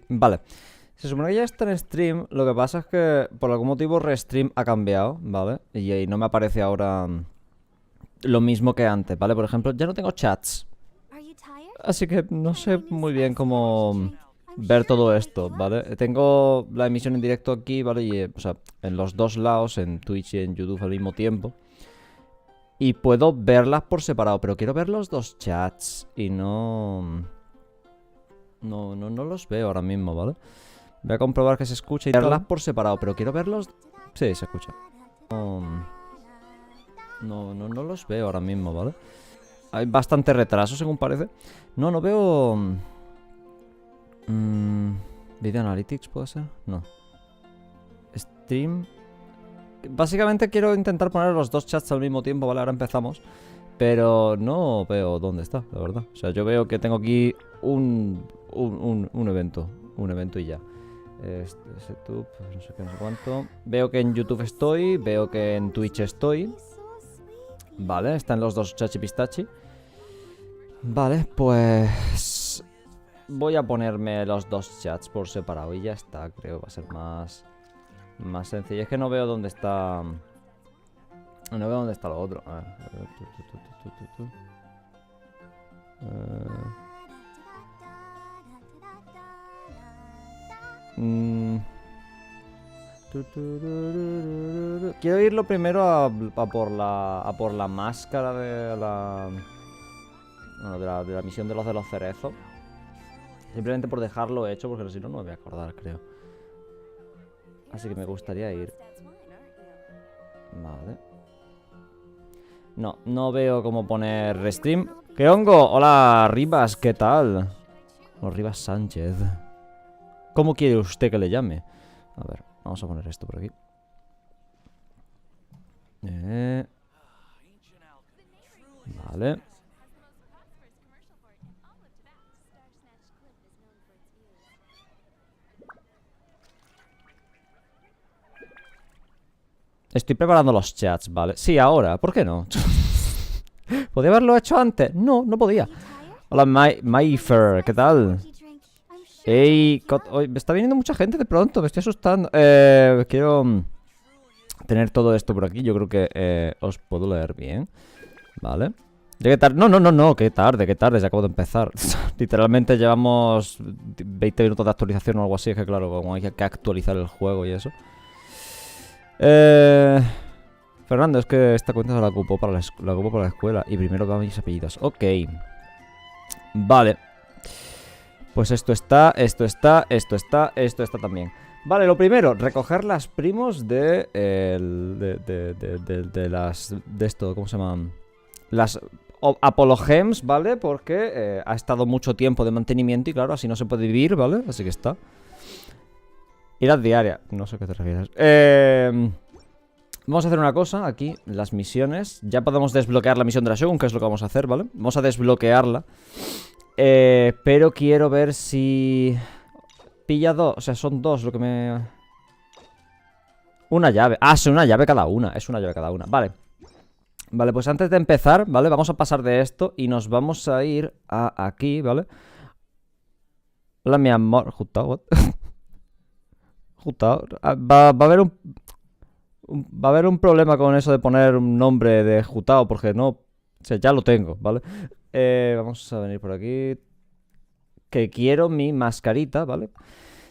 Vale. Se supone que ya está en stream. Lo que pasa es que por algún motivo Restream ha cambiado, ¿vale? Y ahí no me aparece ahora lo mismo que antes, ¿vale? Por ejemplo, ya no tengo chats. Así que no sé muy bien cómo ver todo esto, ¿vale? Tengo la emisión en directo aquí, ¿vale? Y, o sea, en los dos lados, en Twitch y en YouTube al mismo tiempo. Y puedo verlas por separado, pero quiero ver los dos chats. Y no los veo ahora mismo, ¿vale? Voy a comprobar que se escucha y verlas por separado, pero quiero verlos... Sí, se escucha. No los veo ahora mismo, ¿vale? Hay bastante retraso, según parece. No veo... Video Analytics, ¿puede ser? No. Stream... Básicamente quiero intentar poner los dos chats al mismo tiempo, ¿vale? Ahora empezamos. Pero no veo dónde está, la verdad. O sea, yo veo que tengo aquí un evento. Un evento y ya. YouTube, no sé qué, no sé cuánto. Veo que en YouTube estoy. Veo que en Twitch estoy. Vale, están los dos chachi pistachi. Vale, pues... voy a ponerme los dos chats por separado y ya está. Creo que va a ser más sencillo. Es que no veo dónde está... No veo dónde está lo otro. A ver. Quiero irlo primero a por la máscara de la... Bueno, de la misión de los cerezos. Simplemente por dejarlo hecho, porque si no, no me voy a acordar, creo. Así que me gustaría ir. Vale. No veo cómo poner restream. ¿Qué hongo? Hola, Rivas, ¿qué tal? O Rivas Sánchez. ¿Cómo quiere usted que le llame? A ver, vamos a poner esto por aquí. Vale. Estoy preparando los chats, ¿vale? Sí, ahora, ¿por qué no? ¿Podía haberlo hecho antes? No podía. Hola, Mayfair, ¿qué tal? Ey, me está viniendo mucha gente de pronto, me estoy asustando. Quiero tener todo esto por aquí. Yo creo que os puedo leer bien. Vale. Llegué tarde. No, qué tarde, ya acabo de empezar. Literalmente llevamos 20 minutos de actualización o algo así. Es que claro, como hay que actualizar el juego y eso. Fernando, es que esta cuenta se la ocupo para la escuela. Y primero van mis apellidos. Ok. Vale. Pues esto está también. Vale, lo primero, recoger las primos de las... De esto, ¿cómo se llaman? Las Apologems, ¿vale? Porque ha estado mucho tiempo de mantenimiento y claro, así no se puede vivir, ¿vale? Así que está. Ir a diaria. No sé a qué te refieres. Vamos a hacer una cosa aquí, las misiones. Ya podemos desbloquear la misión de la Shogun, que es lo que vamos a hacer, ¿vale? Vamos a desbloquearla. Pero quiero ver si... Pilla dos, o sea, son dos lo que me... Una llave, son una llave cada una. Es una llave cada una, vale. Vale, pues antes de empezar, ¿vale? Vamos a pasar de esto y nos vamos a ir a aquí, ¿vale? Hola, mi amor. Jutao, what? Jutao. Va a haber va a haber un problema con eso de poner un nombre de Jutao, porque no... O sea, ya lo tengo, ¿vale? Vamos a venir por aquí. Que quiero mi mascarita, ¿vale?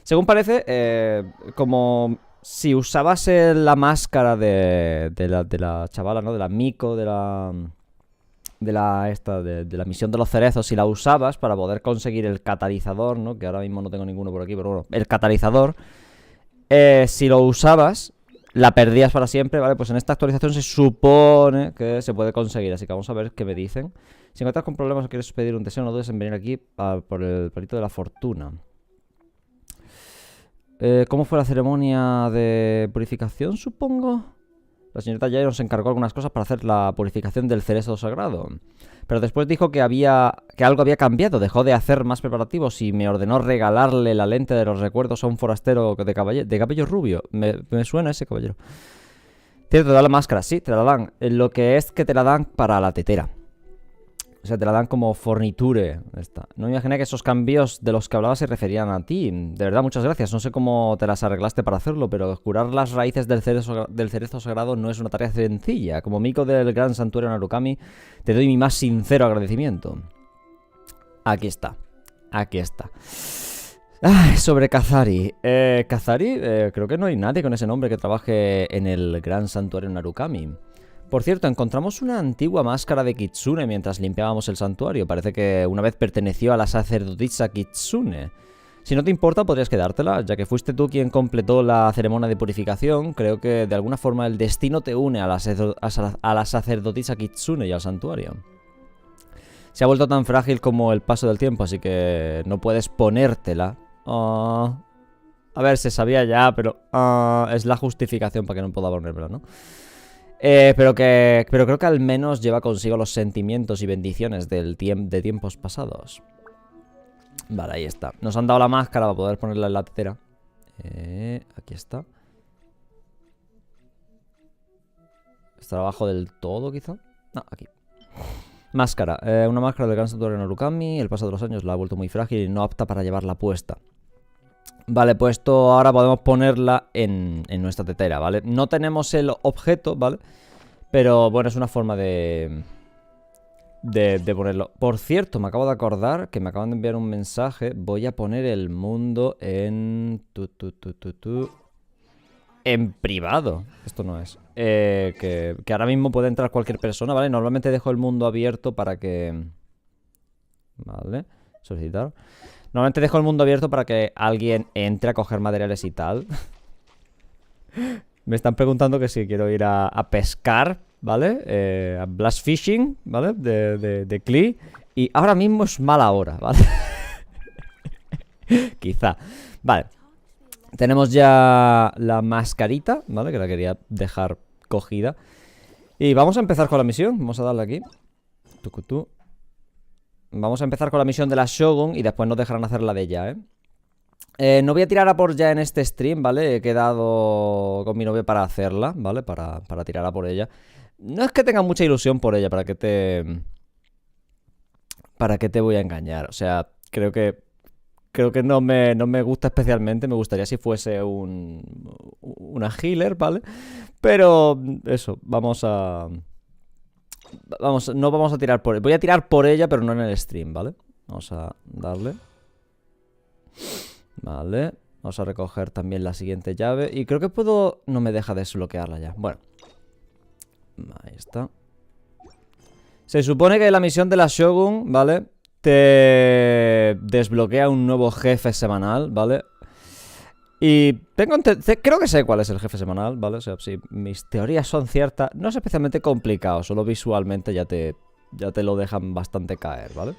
Según parece, como si usabas la máscara de la chavala, ¿no? De la Miko, de la misión de los cerezos. Si la usabas para poder conseguir el catalizador, ¿no? Que ahora mismo no tengo ninguno por aquí, pero bueno. El catalizador, si lo usabas, la perdías para siempre, ¿vale? Pues en esta actualización se supone que se puede conseguir. Así que vamos a ver qué me dicen. Si encuentras con problemas o quieres pedir un deseo, no dudes en venir aquí por el palito de la fortuna. ¿Cómo fue la ceremonia de purificación, supongo? La señorita Jay nos encargó algunas cosas para hacer la purificación del cerezo sagrado. Pero después dijo que algo había cambiado. Dejó de hacer más preparativos y me ordenó regalarle la lente de los recuerdos a un forastero de cabello rubio. Me suena ese caballero. ¿Te da la máscara? Sí, te la dan. Lo que es que te la dan para la tetera. O sea, te la dan como forniture. Esta. No me imaginé que esos cambios de los que hablaba se referían a ti. De verdad, muchas gracias. No sé cómo te las arreglaste para hacerlo, pero curar las raíces del cerezo sagrado no es una tarea sencilla. Como mico del gran santuario Narukami, te doy mi más sincero agradecimiento. Aquí está. Aquí está. Ay, sobre Kazari. Kazari, creo que no hay nadie con ese nombre que trabaje en el gran santuario Narukami. Por cierto, encontramos una antigua máscara de Kitsune mientras limpiábamos el santuario. Parece que una vez perteneció a la sacerdotisa Kitsune. Si no te importa, podrías quedártela, ya que fuiste tú quien completó la ceremonia de purificación. Creo que de alguna forma el destino te une a la sacerdotisa Kitsune y al santuario. Se ha vuelto tan frágil como el paso del tiempo, así que no puedes ponértela. A ver, se sabía ya, pero es la justificación para que no pueda ponérmela, ¿no? Pero creo que al menos lleva consigo los sentimientos y bendiciones de tiempos pasados. Vale, ahí está. Nos han dado la máscara para poder ponerla en la tetera. Aquí está. ¿Está abajo del todo, quizá? No, aquí. Máscara. Una máscara del gran santuario Narukami. El paso de los años la ha vuelto muy frágil y no apta para llevarla puesta. Vale, pues esto ahora podemos ponerla en nuestra tetera, ¿vale? No tenemos el objeto, ¿vale? Pero bueno, es una forma de ponerlo. Por cierto, me acabo de acordar que me acaban de enviar un mensaje. Voy a poner el mundo en... En privado. Esto no es. Que ahora mismo puede entrar cualquier persona, ¿vale? Normalmente dejo el mundo abierto para que... Vale. Solicitar. Normalmente dejo el mundo abierto para que alguien entre a coger materiales y tal. Me están preguntando que si quiero ir a pescar, ¿vale? A blast fishing, ¿vale? De Klee. Y ahora mismo es mala hora, ¿vale? Quizá. Vale. Tenemos ya la mascarita, ¿vale? Que la quería dejar cogida. Y vamos a empezar con la misión. Vamos a darle aquí. Tucutú. Vamos a empezar con la misión de la Shogun y después nos dejarán hacer la de ella, no voy a tirar a por ya en este stream, ¿vale? He quedado con mi novia para hacerla, ¿vale? Para tirar a por ella. No es que tenga mucha ilusión por ella, ¿para qué te voy a engañar? O sea, creo que no me gusta especialmente. Me gustaría si fuese una healer, ¿vale? Pero eso, no vamos a tirar por ella. Voy a tirar por ella, pero no en el stream, ¿vale? Vamos a darle. Vale. Vamos a recoger también la siguiente llave. Y creo que puedo... No me deja desbloquearla ya. Bueno. Ahí está. Se supone que la misión de la Shogun, ¿vale? Te desbloquea un nuevo jefe semanal, ¿vale? Y creo que sé cuál es el jefe semanal, ¿vale? O sea, si mis teorías son ciertas, no es especialmente complicado, solo visualmente ya te lo dejan bastante caer, ¿vale?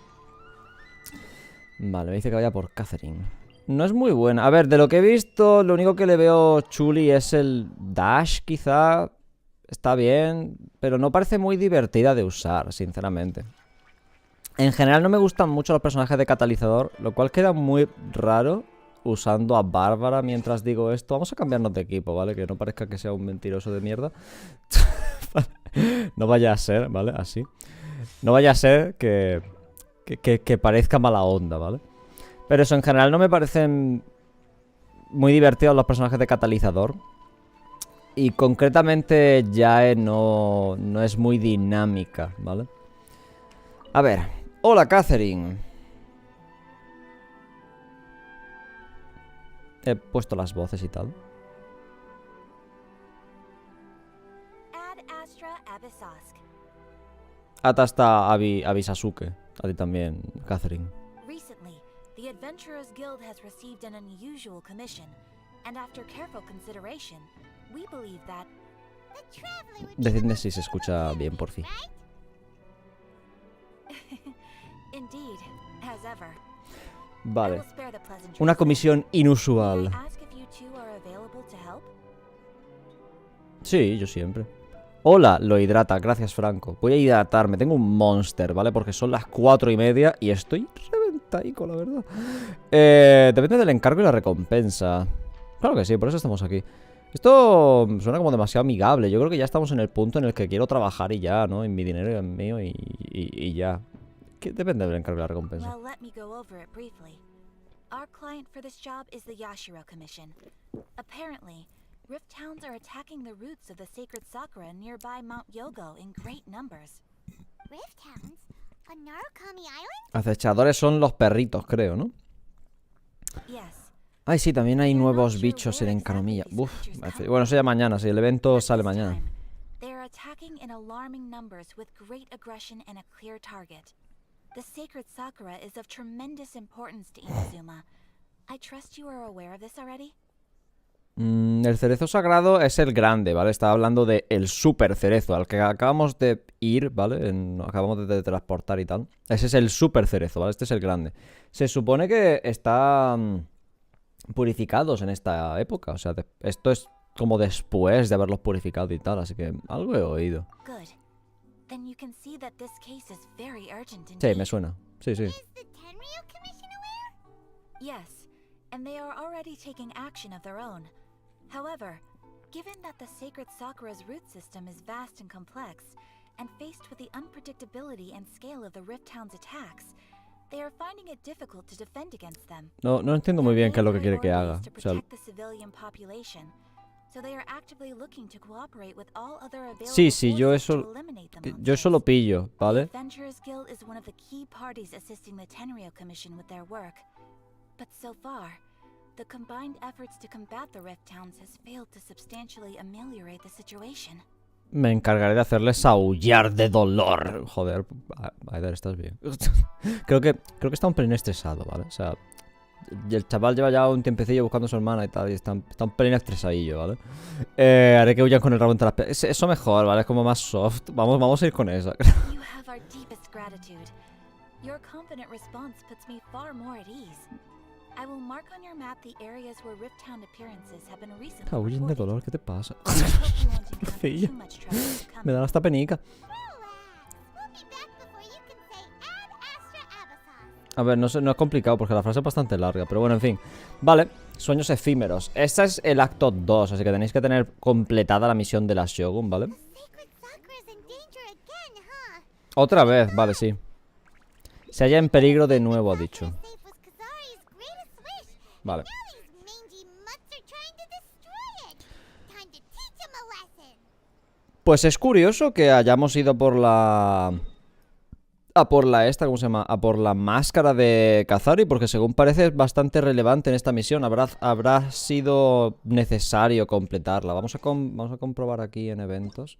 Vale, me dice que vaya por Catherine. No es muy buena. A ver, de lo que he visto, lo único que le veo chuli es el dash, quizá. Está bien, pero no parece muy divertida de usar, sinceramente. En general no me gustan mucho los personajes de catalizador, lo cual queda muy raro usando a Bárbara mientras digo esto. Vamos a cambiarnos de equipo, ¿vale? Que no parezca que sea un mentiroso de mierda. No vaya a ser, ¿vale? Así. No vaya a ser que parezca mala onda, ¿vale? Pero eso, en general no me parecen muy divertidos los personajes de catalizador. Y concretamente Yae no es muy dinámica, ¿vale? A ver. Hola, Catherine. He puesto las voces y tal. Ata hasta Abisasuke. A ti también, Catherine. Recently, the Adventurers Guild has received an unusual commission, and after careful consideration, we believe that Decidme si se escucha bien, por fin. Indeed, as ever. Vale. Una comisión inusual. Sí, yo siempre. Hola, lo hidrata, gracias Franco. Voy a hidratarme, tengo un monster, ¿vale? Porque son las 4:30 y estoy reventaico, la verdad. Depende del encargo y la recompensa. Claro que sí, por eso estamos aquí. Esto suena como demasiado amigable. Yo creo que ya estamos en el punto en el que quiero trabajar y ya, ¿no? En mi dinero y en mío y ya. Que depende del encargo de la recompensa. Well, let me go over it briefly. Our client for this job is the Yashiro Commission. Apparently, Rift Towns are attacking the roots of the sacred sakura nearby Mount Yogo in great numbers. Rift Towns? On Narukami Island? Acechadores son los perritos, creo, ¿no? Yes. Ay, sí, también hay nuevos bichos en Encanomilla. Uf, bueno, eso ya mañana, si el evento sale mañana. They are attacking in alarming numbers with great aggression and a clear target. The sacred sakura is of tremendous importance to Inazuma. I trust you are aware of this already? El cerezo sagrado es el grande, ¿vale? Estaba hablando de el super cerezo, al que acabamos de ir, ¿vale? Acabamos de transportar y tal. Ese es el super cerezo, ¿vale? Este es el grande. Se supone que están purificados en esta época. O sea, esto es como después de haberlos purificado y tal, así que algo he oído. Good. Then you can see that this case is very urgent Sí, indeed. me suena. Sí, sí. Is the Tenryu Commission aware? Yes, and they are already taking action of their own. However, given that the sacred sakura's root system is vast and complex, and faced with the unpredictability and scale of the Rift Town's attacks, they are finding it difficult to defend against them. No entiendo muy bien qué es lo que quiere que haga. To O sea, protect the civilian population, so they are actively looking to cooperate with all other available sí, yo forces eso- to eliminate the yo eso lo monsters. pillo, The ¿vale? Adventurers Guild is one of the key parties assisting the Tenryu Commission with their work. But so far, the combined efforts to combat the Rift Towns has failed to substantially ameliorate the situation. Me encargaré de hacerles aullar de dolor. Joder, Aider, ¿estás bien? creo que está un pelín estresado, ¿vale? O sea, el chaval lleva ya un tiempecillo buscando a su hermana y tal, y está un pelín estresadillo, ¿vale? Haré que huyan con el rabo entre las piernas. Eso mejor, ¿vale? Es como más soft. Vamos a ir con esa. You have our deepest gratitude. Your confident response puts me far more at ease. I will mark on your map the areas where Rift Town appearances have been recently Huyen de reported. dolor, ¿qué te pasa? I hope you won't encounter Pobrecilla. too much trouble in the Me coming. dan hasta penica. Relax. We'll be back before you can say Ad Astra Abathon. A ver, no es complicado porque la frase es bastante larga, pero bueno, en fin. Vale, sueños efímeros. Este es el acto 2, así que tenéis que tener completada la misión de la Shogun, ¿vale? The sacred sakura's in danger again, huh? Otra vez, vale, sí. Se halla en peligro de nuevo, ha dicho. Safe was Kazari's greatest wish. Vale. Now these mangy mutts are trying to destroy it. Time to teach him a lesson. Pues es curioso que hayamos ido por la... A por la esta, ¿cómo se llama? A por la máscara de Kazari, porque según parece es bastante relevante en esta misión. Habrá sido necesario completarla. Vamos a comprobar aquí en eventos.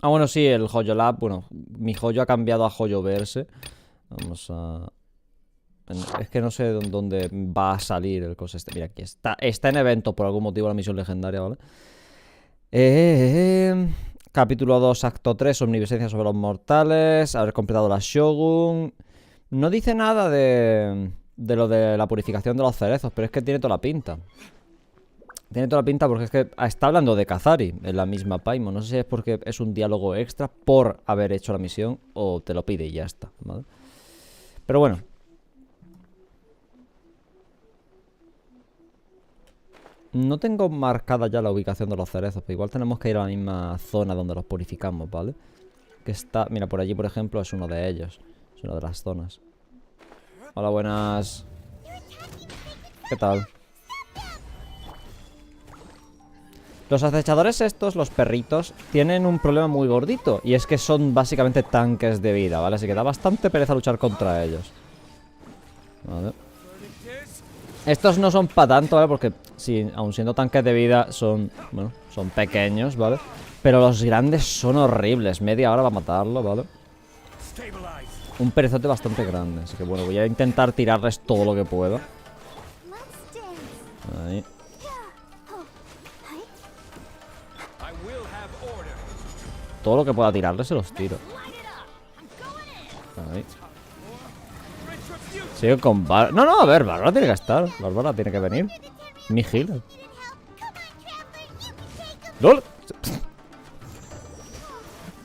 Ah, bueno, sí, el HOLA. Bueno, mi joyo ha cambiado a Joyoverse. Vamos a... Es que no sé dónde va a salir el cosa este. Mira, aquí está. Está en evento por algún motivo la misión legendaria, ¿vale? Capítulo 2, acto 3, omnipresencia sobre los mortales. Haber completado la Shogun. No dice nada de lo de la purificación de los cerezos, pero es que tiene toda la pinta. Tiene toda la pinta porque es que está hablando de Kazari en la misma Paimon. No sé si es porque es un diálogo extra por haber hecho la misión o te lo pide y ya está, ¿vale? Pero bueno. No tengo marcada ya la ubicación de los cerezos, pero igual tenemos que ir a la misma zona donde los purificamos, ¿vale? Que está... Mira, por allí, por ejemplo, es uno de ellos. Es una de las zonas. Hola, buenas. ¿Qué tal? Los acechadores estos, los perritos, tienen un problema muy gordito. Y es que son básicamente tanques de vida, ¿vale? Así que da bastante pereza luchar contra ellos. Vale. Estos no son para tanto, ¿vale? Porque, sí, aun siendo tanques de vida, son... Bueno, son pequeños, ¿vale? Pero los grandes son horribles. Media hora va a matarlo, ¿vale? Un perezote bastante grande. Así que, bueno, voy a intentar tirarles todo lo que pueda. Ahí. Todo lo que pueda tirarles se los tiro. Ahí. Sigo con Bárbara. No, a ver, Bárbara tiene que estar. Bárbara tiene que venir. Mi healer. ¡Lol!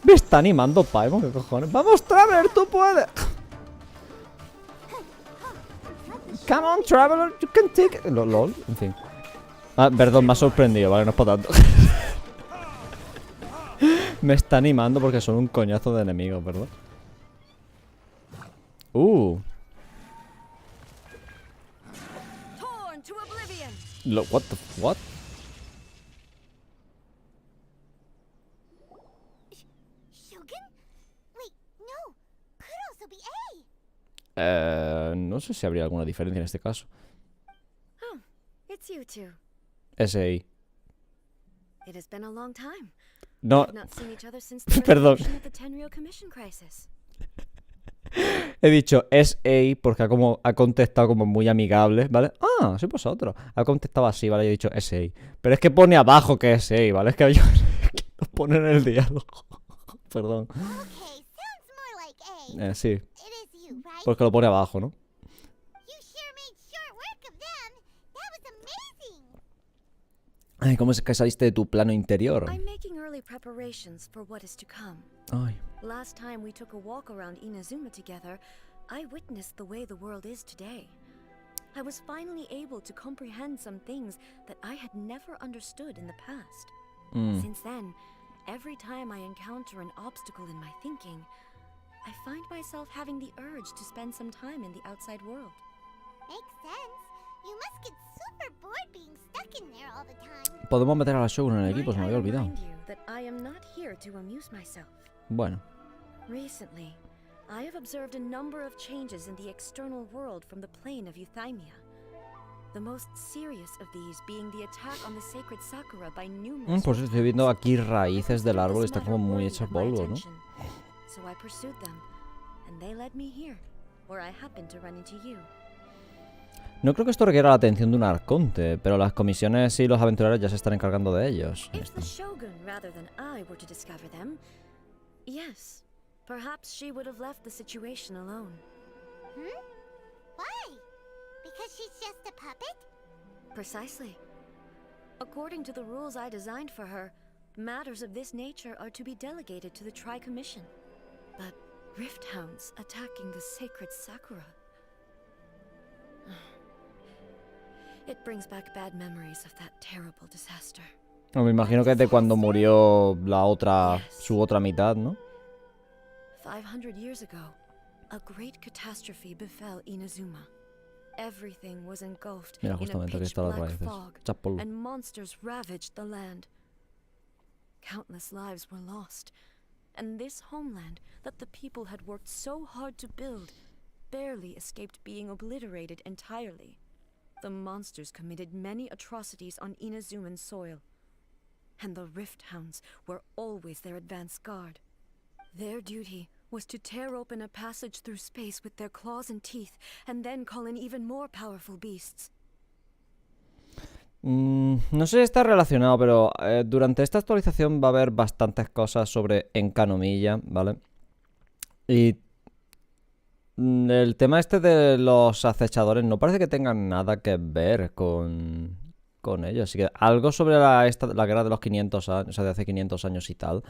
Me está animando Paimon, ¿qué cojones? ¡Vamos, Traveler! ¡Tú puedes! Come on, Traveler, you can take it. LOL, en fin. Ah, perdón, me ha sorprendido, vale, no es para tanto. Me está animando porque son un coñazo de enemigos, ¿verdad? Torn to oblivion. What? Shogun? Wait, no. Could also be No sé si habría alguna diferencia en este caso. Oh, it's you two. SI. It has been a long time. No, We've not seen each other since the Perdón. resolution of the Tenryou Commission crisis. he dicho SI porque ha contestado como muy amigable, ¿vale? Ah, soy vosotros. Ha contestado así, ¿vale? Yo he dicho SI. Pero es que pone abajo que SI, ¿vale? Es que yo lo pone en el diálogo. Perdón. Okay, sounds more like A. Sí, It is you, right? porque lo pone abajo, ¿no? You sure made short work of them. That was amazing. Ay, ¿cómo es que saliste de tu plano interior? I'm making early preparations for what is to come. Ay. Last time we took a walk around Inazuma together, I witnessed the way the world is today. I was finally able to comprehend some things that I had never understood in the past. Since then, every time I encounter an obstacle in my thinking, I find myself having the urge to spend some time in the outside world. Makes sense. You must get super bored being stuck in there all the time. Podemos meter a la Shogun en el equipo, se me Might I había olvidado. remind you that I am not here to amuse myself. Bueno. Recently, I have observed a number of changes in the external world from the plane of Euthymia. The most serious of these being the attack on the sacred Sakura by numerous. Pues estoy viendo aquí raíces del árbol y This están como matter muy worried hechas my polvo, ¿no? attention. So I pursued them, and they led me here, where I happened to run into you. No creo que esto requiera la atención de un arconte, pero las comisiones y los aventureros ya se están encargando de ellos. Ahí If está. the Shogun rather than I were to discover them, yes, perhaps she would have left the situation alone. Why? Because she's just a puppet? Precisely. According to the rules I designed for her, matters of this nature are to be delegated to the Tri-Commission. But Rift Hounds attacking the sacred Sakura. It brings back bad memories of that terrible disaster. No, me imagino que es de cuando murió la otra, su otra mitad, ¿no? 500 years ago, a great catastrophe befell Inazuma. Everything was engulfed Mira, in a justamente aquí pitch están las black raíces. fog, Echas polvo. and monsters ravaged the land. Countless lives were lost, and this homeland that the people had worked so hard to build barely escaped being obliterated entirely. The monsters committed many atrocities on Inazuman soil, and the Rift Hounds were always their advance guard. Their duty was to tear open a passage through space with their claws and teeth, and then call in even more powerful beasts. No sé si está relacionado, pero durante esta actualización va a haber bastantes cosas sobre Encanomilla, ¿vale? Y el tema este de los acechadores no parece que tengan nada que ver con ellos. Así que algo sobre la guerra de los 500 años, o sea, de hace 500 años y tal.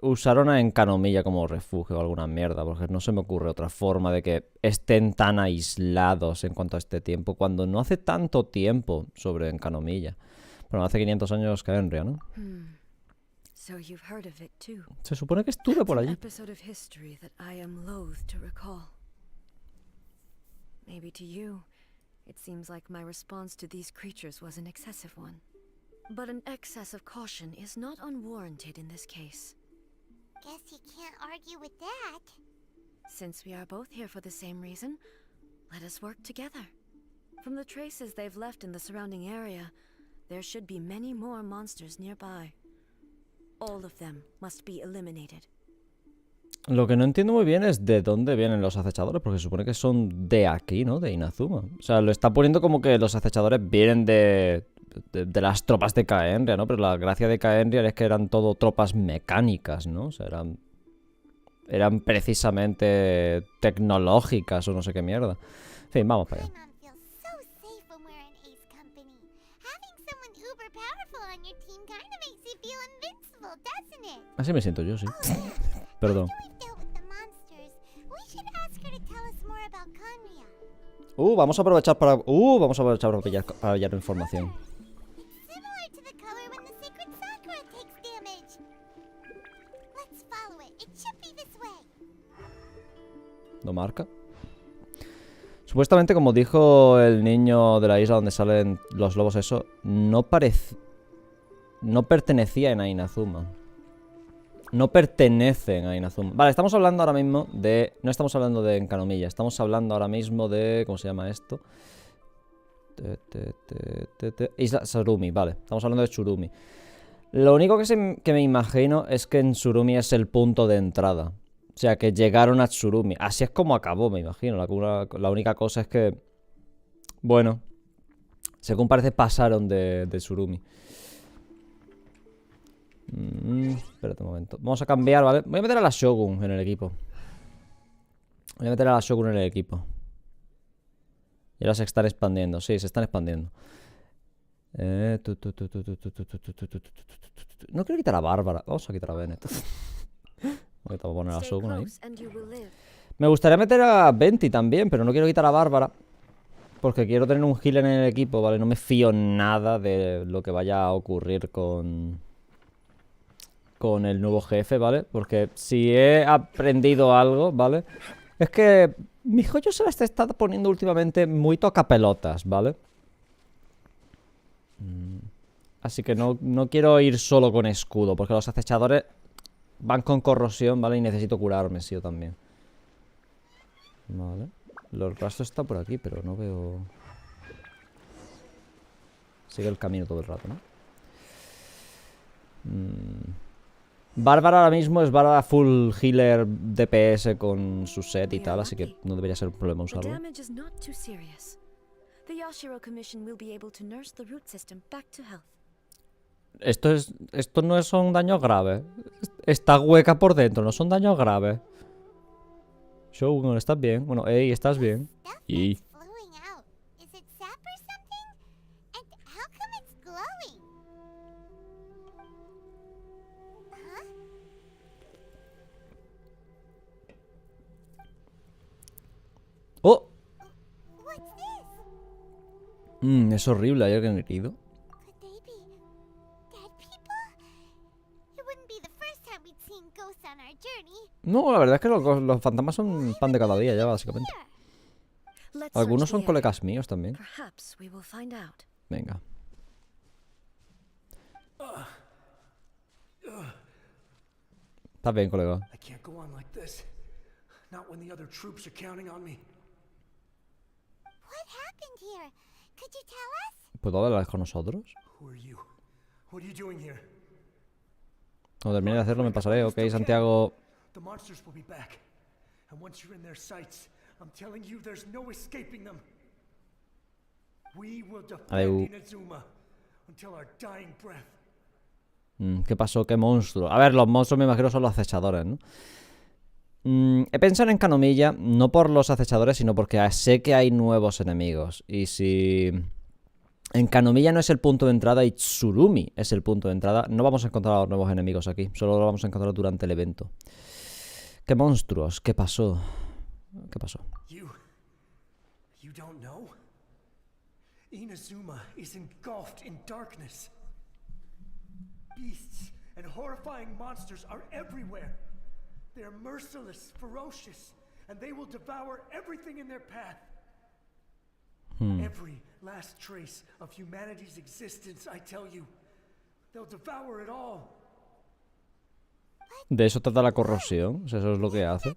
Usaron a Encanomilla como refugio o alguna mierda, porque no se me ocurre otra forma de que estén tan aislados en cuanto a este tiempo, cuando no hace tanto tiempo sobre Encanomilla. Bueno, hace 500 años Caenria, ¿no? So you've heard of it too. Se supone que estuve por An allí. episode of history that I am loath to recall. Maybe to you, it seems like my response to these creatures was an excessive one. But an excess of caution is not unwarranted in this case. Guess you can't argue with that. Since we are both here for the same reason, let us work together. From the traces they've left in the surrounding area, there should be many more monsters nearby. All of them must be eliminated. Lo que no entiendo muy bien es de dónde vienen los acechadores, porque se supone que son de aquí, ¿no? De Inazuma. O sea, lo está poniendo como que los acechadores vienen de las tropas de Caenria, ¿no? Pero la gracia de Caenria es que eran todo tropas mecánicas, ¿no? O sea, eran precisamente tecnológicas o no sé qué mierda. En fin, vamos para allá. Paimon feels so safe when we're in Ace Company. Having someone uber powerful on your team kind of makes you feel invincible, doesn't it? Así me siento yo, sí. Oh, yes. Perdón. After we've dealt with the monsters, we should ask her to tell us more about Conria. Vamos a aprovechar para pillar información. It's similar to the color when the sacred Sakura takes damage. Lo marca. Supuestamente, como dijo el niño de la isla donde salen los lobos, eso no pertenecía en Inazuma. No pertenecen a Inazuma. Vale, estamos hablando ahora mismo de... No estamos hablando de Enkanomiya. Estamos hablando ahora mismo de... ¿Cómo se llama esto? Isla Tsurumi, vale. Estamos hablando de Tsurumi. Lo único que me imagino es que en Tsurumi es el punto de entrada. O sea, que llegaron a Tsurumi. Así es como acabó, me imagino. La única cosa es que... Bueno, según parece, pasaron de Tsurumi. Espérate un momento. Vamos a cambiar, ¿vale? Voy a meter a la Shogun en el equipo. Y ahora se están expandiendo. Sí, se están expandiendo. No quiero quitar a Bárbara. Vamos a quitar a Bennett. Vamos a poner a la Shogun ahí. Me gustaría meter a Venti también, pero no quiero quitar a Bárbara. Porque quiero tener un healer en el equipo, ¿vale? No me fío nada de lo que vaya a ocurrir con el nuevo jefe, ¿vale? Porque si he aprendido algo, ¿vale? Es que mi joyo se la está poniendo últimamente muy tocapelotas, ¿vale? Así que no quiero ir solo con escudo, porque los acechadores van con corrosión, ¿vale? Y necesito curarme, sí, yo también. Vale. Los rastros están por aquí, pero no veo... Sigue el camino todo el rato, ¿no? Bárbara ahora mismo es Bárbara full healer DPS con su set y tal, así que no debería ser un problema usarlo. Esto no son daños graves. Está hueca por dentro, no son daños graves. Shogun, ¿estás bien? Bueno, hey, ¿estás bien? Y... ¡Oh! Es horrible, ¿hay alguien herido? No, la verdad es que los fantasmas son pan de cada día ya, básicamente. Algunos son colegas míos también. Venga. ¿Estás bien, colega? ¿Puedo hablar con nosotros? Cuando termine de hacerlo me pasaré, ok, Santiago. The monsters will be back. And once you're in their sights, I'm telling you there's no escaping them. We will defend Inazuma until our dying breath. ¿Qué pasó? ¿Qué monstruo? A ver, los monstruos me imagino son los acechadores, ¿no? He pensado en Enkanomiya, no por los acechadores, sino porque sé que hay nuevos enemigos. Y si Enkanomiya no es el punto de entrada y Tsurumi es el punto de entrada, no vamos a encontrar a los nuevos enemigos aquí. Solo lo vamos a encontrar durante el evento. ¿Qué monstruos? ¿Qué pasó? ¿Qué pasó? You don't know? Inazuma is engulfed in darkness. Beasts and horrifying monsters are everywhere. They are merciless, ferocious, and they will devour everything in their path. Every last trace of humanity's existence, I tell you. They'll devour it all. De eso trata la corrosión, o sea, eso es lo que hace.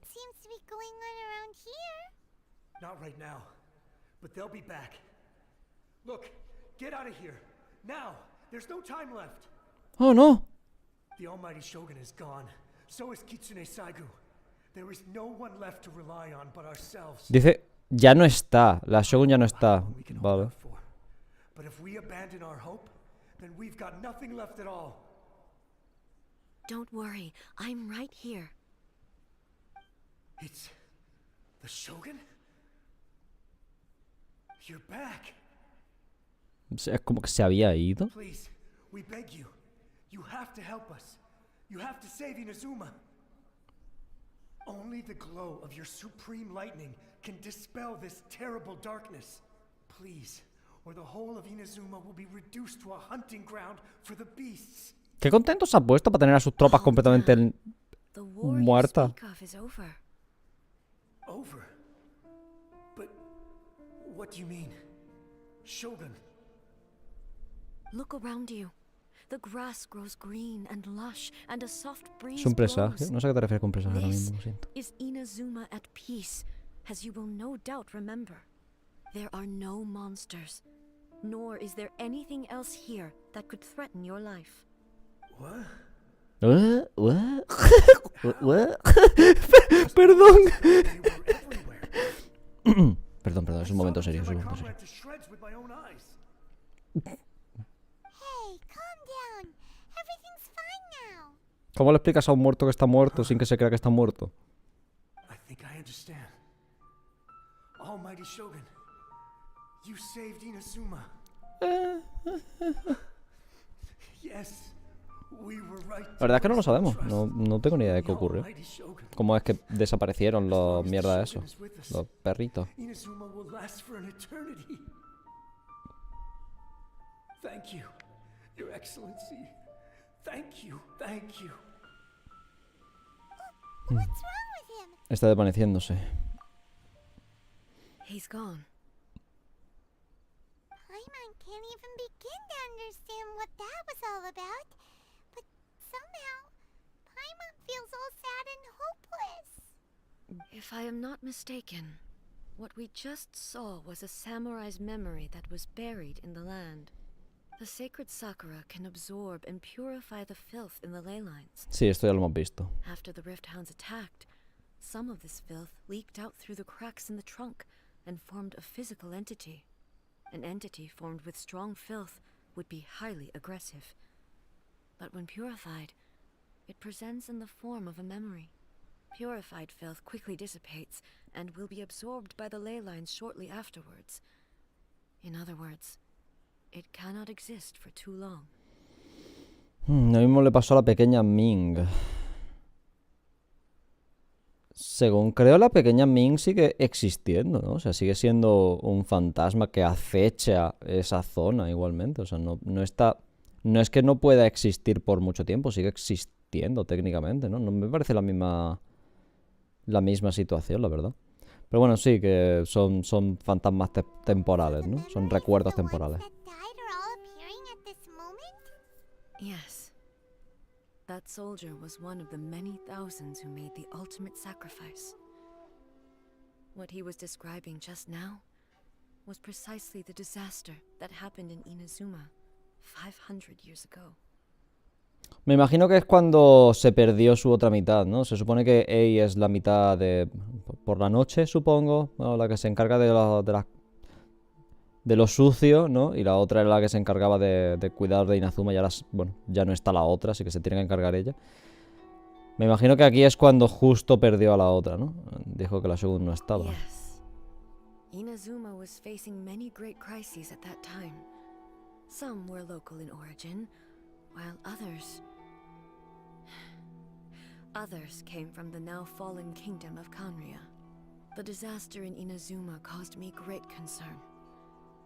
Not right now, but they'll be back. Look, get out of here. Now, there's no time left. Oh, no. The almighty Shogun is gone. So is Kitsune Saigu. There is no one left to rely on but ourselves. Dice, ya no está, la Shogun ya no está. Vale. But if we abandon our hope, then we've got nothing left at all. Don't worry, I'm right here. It's the Shogun? You're back. Es como que se había ido. Please, we beg you. You have to help us. You have to save Inazuma. Only the glow of your supreme lightning can dispel this terrible darkness. Please, or the whole of Inazuma will be reduced to a hunting ground for the beasts. Qué contento se ha puesto para tener a sus tropas completamente muertas. Over? But what do you mean? Shogun? Look around you. The grass grows green and lush, and a soft breeze Es un presagio. blows. No sé a qué te refieres con presagio ahora This mismo, lo siento. is Inazuma at peace, as you will no doubt remember. There are no monsters, nor is there anything else here that could threaten your life. What? What? Perdón. They were everywhere. Perdón, es un momento serio, es un I momento saw serio. them tear my comrade to shreds with my own eyes. Hey, calm down. Everything's fine now. ¿Cómo le explicas a un muerto que está muerto sin que se crea que está muerto? I think I understand. Almighty Shogun, you saved Inazuma. Yes, we were right. La verdad es que no lo sabemos. Trust. No tengo ni idea de qué The ocurrió. Almighty Shogun. ¿Cómo es que desaparecieron As los long as the mierda Shogun esos? is with us, Los perritos. Inazuma will last for an eternity. Thank you, Your Excellency. Thank you, thank you. What's wrong with him? Está desvaneciéndose. He's gone. Paimon can't even begin to understand what that was all about. But somehow, Paimon feels all sad and hopeless. If I am not mistaken, what we just saw was a samurai's memory that was buried in the land. The sacred sakura can absorb and purify the filth in the ley lines. Sí, esto ya lo hemos visto. After the Rift Hounds attacked, some of this filth leaked out through the cracks in the trunk and formed a physical entity. An entity formed with strong filth would be highly aggressive. But when purified, it presents in the form of a memory. Purified filth quickly dissipates and will be absorbed by the ley lines shortly afterwards. In other words, it cannot exist for too long. Lo mismo le pasó a la pequeña Ming. Según creo, la pequeña Ming sigue existiendo, ¿no? O sea, sigue siendo un fantasma que acecha esa zona igualmente. O sea, no está... No es que no pueda existir por mucho tiempo, sigue existiendo técnicamente, ¿no? No me parece la misma situación, la verdad. Pero bueno, sí, que son fantasmas temporales, ¿no? Son recuerdos temporales. The ones that died are all appearing at this moment? Yes. That soldier was one of the many thousands who made the ultimate sacrifice. What he was describing just now was precisely the disaster that happened in Inazuma 500 years ago. Me imagino que es cuando se perdió su otra mitad, ¿no? Se supone que Ei es la mitad de... por la noche, supongo, ¿no? La que se encarga de lo sucio, ¿no? Y la otra era la que se encargaba de cuidar de Inazuma y ahora, bueno, ya no está la otra, así que se tiene que encargar ella. Me imagino que aquí es cuando justo perdió a la otra, ¿no? Dijo que la Shogun no estaba. Yes. Inazuma was facing many great crises at that time. Some were local in origin, while others came from the now fallen kingdom of Kanria. The disaster in Inazuma caused me great concern.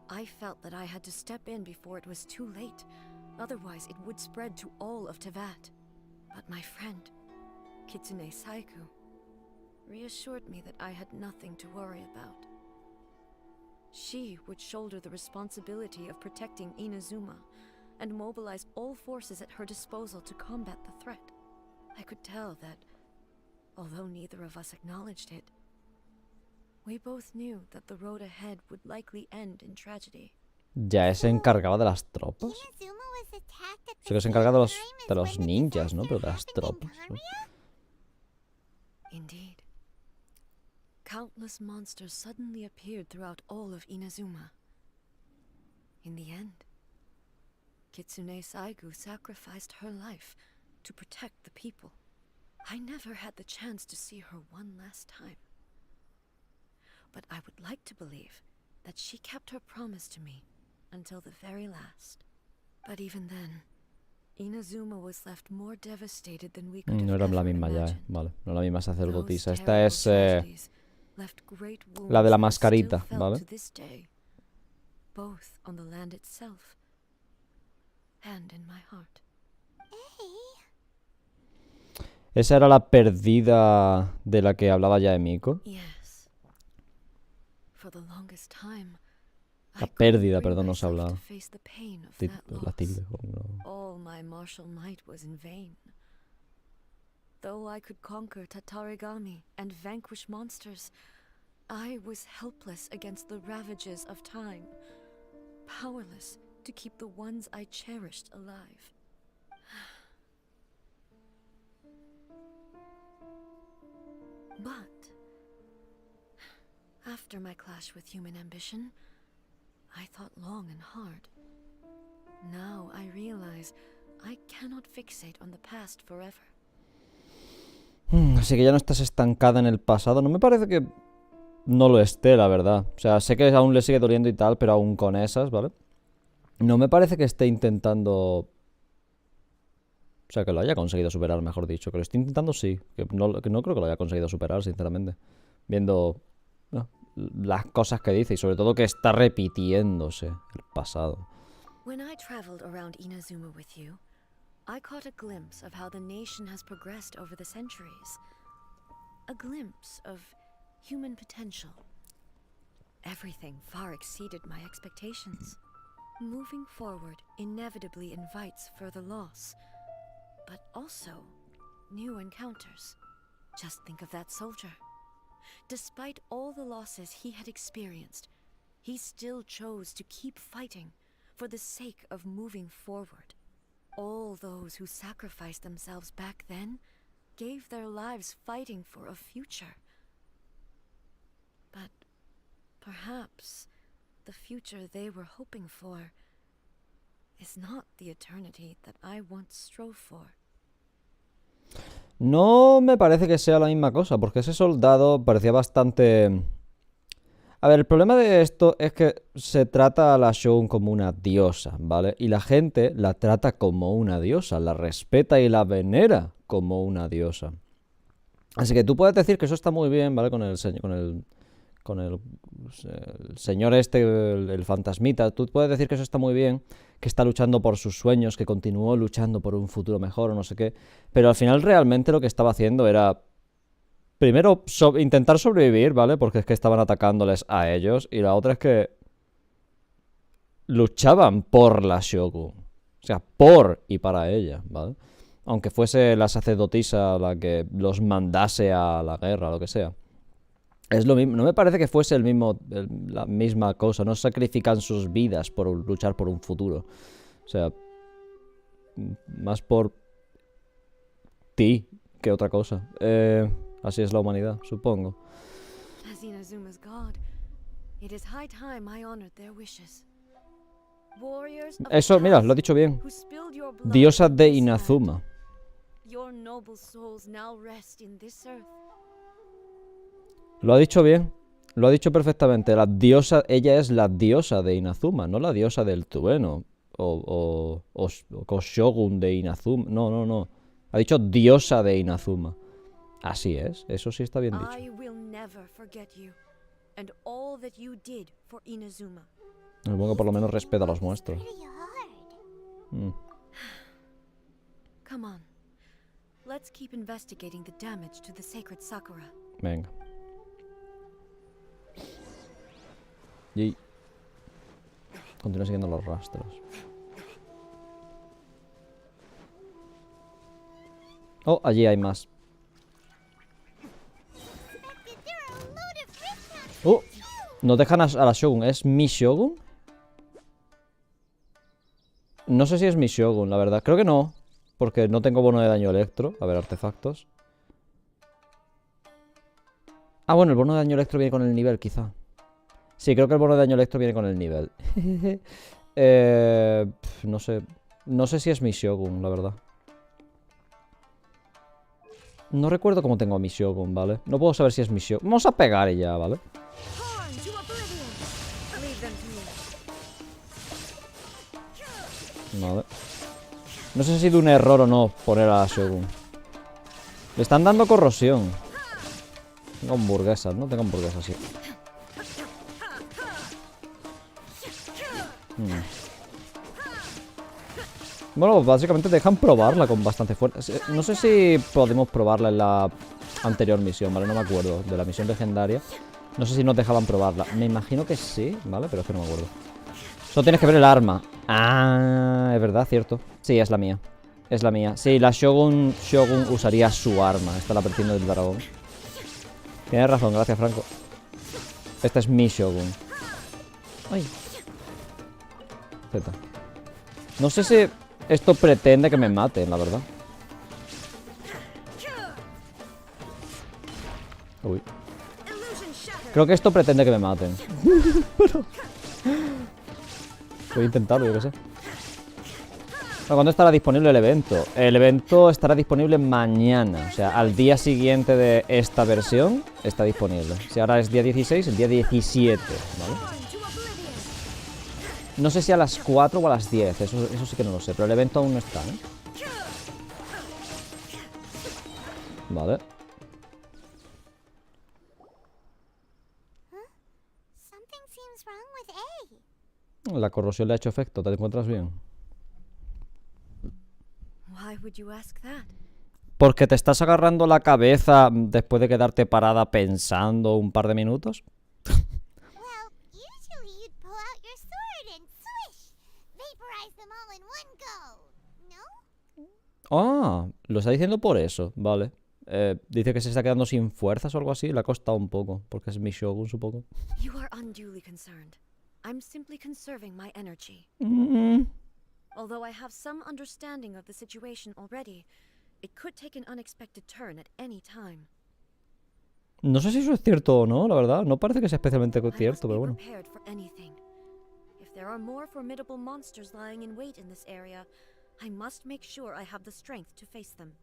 I felt that I had to step in before it was too late, otherwise it would spread to all of Teyvat. But my friend, Kitsune Saiku, reassured me that I had nothing to worry about. She would shoulder the responsibility of protecting Inazuma and mobilize all forces at her disposal to combat the threat. I could tell that, although neither of us acknowledged it, we both knew that the road ahead would likely end in tragedy. Ya se encargaba de las tropas. Inazuma was attacked at Sé que the se same encarga de time los as when the ninjas, ¿no? Pero de las disaster happened in tropas, ¿no? Kanria? Indeed. Countless monsters suddenly appeared throughout all of Inazuma. In the end, Kitsune Saigu sacrificed her life to protect the people. I never had the chance to see her one last time. But I would like to believe that she kept her promise to me until the very last. But even then, Inazuma was left more devastated than we could have No era la ever misma ya, imagined. vale. No la misma sacerdotisa. Those Esta terrible es tragedies left great la de la wounds that are mascarita, still felt ¿vale? to this day, both on the land itself and in my heart. Esa era la perdida de la que hablaba ya Emiko. Yes. For the longest time, La I couldn't pérdida, bring perdón, no se myself habla. to face the pain of Ti- that La loss. tilde. No. All my martial might was in vain. Though I could conquer Tatarigami and vanquish monsters, I was helpless against the ravages of time, powerless to keep the ones I cherished alive. But after my clash with human ambition, I thought long and hard. Now I realize I cannot fixate on the past forever. Así que ya no estás estancada en el pasado. No me parece que no lo esté, la verdad. O sea, sé que aún le sigue doliendo y tal, pero aún con esas, ¿vale? No me parece que esté intentando... O sea, que lo haya conseguido superar, mejor dicho. Que lo esté intentando, sí. Que no creo que lo haya conseguido superar, sinceramente. Viendo las cosas que dice y sobre todo que está repitiéndose el pasado. When I traveled around Inazuma with you, I caught a glimpse of how the nation has progressed over the centuries. A glimpse of human potential. Everything far exceeded my expectations. Moving forward inevitably invites further loss, but also new encounters. Just think of that soldier. Despite all the losses he had experienced, he still chose to keep fighting for the sake of moving forward. All those who sacrificed themselves back then gave their lives fighting for a future. But perhaps the future they were hoping for is not the eternity that I once strove for. No me parece que sea la misma cosa, porque ese soldado parecía bastante... A ver, el problema de esto es que se trata a la Shogun como una diosa, ¿vale? Y la gente la trata como una diosa, la respeta y la venera como una diosa. Así que tú puedes decir que eso está muy bien, ¿vale? Con el señor este, el fantasmita, tú puedes decir que eso está muy bien, que está luchando por sus sueños, que continuó luchando por un futuro mejor o no sé qué, pero al final realmente lo que estaba haciendo era, primero, intentar sobrevivir, ¿vale? Porque es que estaban atacándoles a ellos, y la otra es que luchaban por la Shogun, o sea, por y para ella, ¿vale? Aunque fuese la sacerdotisa la que los mandase a la guerra, lo que sea. Es lo mismo, no me parece que fuese la misma cosa, no sacrifican sus vidas por luchar por un futuro. O sea, más por ti que otra cosa. Así es la humanidad, supongo. As Inazuma's god, it is high time I honored their wishes. Warriors of Eso, the mira, past lo ha dicho bien. who spilled your blood Diosa on de this land. Inazuma. Your noble souls now rest in this earth. Lo ha dicho bien. Lo ha dicho perfectamente. La diosa, ella es la diosa de Inazuma, no la diosa del trueno. O Shogun de Inazuma. No. Ha dicho diosa de Inazuma. Así es, eso sí está bien dicho. I will never forget you and all that you did for Inazuma. Supongo que por lo menos respeta a los nuestros. Pretty hard. Mm. Come on. Let's keep investigating the damage to the sacred Sakura. Venga. Y continúa siguiendo los rastros. Oh, allí hay más. Expected there are a load of rich Oh, nos dejan a la Shogun. ¿Es mi Shogun? No sé si es mi Shogun, la verdad. Creo que no, porque no tengo bono de daño electro. A ver, artefactos. Ah, bueno, el bono de daño electro viene con el nivel, quizá. Sí, creo que el bono de daño electro viene con el nivel. No sé. No sé si es mi Shogun, la verdad. No recuerdo cómo tengo a mi Shogun, ¿vale? No puedo saber si es mi Shogun. Vamos a pegar ya, ¿vale? Torn to oblivion. Leave them to me. Vale. No sé si ha sido un error o no poner a la Shogun. Le están dando corrosión. Tengo hamburguesas, ¿no? Tengo hamburguesas, sí. Bueno, básicamente te dejan probarla con bastante fuerza. No sé si podemos probarla en la anterior misión, ¿vale? No me acuerdo de la misión legendaria. No sé si nos dejaban probarla. Me imagino que sí, ¿vale? Pero es que no me acuerdo. Solo tienes que ver el arma. Ah, es verdad, cierto. Sí, es la mía. Es la mía. Sí, la Shogun usaría su arma. Esta la pertiendo del dragón. Tienes razón, gracias, Franco. Esta es mi Shogun. Ay. Z. No sé si esto pretende que me maten, la verdad. Uy. Creo que esto pretende que me maten. Pero... voy a intentarlo, yo qué sé. ¿Cuándo estará disponible el evento? El evento estará disponible mañana. O sea, al día siguiente de esta versión está disponible. Si ahora es día 16, el día 17, ¿vale? No sé si a las 4 o a las 10. Eso sí que no lo sé. Pero el evento aún no está, ¿eh? Vale. La corrosión le ha hecho efecto. ¿Te encuentras bien? ¿Porque te estás agarrando la cabeza después de quedarte parada pensando un par de minutos? Ah, lo está diciendo por eso, vale. Dice que se está quedando sin fuerzas o algo así. Le ha costado un poco, porque es mi Shogun, supongo. I'm simply conserving my energy. Although I have some understanding of the situation already, it could take an unexpected turn at any time. No sé si eso es cierto o no, la verdad. No parece que sea especialmente cierto, pero bueno. If there are more formidable monsters lying in wait in this area, I must make sure I have the strength to face them.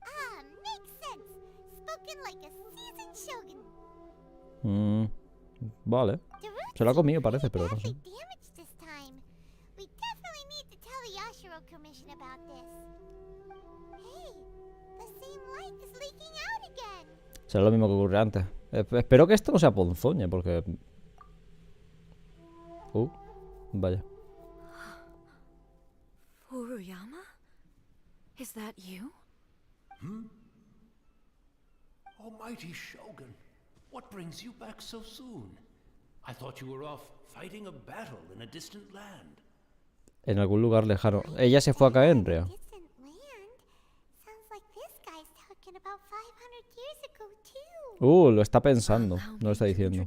Ah, makes sense. Spoken like a seasoned shogun. Vale. Se lo ha comido, parece, pero no sé. Será lo mismo que ocurrió antes. Espero que esto no sea ponzoña, porque... vaya. Furuyama? Is that you? Almighty Shogun, what brings you back so soon? I thought you were off fighting a battle in a distant land. En algún lugar lejano. Ella se fue a Caenria. Lo está pensando. No lo está diciendo.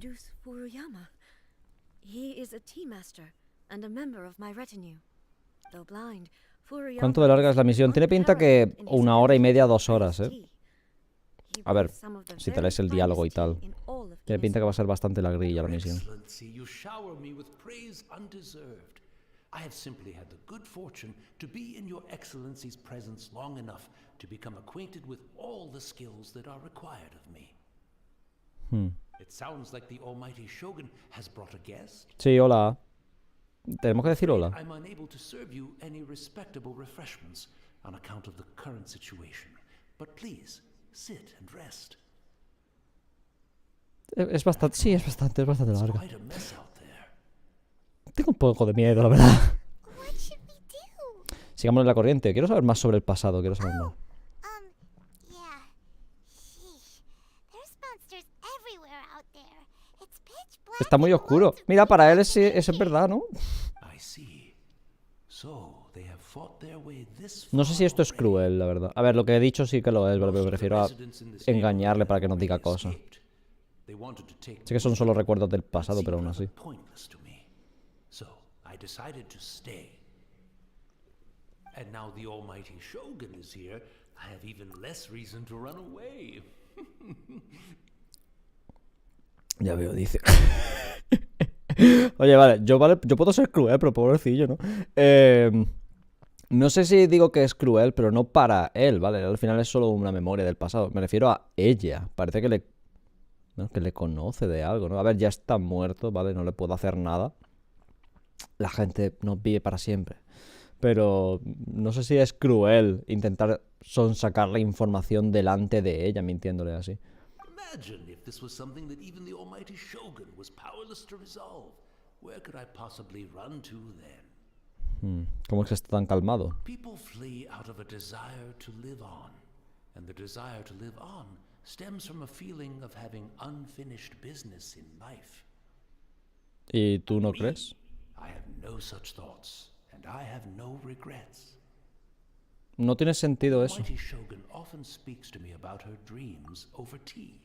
¿Cuánto de larga es la misión? Tiene pinta que 1 hora y media, 2 horas, ¿eh? A ver, si te lees el diálogo y tal. Tiene pinta que va a ser bastante larguilla la misión. I have simply had the good fortune to be in your Excellency's presence long enough to become acquainted with all the skills that are required of me. It sounds like the Almighty Shogun has brought a guest. Sí, hola. Tenemos que decir hola. I'm unable to serve you any respectable refreshments on account of the current situation. But please, sit and rest. Es bastante larga. Tengo un poco de miedo, la verdad. Sigamos en la corriente. Quiero saber más sobre el pasado. Quiero saber más. Está muy oscuro. Mira, para él eso es verdad, ¿no? No sé si esto es cruel, la verdad. A ver, lo que he dicho sí que lo es, pero me refiero a engañarle para que nos diga cosas. Sé que son solo recuerdos del pasado, pero aún así. I decided to stay. And now the Almighty Shogun is here, I have even less reason to run away. Ya veo, dice. Oye, vale, yo puedo ser cruel, pero pobrecillo, ¿no? No sé si digo que es cruel, pero no para él, ¿vale? Al final es solo una memoria del pasado. Me refiero a ella. Parece que le conoce de algo, ¿no? A ver, ya está muerto, ¿vale? No le puedo hacer nada. La gente no vive para siempre. Pero no sé si es cruel intentar sonsacar la información delante de ella, mintiéndole así. Imagine if this was something that even the Almighty Shogun was powerless to resolve. Where could I possibly run to then? ¿Cómo es que está tan calmado? People flee out of a desire to live on, and the desire to live on stems from a feeling of having unfinished business in life. ¿Y tú no Me, crees? I have no such thoughts, and I have no regrets. No tiene sentido eso. Mighty Shogun often speaks to me about her dreams over tea.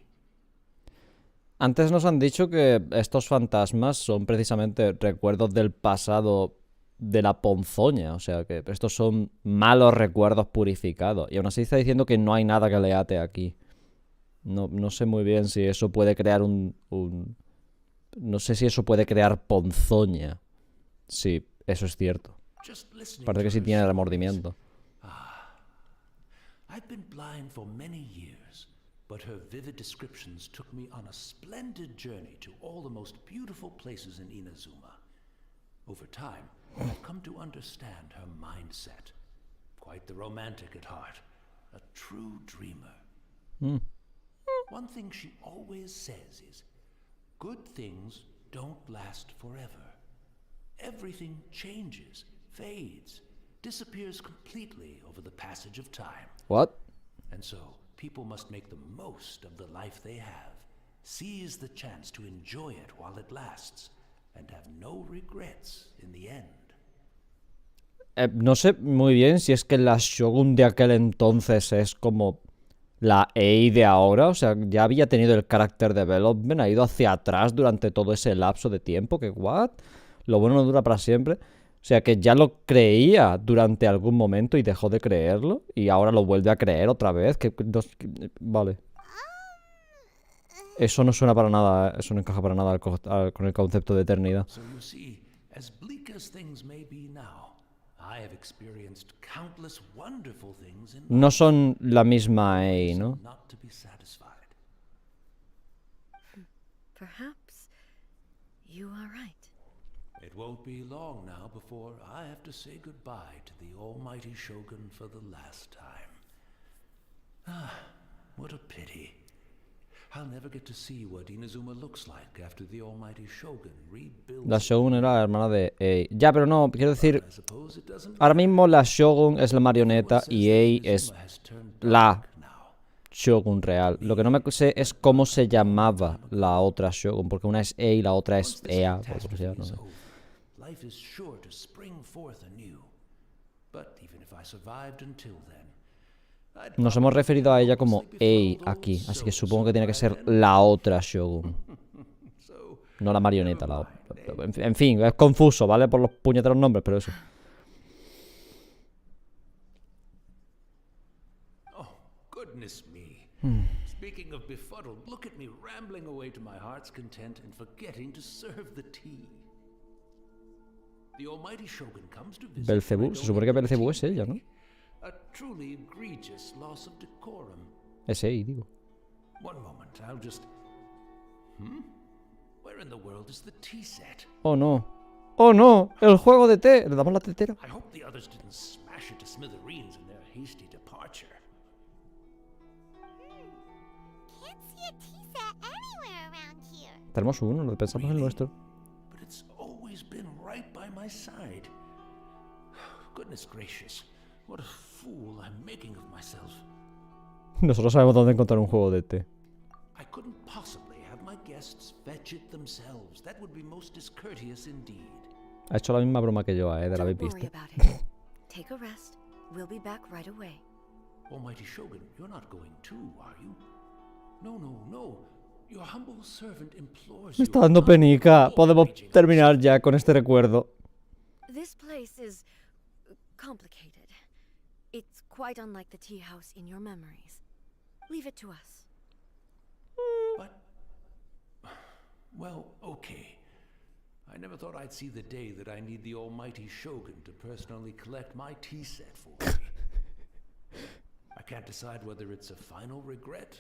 Antes nos han dicho que estos fantasmas son precisamente recuerdos del pasado de la ponzoña. O sea, que estos son malos recuerdos purificados. Y aún así está diciendo que no hay nada que le ate aquí. No sé muy bien si eso puede crear no sé si eso puede crear ponzoña. Sí, eso es cierto. Parece que sí tiene remordimiento. I've been blind for many years, but her vivid descriptions took me on a splendid journey to all the most beautiful places in Inazuma. Over time, I've come to understand her mindset. Quite the romantic at heart, a true dreamer. One thing she always says is, good things don't last forever. Everything changes, fades, disappears completely over the passage of time. What? And so, people must make the most of the life they have, seize the chance to enjoy it while it lasts, and have no regrets in the end. No sé muy bien si es que la Shogun de aquel entonces es como la Ei de ahora. O sea, ya había tenido el character development, ha ido hacia atrás durante todo ese lapso de tiempo. Que, what? Lo bueno no dura para siempre. O sea, que ya lo creía durante algún momento y dejó de creerlo. Y ahora lo vuelve a creer otra vez. Vale. Eso no suena para nada, eso no encaja para nada con el concepto de eternidad. So you see, as bleak as things may be now, I have experienced countless wonderful things in No son la misma Ei, ¿no? not to be satisfied. Perhaps you are right. It won't be long now before I have to say goodbye to the almighty Shogun for the last time. Ah, what a pity. I'll never get to see what Inazuma looks like after the almighty Shogun rebuilds. La Shogun era la hermana de Ei. Ya, pero no, quiero decir, I suppose it doesn't ahora mismo la Shogun es la marioneta y Ei es has turned la now. Shogun real. Lo que no me sé es cómo se llamaba la otra Shogun, porque una es Ei y la otra es Ea, o lo que sea, no sé. Life is sure to spring forth anew. But even if I survived until then, I'd Nos hemos referido a ella como Ei aquí, así que supongo que tiene que ser la otra Shogun. No la marioneta, la otra. En fin, es confuso, ¿vale? Por los puñeteros nombres, pero eso. Oh, goodness me. Speaking of befuddled, look at me rambling away to my heart's content and forgetting to serve the tea. The almighty Shogun comes to visit. Belcebú, se supone que Belcebú es ella, ¿no? A truly egregious loss of decorum. Es Ei, digo. One moment, I'll just... Where in the world is the tea set? Oh no. Oh no, el juego de té. Le damos la tetera. I hope the others didn't smash it to smithereens in their hasty departure. Can't see a tea set anywhere around here. Tenemos uno, lo pensamos en el nuestro. But it's always been right by my side. Goodness gracious, what a fool I'm making of myself. Nosotros sabemos dónde encontrar un juego de té. I couldn't possibly have my guests fetch it themselves. That would be most discourteous indeed. Ha hecho la misma broma que yo, de la habéis Don't worry visto. about it. Take a rest. We'll be back right away. Almighty Shogun, you're not going too, are you? No, no, no. Your humble servant implores Me you está dando not penica. to Podemos raging terminar ya con este recuerdo. This place is complicated. It's quite unlike the tea house in your memories. Leave it to us. But, well, okay. I never thought I'd see the day that I need the almighty Shogun to personally collect my tea set for me. I can't decide whether it's a final regret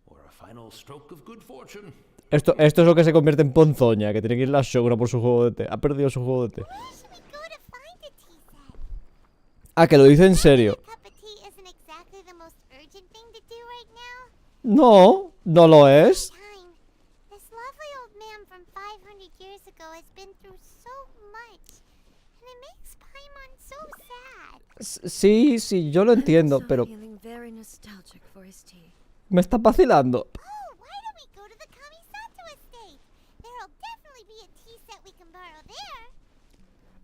or a final stroke of good fortune. Esto es lo que se convierte en ponzoña, que tiene que ir la Shogun por su juego de té. Ha perdido su juego de té. Where should we go to find a tea set? Ah, que lo dice en serio. A cup of tea isn't exactly the most urgent thing to do right now. No, no lo es. Time. This lovely old man from 500 years ago has been through so much, and it makes Paimon so sad. Sí, yo lo entiendo, I'm pero feeling very nostalgic for his tea. ¿Me estás vacilando? Oh, why don't we go to the Kamisato estate? There'll definitely be a tea set we can borrow there.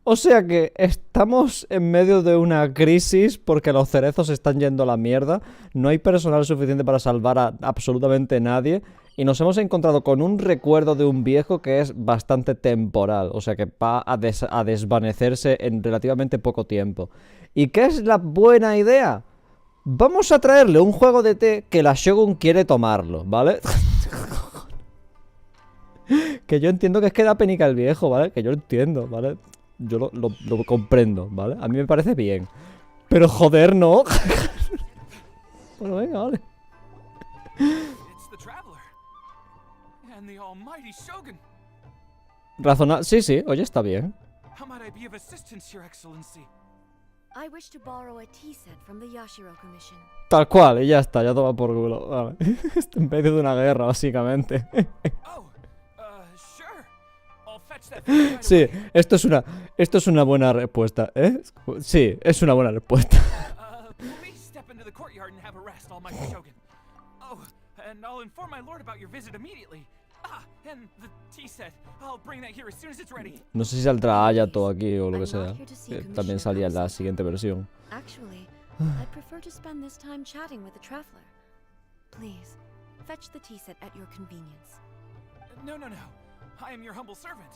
O sea que estamos en medio de una crisis porque los cerezos se están yendo a la mierda, no hay personal suficiente para salvar a absolutamente nadie y nos hemos encontrado con un recuerdo de un viejo que es bastante temporal, o sea que va a desvanecerse en relativamente poco tiempo. ¿Y qué es la buena idea? Vamos a traerle un juego de té que la Shogun quiere tomarlo, ¿vale? Que yo entiendo que es que da penica el viejo, ¿vale? Que yo entiendo, ¿vale? Yo lo comprendo, ¿vale? A mí me parece bien. Pero joder, no. Bueno, venga, vale. Razonable. Sí, sí, oye, está bien. I wish to borrow a tea set from the Yashiro Commission. Tal cual, y ya está, ya toma por culo. Vale. Está en medio de una guerra, básicamente. Sí, esto es una buena respuesta, ¿eh? Sí, es una buena respuesta. No sé si saldrá Ayato aquí o lo que sea. También salía en la siguiente versión. Actually, I'd prefer to spend this time chatting with the traveler. Please, fetch the tea set at your convenience. No. I am your humble servant.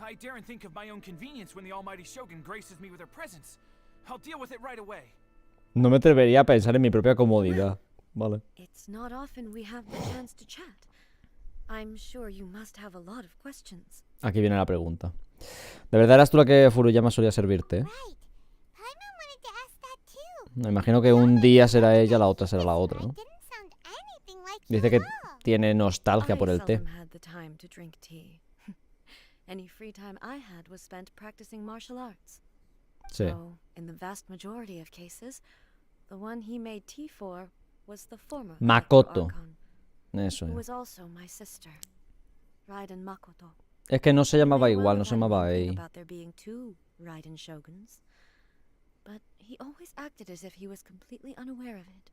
I daren't think of my own convenience when the almighty Shogun graces me with her presence. I'll deal with it right away. No me atrevería a pensar en mi propia comodidad. Vale. It's not often we have the chance to chat. I'm sure you must have a lot of questions. Aquí viene la pregunta. ¿De verdad eras tú la que Furuyama solía servirte? Right. Paimon wanted to ask that too. Me imagino que un día será ella, la otra será la otra, ¿no? I didn't sound anything like Dice you que at all. tiene nostalgia por el té. I seldom had the time to drink tea. Any free time I had was spent practicing martial arts. Sí. So, in the vast majority of cases, the one he made tea for was the former Makoto. Archon, Eso who es. was also my sister, Raiden Makoto. Es que no se llamaba May well igual, no have se had llamaba one thing Ei. about there being two Raiden shoguns, but he always acted as if he was completely unaware of it.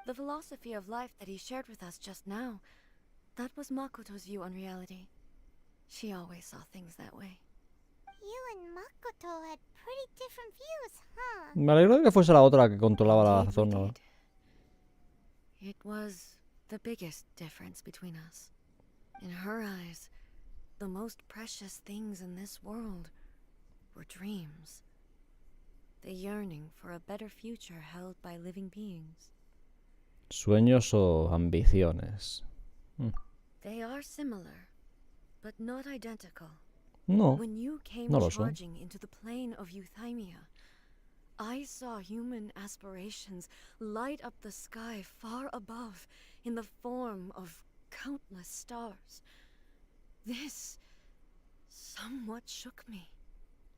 The philosophy of life that he shared with us just now, that was Makoto's view on reality. She always saw things that way. You and Makoto had pretty different views, huh? Me alegro de que fuese la otra la que controlaba la Indeed, we zona. did. It was the biggest difference between us. In her eyes, the most precious things in this world were dreams. The yearning for a better future held by living beings. Sueños o ambiciones. They are similar, but not identical. No. When you came no lo son. charging into the plane of Euthymia, I saw human aspirations light up the sky far above in the form of countless stars. This somewhat shook me.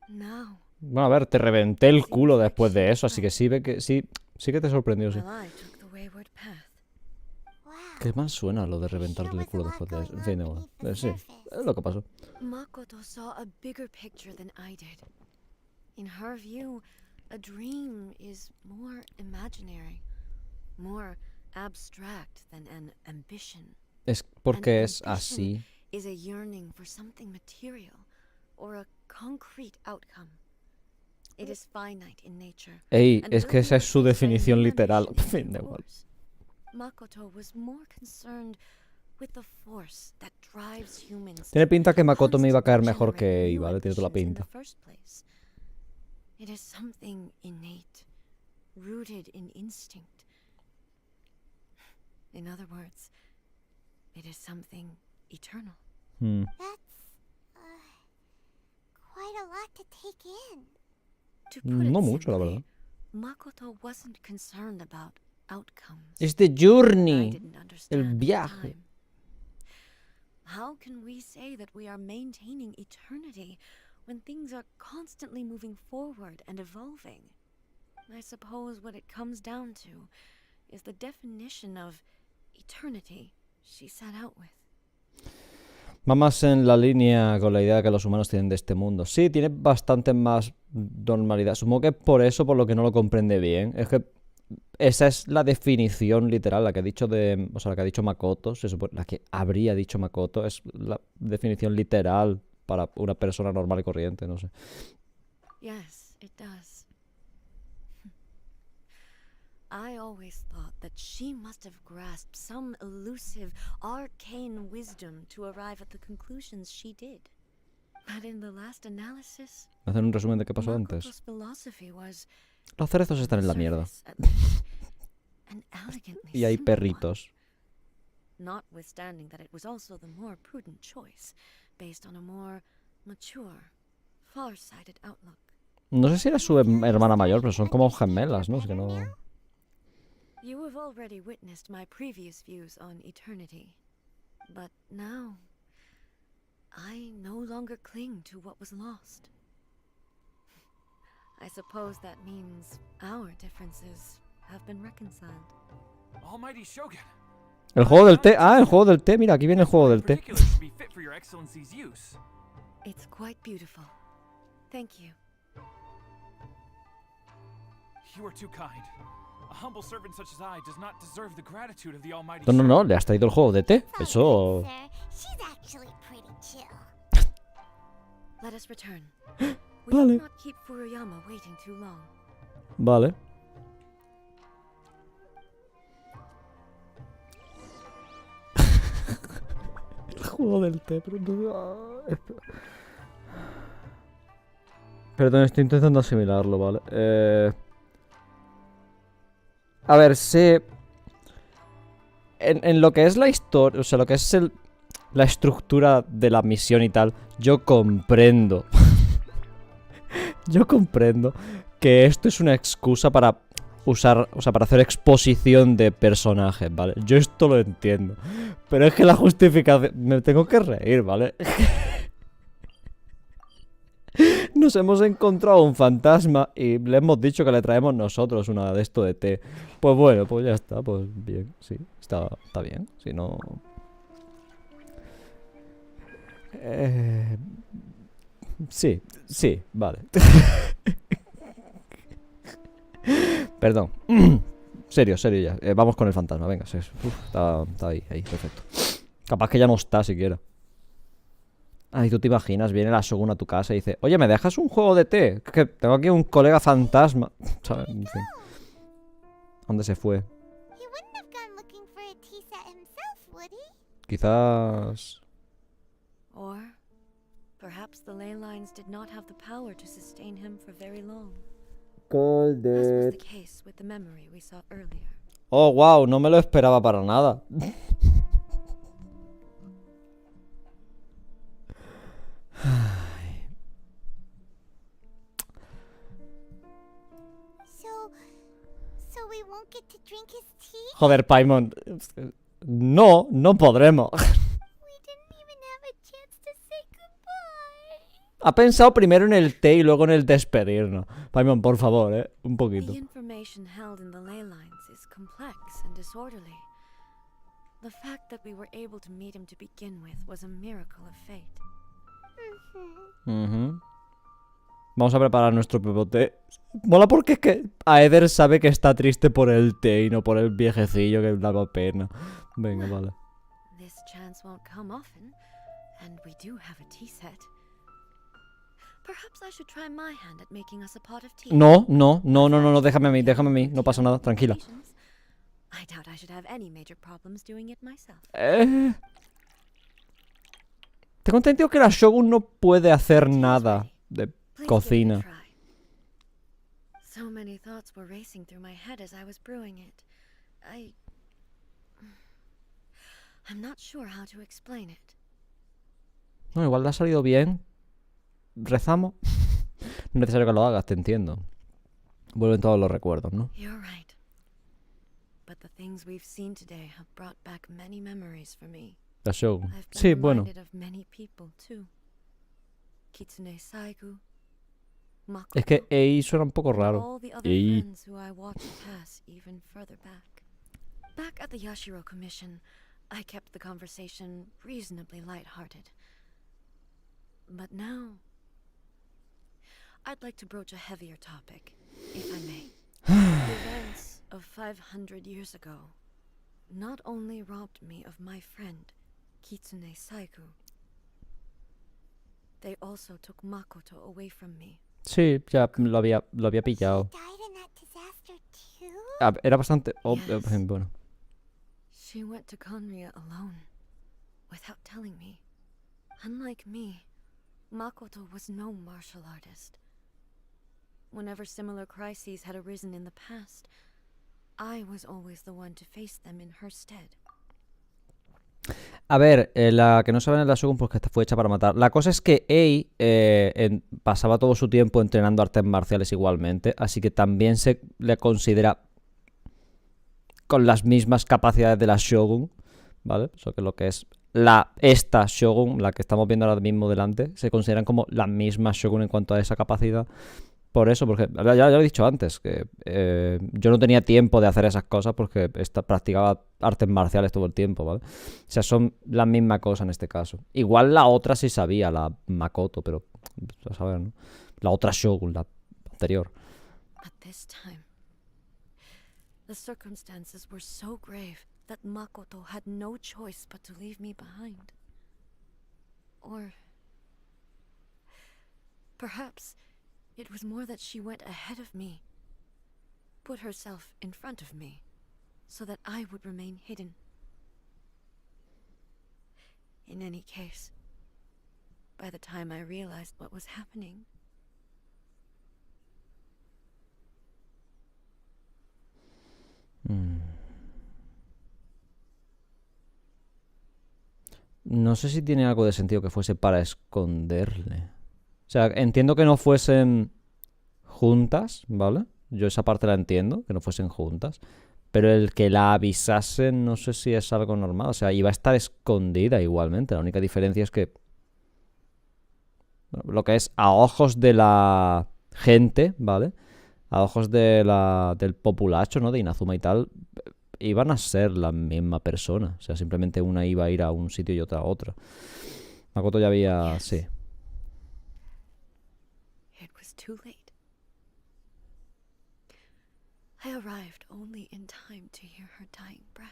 Now, Bueno, a ver, te reventé el culo después de eso, así que sí que te sorprendió, sí. well, I took the wayward path. Wow. Qué mal suena lo de Sure reventarle el was a culo lot después de going eso. En on fin, igual. beneath the Sí, surface. es lo que pasó. Makoto saw a bigger picture than I did. In her view, a dream is more imaginary, more abstract than an ambition. Es porque An es así. ambition is a yearning for something material or a concrete outcome. It is finite in nature. Ey, and es que esa es su will express definición new literal. ambition En fin, in da igual. force. Makoto was more concerned with the force that drives humans. Tiene pinta que Makoto me iba a caer constantly mejor que generate Ei, new ¿vale? Tiene toda la ambitions in the pinta. first place. It is something innate, rooted in instinct. In other words, it is something eternal. That's quite a lot to take in. To put it No mucho, la simply, verdad. Makoto wasn't concerned about outcomes. Es the I journey. didn't understand at the viaje. time. How can we say that we are maintaining eternity when things are constantly moving forward and evolving? I suppose what it comes down to is the definition of eternity she set out with. Va más en la línea con la idea que los humanos tienen de este mundo. Sí, tiene bastante más normalidad. Supongo que es por eso por lo que no lo comprende bien. Es que esa es la definición literal, la que ha dicho o sea, la que ha dicho Makoto, la que habría dicho Makoto, es la definición literal para una persona normal y corriente, no sé. Yes, it does. I always thought that she must have grasped some elusive, arcane wisdom to arrive at the conclusions she did. But in the last analysis, Hacen un resumen de qué pasó antes. Makoto's philosophy was, Los cerezos están en la mierda. surface at least, an elegantly Y hay simple one. perritos. Notwithstanding that it was also the more prudent choice, based on a more mature, far-sighted outlook. No sé si era su hermana mayor, pero son como gemelas, ¿no? Es que no... You have already witnessed my previous views on eternity. But now, I no longer cling to what was lost. I suppose that means our differences have been reconciled. Almighty Shogun. El juego del té. Ah, el juego del té. Mira, aquí viene el juego del té. Particular should be fit for your excellency's use. It's quite beautiful. Thank you. You are too kind. A humble servant such as I does not deserve the gratitude of the Almighty No, no, Shogun. no, le has traído el juego de té. Eso... Sir, she's actually pretty chill. Let us return. We Vale. will not keep Furuyama waiting too long. Vale. El juego del té, Perdón, estoy intentando asimilarlo, ¿vale? A ver, sé... En lo que es la historia, o sea, lo que es la estructura de la misión y tal, yo comprendo. Yo comprendo que esto es una excusa para usar, o sea, para hacer exposición de personajes, ¿vale? Yo esto lo entiendo. Pero es que la justificación... Me tengo que reír, ¿vale? Nos hemos encontrado un fantasma y le hemos dicho que le traemos nosotros una de esto de té. Pues bueno, pues ya está, pues bien, sí, está bien, si no... Sí, vale. Perdón. Serio ya. Vamos con el fantasma, venga. Está ahí, perfecto. Capaz que ya no está siquiera. Ay, tú te imaginas, viene la Shogun a tu casa y dice: oye, ¿me dejas un juego de té? Que tengo aquí un colega fantasma. ¿Sabes? En fin. ¿Dónde se fue? He wouldn't have gone looking for a tea set himself, would he? Quizás... Or perhaps the ley lines did not have the power to sustain him for very long. As was the case with the memory we saw earlier. Oh, wow, no me lo esperaba para nada. So we won't get to drink his tea? Joder, Paimon. No podremos. We didn't even have a chance to say goodbye. Ha pensado primero en el té y luego en el despedirnos. Paimon, por favor, un poquito. The information held in the ley lines is complex and disorderly. The fact that we were able to meet him to begin with was a miracle of fate. Ujú. Vamos a preparar nuestro propio té. Mola porque es que Aether sabe que está triste por el té y no por el viejecillo que le daba pena. Venga, vale. This chance won't come often, and we do have a tea set. Perhaps I should try my hand at making us a pot of tea. No, déjame a mí, no pasa nada, tranquila. I doubt I should have any major problems doing it myself. Tengo entendido que la Shogun no puede hacer nada de Please give it a cocina. try. So many thoughts were racing through my head as I was brewing it. I'm not sure how to explain it. No, igual le ha salido bien. Rezamos. No es necesario que lo hagas, te entiendo. Vuelven todos los recuerdos, ¿no? You're right. But the things we've seen today have brought back many memories for me. La Shogun. I've been Sí, bueno. reminded of many people too. Kitsune Saigu, Makoto, Es que Ei suena un poco and raro. all the other Ei. friends who I watched pass even further back. Back at the Yashiro Commission, I kept the conversation reasonably light-hearted. But now, I'd like to broach a heavier topic, if I may. The events of 500 years ago not only robbed me of my friend, Kitsune Saigu, they also took Makoto away from me. Sí, ya lo había pillado. Died in that disaster too? Era bastante Yes. bueno. She went to Conria alone, without telling me. Unlike me, Makoto was no martial artist. Whenever similar crises had arisen in the past, I was always the one to face them in her stead. A ver, la que no saben es la Shogun porque esta fue hecha para matar. La cosa es que Ei pasaba todo su tiempo entrenando artes marciales igualmente, así que también se le considera con las mismas capacidades de la Shogun, ¿vale? Eso que lo que es esta Shogun, la que estamos viendo ahora mismo delante, se consideran como la misma Shogun en cuanto a esa capacidad. Por eso, porque ya lo he dicho antes, que yo no tenía tiempo de hacer esas cosas porque practicaba artes marciales todo el tiempo, ¿vale? O sea, son la misma cosa en este caso. Igual la otra sí sabía, la Makoto, pero a saber, ¿no? La otra Shogun, la anterior. But this time, the circumstances were so grave that Makoto had no choice but to leave me behind. Or perhaps it was more that she went ahead of me, put herself in front of me, so that I would remain hidden. In any case, by the time I realized what was happening, No sé si tiene algo de sentido que fuese para esconderle. O sea, entiendo que no fuesen juntas, ¿vale? Yo esa parte la entiendo, que no fuesen juntas. Pero el que la avisasen no sé si es algo normal. O sea, iba a estar escondida igualmente. La única diferencia es que lo que es a ojos de la gente, ¿vale? A ojos del populacho, ¿no? De Inazuma y tal, iban a ser la misma persona. O sea, simplemente una iba a ir a un sitio y otra a otro. Makoto ya había... Yes. Sí. it was too late. I arrived only in time to hear her dying breath.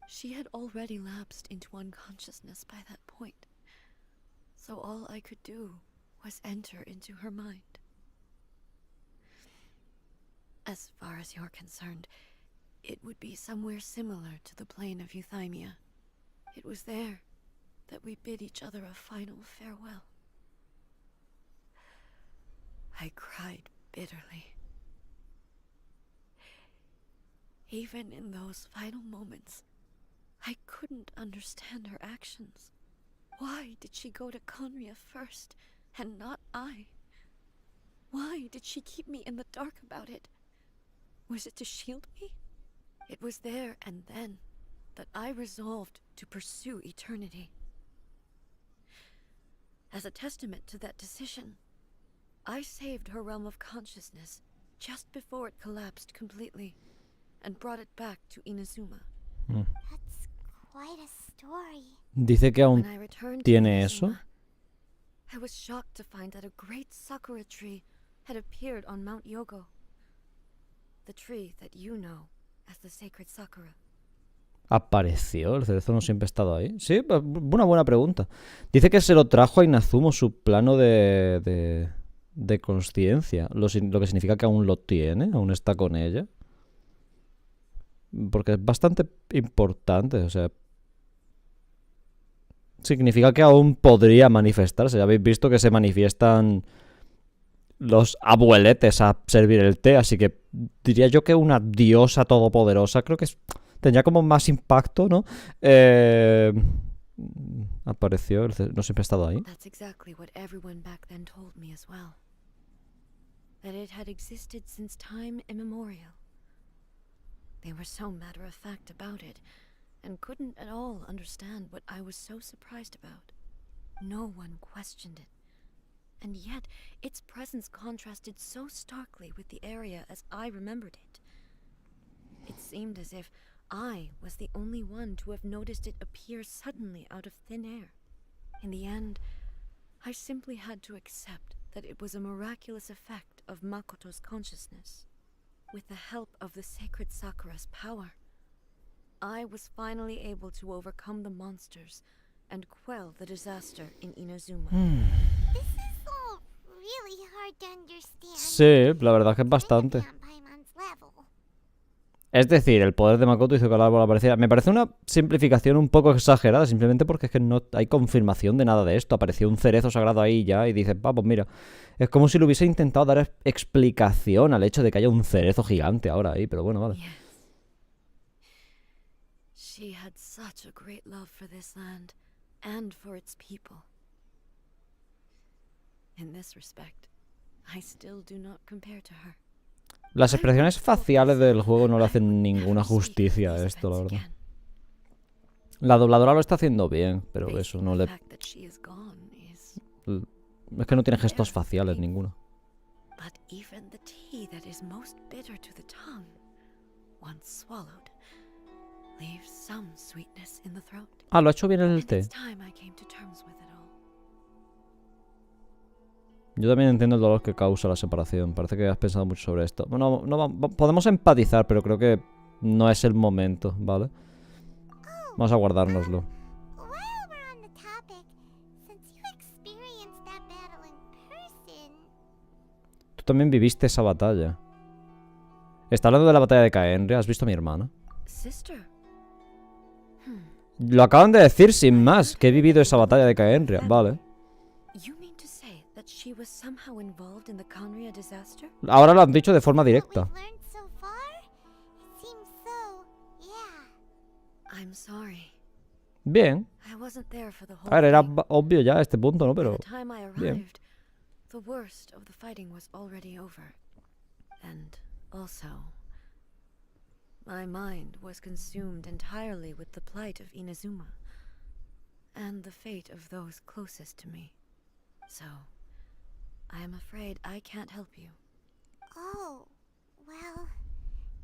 She had already lapsed into unconsciousness by that point, so all I could do was enter into her mind. As far as you're concerned, it would be somewhere similar to the plain of Euthymia. It was there that we bid each other a final farewell. I cried bitterly. Even in those final moments, I couldn't understand her actions. Why did she go to Conria first, and not I? Why did she keep me in the dark about it? Was it to shield me? It was there and then that I resolved to pursue eternity. As a testament to that decision, I saved her realm of consciousness just before it collapsed completely, and brought it back to Inazuma. That's quite a story. Dice que aún When I returned to tiene eso. Inazuma, I was shocked to find that a great sakura tree had appeared on Mount Yogo. The tree that you know as the sacred sakura. ¿Apareció? ¿El cerezo no siempre ha estado ahí? Sí, una buena pregunta. Dice que se lo trajo a Inazuma su plano de consciencia. Lo que significa que aún lo tiene, aún está con ella. Porque es bastante importante, o sea... Significa que aún podría manifestarse. Ya habéis visto que se manifiestan los abueletes a servir el té, así que diría yo que una diosa todopoderosa creo que tendría como más impacto, ¿no? Apareció, no siempre ha estado ahí. That's exactly what everyone back then told me as well. That it had existed since time immemorial. They were so matter-of-fact about it, and couldn't at all understand what I was so surprised about. No one questioned it. And yet, its presence contrasted so starkly with the area as I remembered it. It seemed as if I was the only one to have noticed it appear suddenly out of thin air. In the end, I simply had to accept that it was a miraculous effect of Makoto's consciousness. With the help of the sacred Sakura's power, I was finally able to overcome the monsters and quell the disaster in Inazuma. This is all really hard to understand. Sí, la verdad que es bastante. On Paimon's level. Es decir, el poder de Makoto hizo que el árbol apareciera. Me parece una simplificación un poco exagerada, simplemente porque es que no hay confirmación de nada de esto. Apareció un cerezo sagrado ahí ya y dices, pues mira. Es como si le hubiese intentado dar explicación al hecho de que haya un cerezo gigante ahora ahí, pero bueno, vale. Yes. She had such a great love for this land and for its people. In this respect, I still do not compare to her. Las expresiones faciales del juego no le hacen ninguna justicia a esto, la verdad. La dobladora lo está haciendo bien, pero eso no le... Es que no tiene gestos faciales ninguno. Ah, lo ha hecho bien en el té. Yo también entiendo el dolor que causa la separación. Parece que has pensado mucho sobre esto. Bueno, podemos empatizar, pero creo que no es el momento, ¿vale? Vamos a guardárnoslo. Tú también viviste esa batalla. Está hablando de la batalla de Kaenri. ¿Has visto a mi hermana? Lo acaban de decir sin más, que he vivido esa batalla de Kaenri. Vale. Ahora lo han dicho de forma directa. Bien. A ver, era obvio ya a este punto, ¿no? Pero bien. The worst of the fighting was already over. And also, my mind was consumed entirely with the plight of Inazuma and the fate of those closest to me. So, I am afraid I can't help you. Oh, well,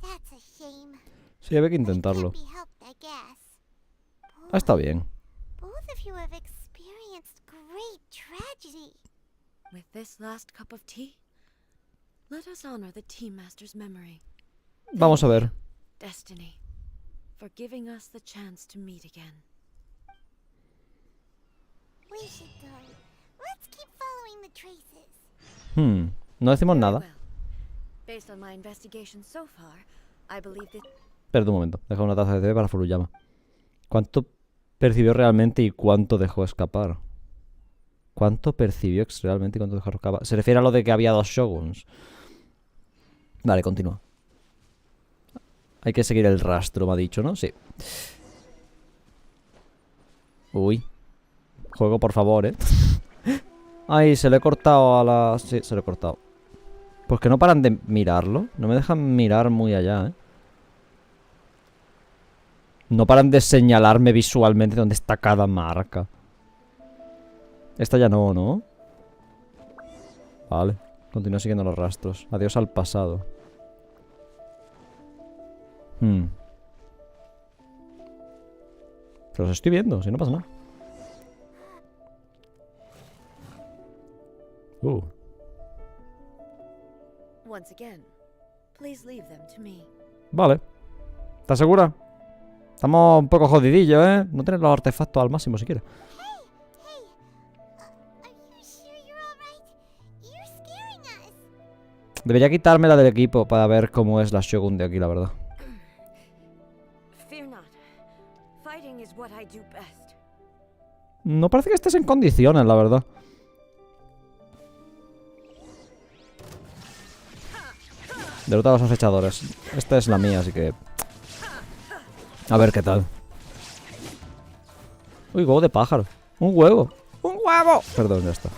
that's a shame. Sí, había que intentarlo. Ah, está bien. Both of you have experienced great tragedy. With this last cup of tea, let us honor the tea master's memory. Vamos a ver. Destiny, for giving us the chance to meet again. We should go. Let's keep following the traces. No decimos nada. Based on my investigation so far, I believe that... Perdón un momento. Deja una taza de té para Furuyama. ¿Cuánto percibió realmente y cuánto dejó escapar? ¿Cuánto percibió realmente y cuánto dejó escapar? Se refiere a lo de que había dos shoguns. Vale, continúa. Hay que seguir el rastro, me ha dicho, ¿no? Sí. Uy. Juego, por favor, ¿eh? Ay, se le he cortado a la... Sí, se le he cortado. ¿Por qué no paran de mirarlo? No me dejan mirar muy allá, ¿eh? No paran de señalarme visualmente dónde está cada marca. Esta ya no, ¿no? Vale. Continúo siguiendo los rastros. Adiós al pasado. Pero los estoy viendo, si no pasa nada. Vale. ¿Estás segura? Estamos un poco jodidillos, ¿eh? No tener los artefactos al máximo siquiera. Debería quitármela del equipo para ver cómo es la Shogun de aquí, la verdad. No parece que estés en condiciones, la verdad. Derrota a los acechadores. Esta es la mía, así que... A ver qué tal. Uy, huevo de pájaro. ¡Un huevo! ¡Un huevo! Perdón, ya está.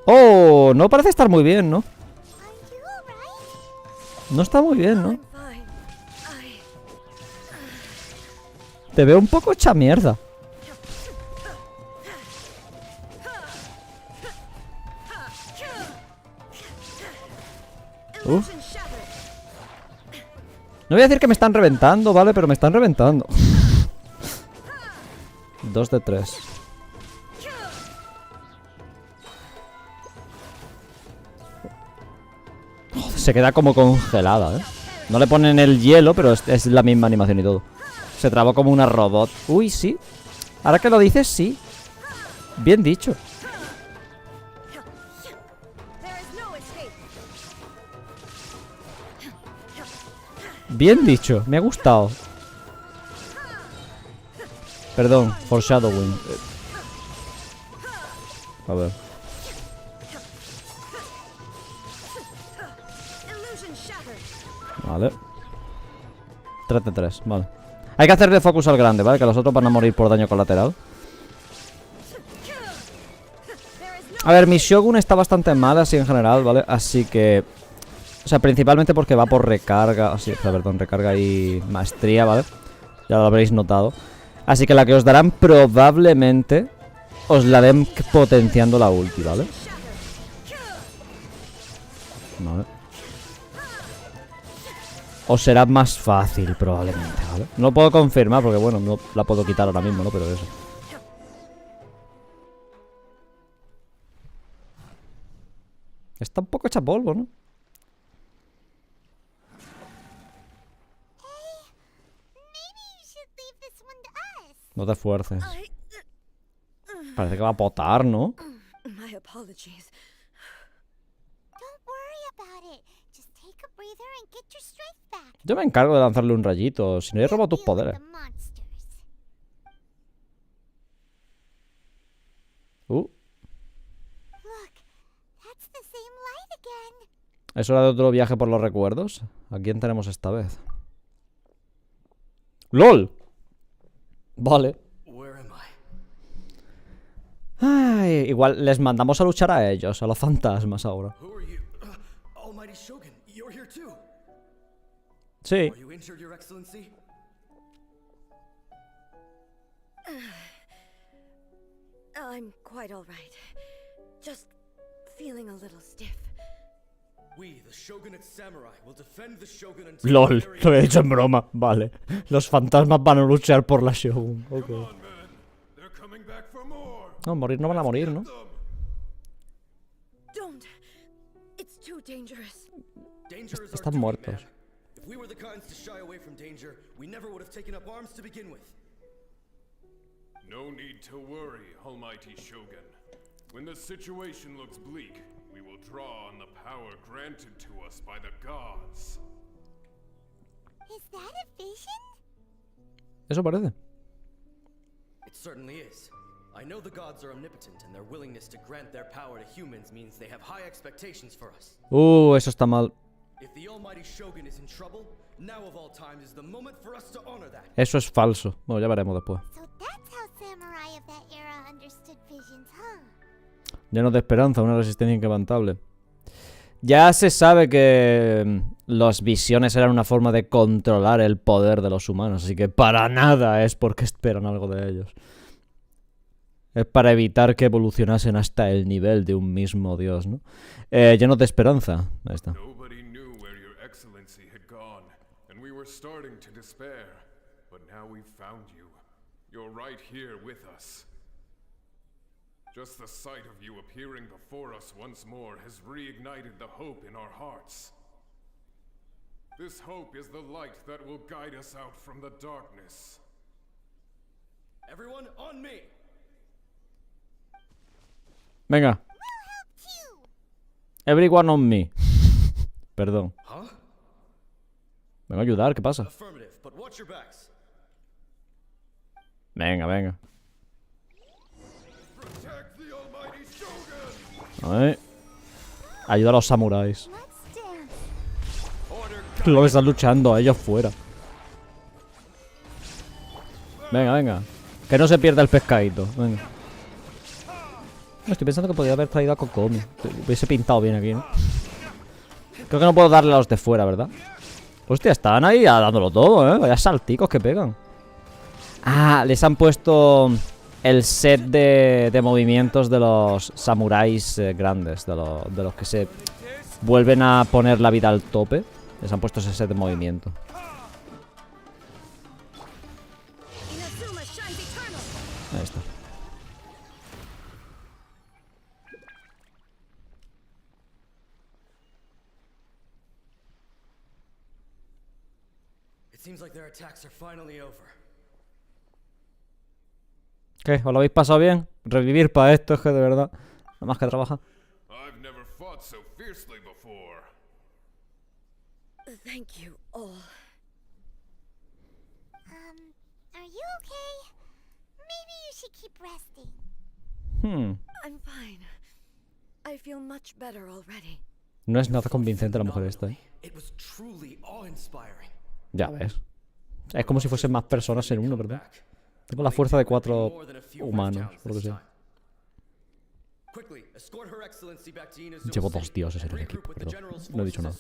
Oh, no parece estar muy bien, ¿no? No está muy bien, ¿no? Te veo un poco hecha mierda. No voy a decir que me están reventando, ¿vale? Pero me están reventando. 2 de 3. Se queda como congelada, ¿eh? No le ponen el hielo, pero es la misma animación y todo. Se trabó como una robot. Uy, sí. Ahora que lo dices, sí. Bien dicho. Bien dicho, me ha gustado. Perdón, foreshadowing. A ver. Vale. 3 de 3, vale. Hay que hacerle focus al grande, ¿vale? Que los otros van a morir por daño colateral. A ver, mi Shogun está bastante mal así en general, ¿vale? Así que... O sea, principalmente porque va por recarga. Así, perdón, recarga y maestría, ¿vale? Ya lo habréis notado. Así que la que os darán probablemente os la den potenciando la ulti, ¿vale? Vale. O será más fácil probablemente, ¿vale? No lo puedo confirmar porque, bueno, no la puedo quitar ahora mismo, ¿no? Pero eso. Está un poco hecha polvo, ¿no? No te esfuerces. Parece que va a potar, ¿no? My apologies. Don't worry about it. Just take a breather and get your strength back. Yo me encargo de lanzarle un rayito. Si no, he robado tus Deal with poderes. the monsters. Look, that's the same light again. ¿Es hora de otro viaje por los recuerdos? ¿A quién tenemos esta vez? ¡LOL! Vale. Ay, igual les mandamos a luchar a ellos, a los fantasmas ahora. Who are you? Almighty Shogun, you're here too. Sí. Are you injured, Your Excellency? I'm quite all right. Just feeling a little stiff. We, the Shogunate Samurai, will defend the Shogun until LOL, the very lo he dicho en broma. Vale. Los fantasmas van a luchar por la Shogun. Ok. Come on, man. They're coming back for more. No, morir no van a morir, ¿no? Don't. It's too dangerous. Danger is our Están duty, muertos. man. If we were the kinds to shy away from danger, we never would have taken up arms to begin with. No need to worry, Almighty Shogun. When the situation looks bleak, we will draw on the power granted to us by the gods. Is that a vision? Eso parece. It certainly is. I know the gods are omnipotent, and their willingness to grant their power to humans means they have high expectations for us. Eso está mal. If the almighty Shogun is in trouble, now of all times is the moment for us to honor that. Eso es falso. Bueno, ya veremos después. So that's how samurai of that era understood visions, huh? Llenos de esperanza, una resistencia inquebrantable. Ya se sabe que las visiones eran una forma de controlar el poder de los humanos, así que para nada es porque esperan algo de ellos. Es para evitar que evolucionasen hasta el nivel de un mismo dios, ¿no? Llenos de esperanza. Ahí está. Nobody knew where your excellency had gone, and we were starting to despair. But now we've found you. You're right here with us. Just the sight of you appearing before us once more has reignited the hope in our hearts. This hope is the light that will guide us out from the darkness. Everyone, on me! Venga. Everyone on me. Perdón. Huh? Vengo a ayudar, ¿qué pasa? Affirmative, but watch your backs. Venga, venga. Protect the Almighty Shogun! A ver. Ayuda a los samuráis. Let's dance. Lo están luchando a ellos fuera. Venga, venga. Que no se pierda el pescadito. Venga. Estoy pensando que podría haber traído a Kokomi. Hubiese pintado bien aquí, ¿no? Creo que no puedo darle a los de fuera, ¿verdad? Hostia, están ahí dándolo todo, ¿eh? Vaya salticos que pegan. Ah, les han puesto el set de movimientos de los samuráis grandes. De los que se vuelven a poner la vida al tope. Les han puesto ese set de movimiento. Ahí está. seems like their attacks are finally over. ¿Qué? ¿Os lo habéis pasado bien? Revivir para esto es que de verdad, nada más que trabaja. I've never fought so fiercely before. Thank you all. Are you okay? Maybe you should keep resting. I'm fine. I feel much better already. No es nada convincente la mujer esta, ¿eh? It was truly awe-inspiring. Ya ves. Es como si fuesen más personas en uno, ¿verdad? Tengo la fuerza de 4 humanos, por lo que sea. Llevo 2 dioses en el equipo, perdón. No he dicho nada.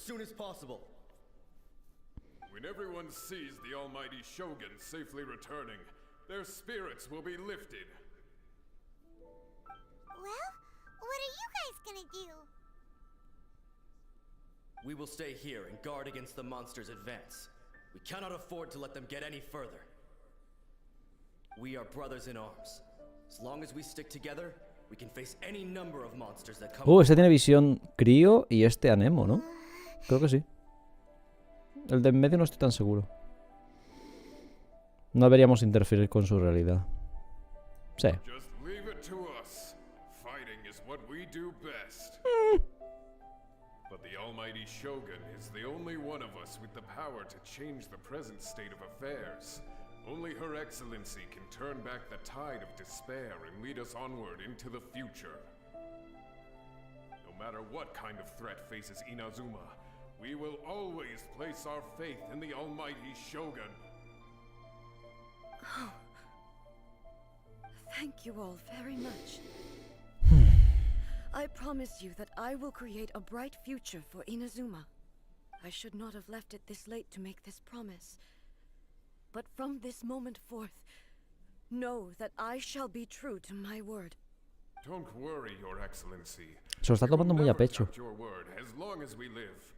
When everyone sees the almighty Shogun safely returning, their spirits will be lifted. Well, what are you guys gonna do? We will stay here and guard against the monster's advance. We cannot afford to let them get any further. We are brothers in arms. As long as we stick together, we can face any number of monsters that come. Este tiene visión crío y este anemo, ¿no? Creo que sí. El de en medio no estoy tan seguro. No deberíamos interferir con su realidad. Sí. Just leave it to us. Fighting is what we do best. But the almighty Shogun is the only one of us with the power to change the present state of affairs. Only Her Excellency can turn back the tide of despair and lead us onward into the future. No matter what kind of threat faces Inazuma, we will always place our faith in the almighty Shogun. Oh. Thank you all very much. I promise you that I will create a bright future for Inazuma. I should not have left it this late to make this promise. But from this moment forth, know that I shall be true to my word. Don't worry, Your Excellency. Se lo está tomando muy a pecho. Your word as long as we live.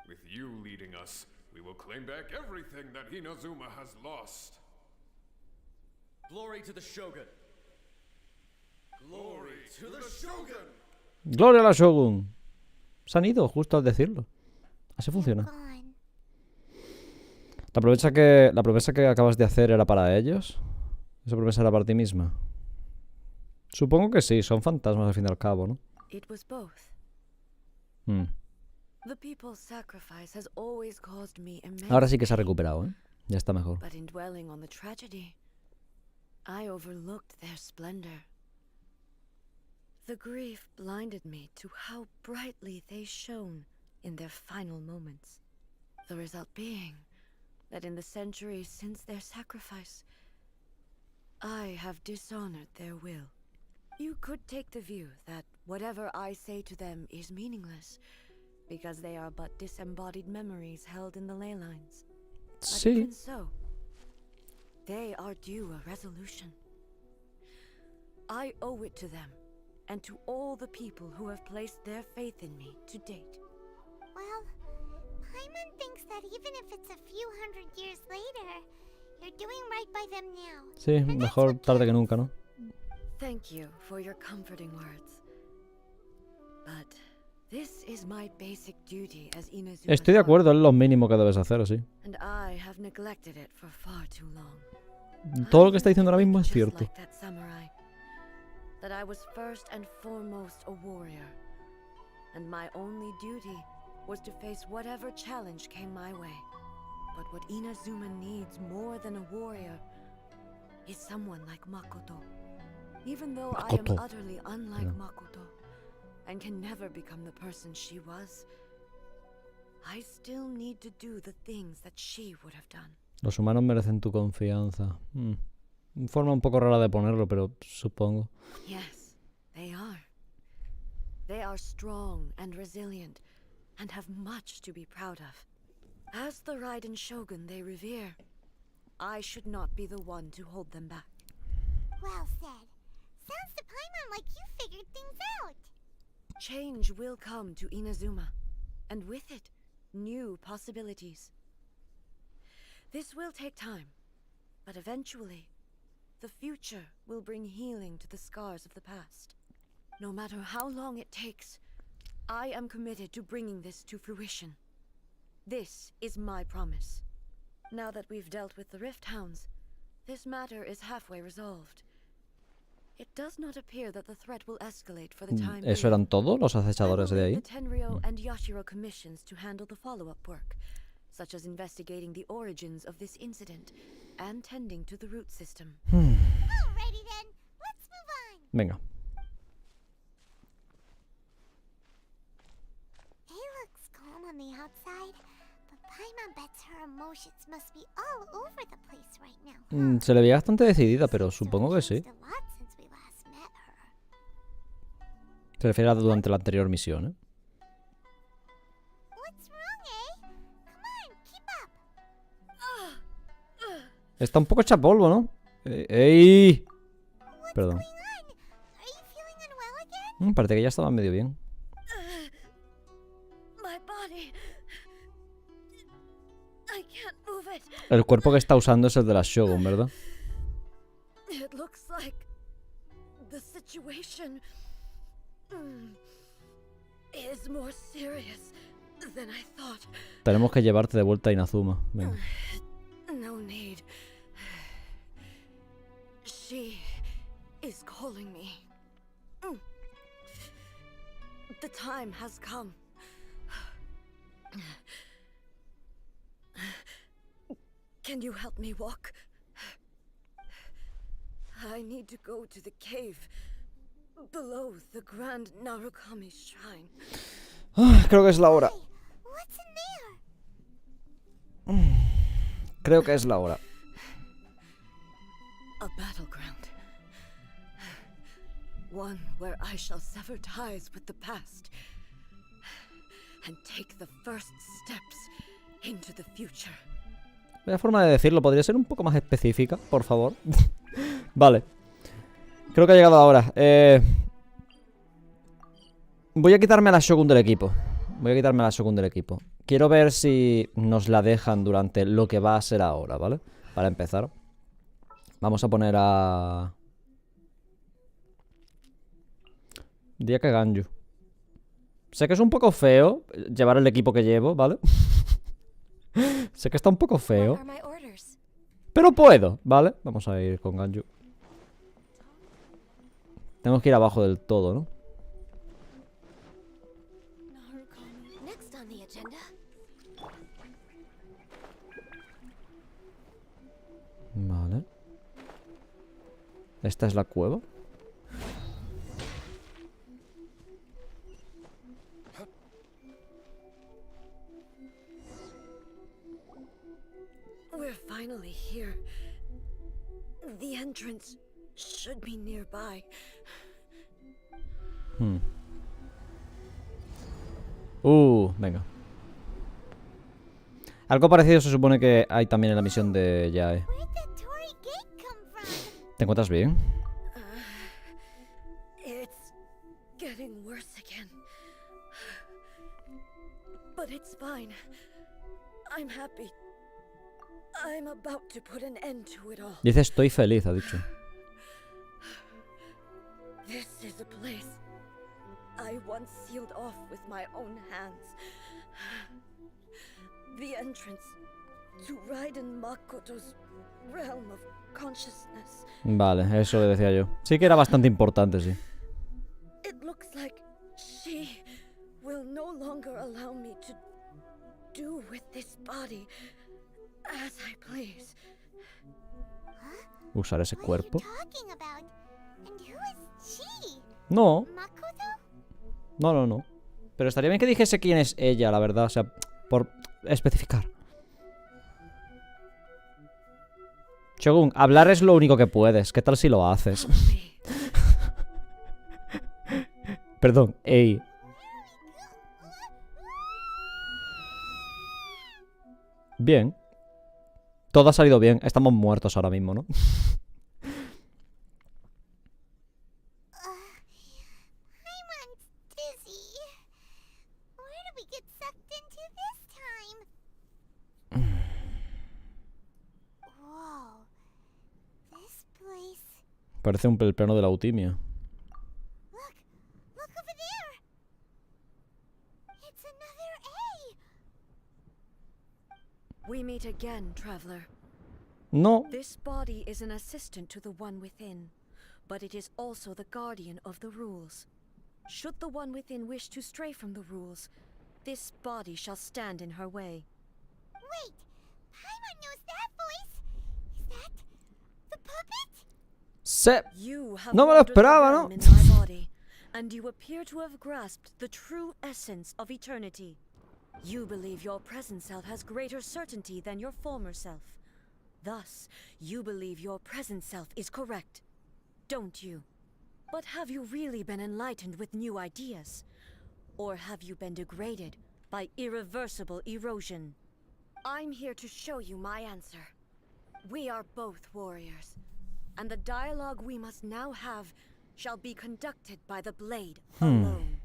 With you leading us, we will claim back everything that Inazuma has lost. Glory to the Shogun. Glory to the Shogun. ¡Gloria a la Shogun! Se han ido justo al decirlo. Así funciona. Gone. La promesa que acabas de hacer era para ellos. Esa promesa era para ti misma. Supongo que sí, son fantasmas al fin y al cabo, ¿no? It was both. The people's sacrifice has always caused me immense Ahora sí que se ha pain. recuperado, ¿eh? Ya está mejor. But in dwelling on the tragedy, I overlooked their splendor. The grief blinded me to how brightly they shone in their final moments. The result being that in the centuries since their sacrifice, I have dishonored their will. You could take the view that whatever I say to them is meaningless, because they are but disembodied memories held in the ley lines. But Sí. even so, they are due a resolution. I owe it to them, and to all the people who have placed their faith in me to date. Well, Paimon thinks that even if it's a few hundred years later, you're doing right by them now. Sí, mejor tarde que nunca, ¿no? Thank you for your comforting words. But this is my basic duty as Inazuma's Estoy de acuerdo, es daughter, lo mínimo que debes hacer, sí. and I have neglected it for far too long. Todo I lo que está diciendo ahora mismo es just cierto. like that samurai, that I was first and foremost a warrior, and my only duty was to face whatever challenge came my way. But what Inazuma needs more than a warrior is someone like Makoto. Even though I am Makoto. utterly unlike Makoto and can never become the person she was, I still need to do the things that she would have done. Los humanos merecen tu confianza. Forma un poco rara de ponerlo, pero supongo. Yes, they are. They are strong and resilient and have much to be proud of. As the Raiden Shogun they revere, I should not be the one to hold them back. Well said. Sounds to Paimon like you figured things out. Change will come to Inazuma, and with it, new possibilities. This will take time, but eventually, the future will bring healing to the scars of the past. No matter how long it takes, I am committed to bringing this to fruition. This is my promise. Now that we've dealt with the Rift Hounds, this matter is halfway resolved. It does not appear that the threat will escalate for the time being. ¿Eso eran todos los acechadores de ahí? The Tenryo and Yashiro commissions to handle the follow-up work, such as investigating the origins of this incident and tending to the root system. Alrighty then, let's move on. Venga. He looks calm on the outside, but Paimon bets her emotions must be all over the place right now. Se le veía bastante decidida, pero supongo que sí. A lot since we last met her. Se refiere a durante la anterior misión, ¿eh? What's wrong, eh? Come on, keep up. Está un poco hecha polvo, ¿no? ¡Ey! Perdón. Are you feeling unwell again? Parece que ya estaba medio bien. My body. I can't move it. El cuerpo que está usando es el de la Shogun, ¿verdad? It looks like the situation is more serious than I thought. Tenemos que llevarte de vuelta a Inazuma. Venga. No need. She is calling me. The time has come. Can you help me walk? I need to go to the cave below the Grand Narukami Shrine. Creo que es la hora. What's in there? Creo que es la hora. A battleground. One where I shall sever ties with the past and take the first steps into the future. La forma de decirlo podría ser un poco más específica, por favor. Vale. Creo que ha llegado ahora. Voy a quitarme a la Shogun del equipo. Quiero ver si nos la dejan durante lo que va a ser ahora, ¿vale? Para empezar. Vamos a poner a... Diría que Ganju. Sé que es un poco feo llevar el equipo que llevo, ¿vale? Sé que está un poco feo. Pero puedo, ¿vale? Vamos a ir con Ganju. Tenemos que ir abajo del todo, ¿no? Next on the agenda. Vale. Esta es la cueva. We're finally here. The entrance should be nearby. Venga. Algo parecido se supone que hay también en la misión de Yae. Where'd that Torii gate come from? ¿Te encuentras bien? It's getting worse again. But it's fine. I'm happy. I'm about to put an end to it all. Dice estoy feliz, ha dicho. This is a place I once sealed off with my own hands. The entrance to Raiden Makoto's realm of consciousness. Vale, eso le decía yo. Sí que era bastante importante, sí. It looks like she will no longer allow me to do with this body as I please. Usar ese cuerpo. What are you talking about? And who is she? No, Makoto? no. Pero estaría bien que dijese quién es ella, la verdad. O sea, por especificar. Shogun, hablar es lo único que puedes. ¿Qué tal si lo haces? Perdón, ey. Bien. Todo ha salido bien. Estamos muertos ahora mismo, ¿no? Paimon's dizzy. Where did we get sucked into this time? Whoa. This place. Parece el plano de la Utimia. Look over there. It's another A. We meet again, traveler. No. This body is an assistant to the one within, but it is also the guardian of the rules. Should the one within wish to stray from the rules, this body shall stand in her way. Wait, Paimon knows that voice. Is that the puppet? Se. You have No me lo wandered the esperaba, realm ¿no? in my body, and you appear to have grasped the true essence of eternity. You believe your present self has greater certainty than your former self. Thus, you believe your present self is correct, don't you? But have you really been enlightened with new ideas? Or have you been degraded by irreversible erosion? I'm here to show you my answer. We are both warriors, and the dialogue we must now have shall be conducted by the blade alone.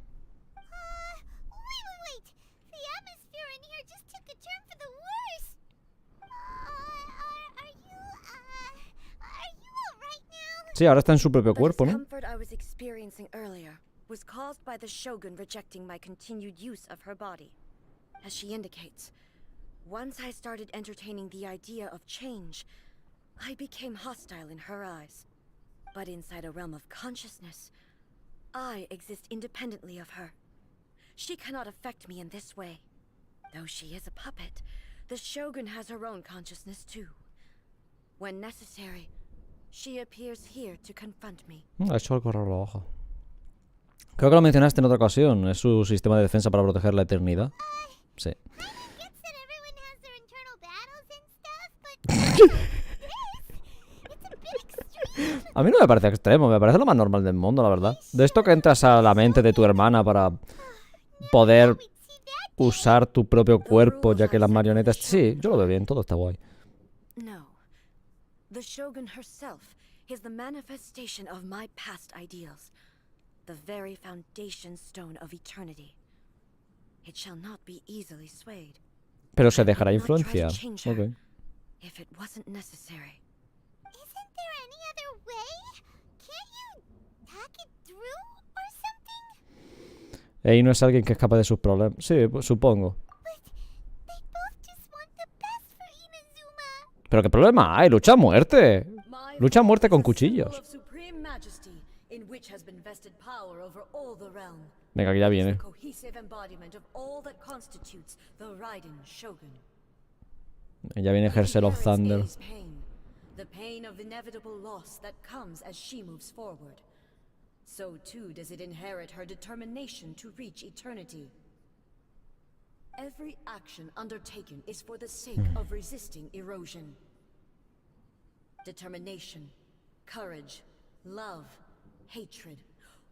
Wait. The atmosphere in here just took a turn for the worse. Are you alright now? Sí, ahora está en su propio The cuerpo, ¿no? discomfort I was experiencing earlier was caused by the Shogun rejecting my continued use of her body. As she indicates, once I started entertaining the idea of change, I became hostile in her eyes. But inside a realm of consciousness, I exist independently of her. She cannot affect me in this way. Though she is a puppet, the Shogun has her own consciousness too. When necessary, she appears here to confront me. Ha hecho algo raro los ojos. Creo que lo mencionaste en otra ocasión. Es su sistema de defensa para proteger la eternidad. Sí. I get that everyone has their internal battles and stuff, but it's a bit extreme. A mí no me parece extremo, me parece lo más normal del mundo, la verdad. De esto que entras a la mente de tu hermana para poder usar tu propio cuerpo, ya que las marionetas... Sí, yo lo veo bien, todo está guay. No. The Shogun herself is the manifestation of my past ideals, the very foundation stone of eternity. It shall not be easily swayed. Pero se dejará I would not try to influenciar. change her Ok. if it wasn't necessary. Isn't there any other way? Can't you talk it through or something? Ey no es alguien que escapa de sus problemas. Sí, pues, supongo. But they both just want the best for Inazuma. Pero qué problema hay, lucha a muerte. My Lucha a muerte voice con is a symbol cuchillos. of supreme majesty, in which has been vested power over all the realm. Venga, que ya It is viene. the cohesive embodiment of all that constitutes the Raiden Shogun. Ya viene Herself of Thunder. Inherits A's pain, the pain of inevitable loss that comes as she moves forward. So too does it inherit her determination to reach eternity. Every action undertaken is for the sake of resisting erosion. Determination, courage, love, hatred,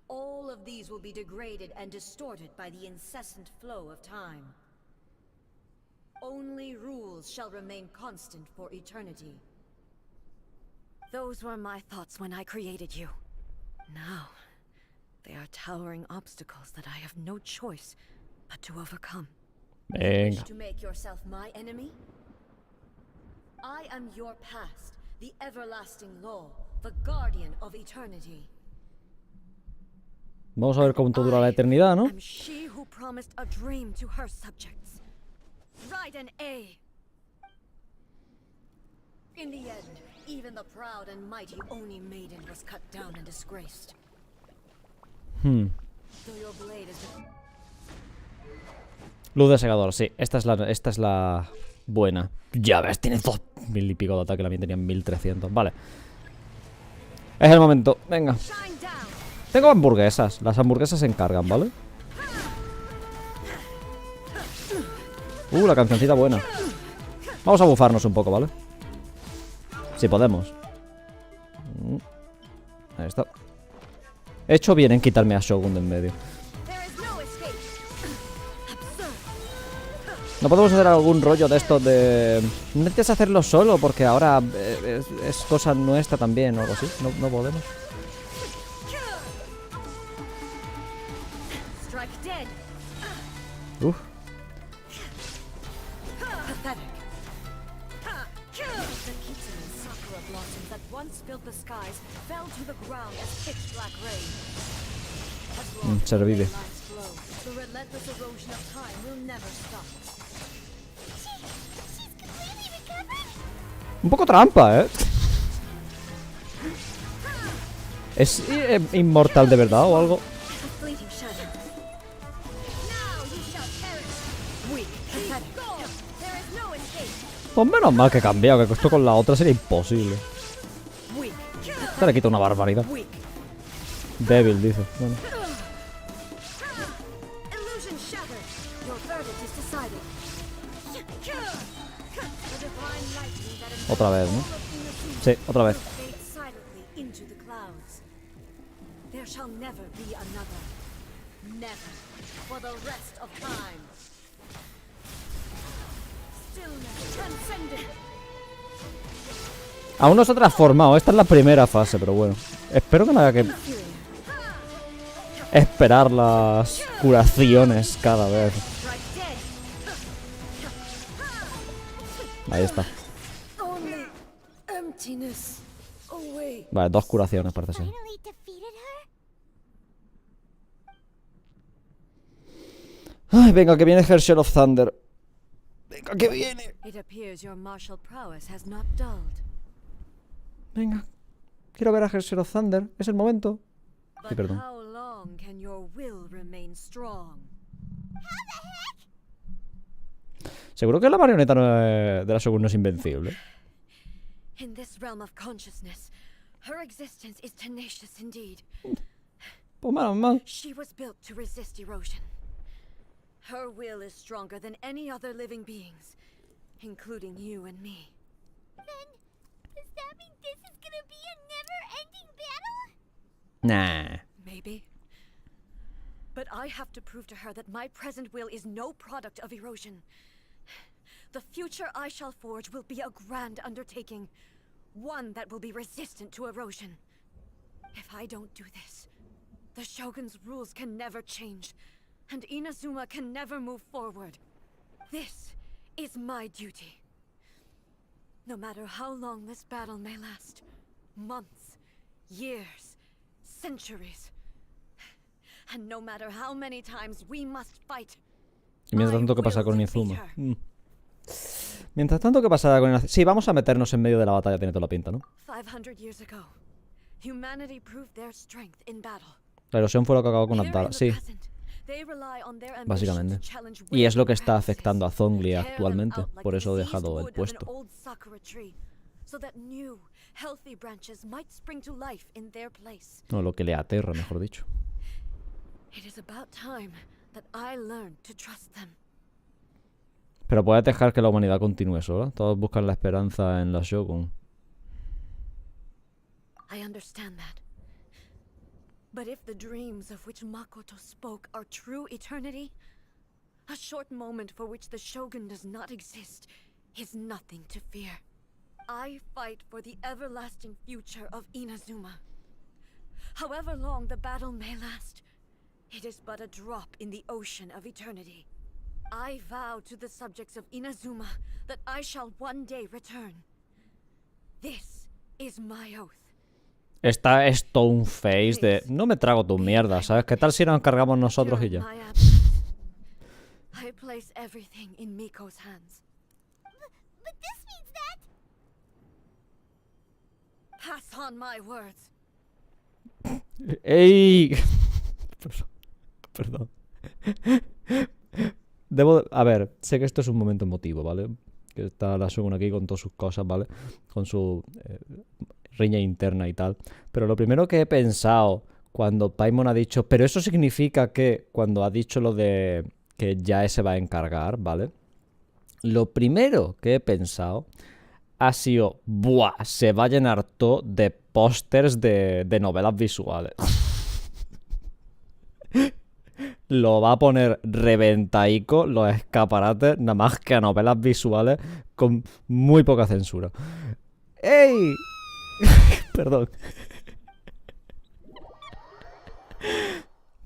all of these will be degraded and distorted by the incessant flow of time. Only rules shall remain constant for eternity. Those were my thoughts when I created you. Now, they are towering obstacles that I have no choice but to overcome. You Venga. wish to make yourself my enemy? I am your past, the everlasting law, the guardian of eternity. Vamos a ver cuánto dura la eternidad, ¿no? I'm she who promised a dream to her subjects. Raiden A. In the end, even the proud and mighty Oni Maiden was cut down and disgraced. Though your blade is Luz de segador, sí. Esta es la buena. Ya ves, tiene 2000 y pico de ataque, la mía tenía 1300. Vale. Es el momento, venga. shine down. Tengo hamburguesas, las hamburguesas se encargan, ¿vale? La cancioncita buena. Vamos a bufarnos un poco, ¿vale? Si podemos. Ahí está. He hecho bien en quitarme a Shogun de en medio. There is no escape. ¿No podemos hacer algún rollo de esto de... No intentes hacerlo solo porque ahora es cosa nuestra también o algo así? No podemos. Strike dead. Uf. Pathetic. The kitsune sakura blossoms that once filled the skies fell to the ground as pitch black rain. As long as se revive. the lights glow, the relentless erosion of time will never stop. She's completely Un poco trampa, ¿eh? ¿Es inmortal de verdad o algo? A fleeting shadow. Now you shall perish. Weak, pathetic. There is no escape. Pues menos mal que he cambiado, que esto con la otra sería imposible. Weak, Esta le quita una barbaridad. weak. Débil, dice. Bueno. Illusion shattered. Your verdict is decided. The divine lightning that Otra vez, ¿no? Sí, otra vez. fade silently into the clouds. There shall never be another. Never. For the rest of time. Stillness transcendent. Aún no se ha transformado. Esta es la primera fase, pero bueno. Espero que no haya que esperar las curaciones cada vez. Ahí está. Only emptiness away. Vale, 2 curaciones parece ser. Finally defeated her? Ay, venga, que viene Hershel of Thunder. Venga, que viene. It appears your martial prowess has not dulled. Venga. Quiero ver a Hershel of Thunder. Es el momento. Sí, But perdón. how long can your will remain strong? Seguro que la marioneta de la Shogun no es invencible. In this realm of consciousness, her existence is tenacious indeed. Pues menos mal. She was built to resist erosion. Her will is stronger than any other living beings, including you and me. Then, does that mean this is gonna be a never-ending battle? Nah. Maybe. But I have to prove to her that my present will is no product of erosion. The future I shall forge will be a grand undertaking, one that will be resistant to erosion. If I don't do this, the Shogun's rules can never change, and Inazuma can never move forward. This is my duty. No matter how long this battle may last, months, years, centuries, and no matter how many times we must fight. Y mientras tanto, ¿qué pasa con Inazuma? Mientras tanto, ¿qué pasará con Inazuma? Sí, vamos a meternos en medio de la batalla, tiene toda la pinta, ¿no? 500 years ago, humanity proved their strength in battle. La erosión fue lo que acabó con Abdala. Sí, básicamente. Y es lo que está afectando a Zhongli actualmente. Por eso he dejado el puesto. No, lo que le aterra, mejor dicho. Pero puedes dejar que la humanidad continúe sola. Todos buscan la esperanza en la Shogun. I understand that. But if the dreams of which Makoto spoke are true eternity, a short moment for which the Shogun does not exist is nothing to fear. I fight for the everlasting future of Inazuma. However long the battle may last, it is but a drop in the ocean of eternity. I vow to the subjects of Inazuma that I shall one day return. This is my oath. Esta es todo un face de... No me trago tu mierda, ¿sabes? ¿Qué tal si nos encargamos nosotros y ya? I place everything in Miko's hands. But this means that... Pass on my words. ¡Ey! Perdón. A ver, sé que esto es un momento emotivo, ¿vale? Que está la Shogun aquí con todas sus cosas, ¿vale? Con su riña interna y tal. Pero lo primero que he pensado cuando Paimon ha dicho... Pero eso significa que cuando ha dicho lo de que Yae se va a encargar, ¿vale? Lo primero que he pensado ha sido... ¡Buah! Se va a llenar todo de pósters de novelas visuales. Lo va a poner reventaico los escaparates, nada más que a novelas visuales con muy poca censura. ¡Ey! Perdón.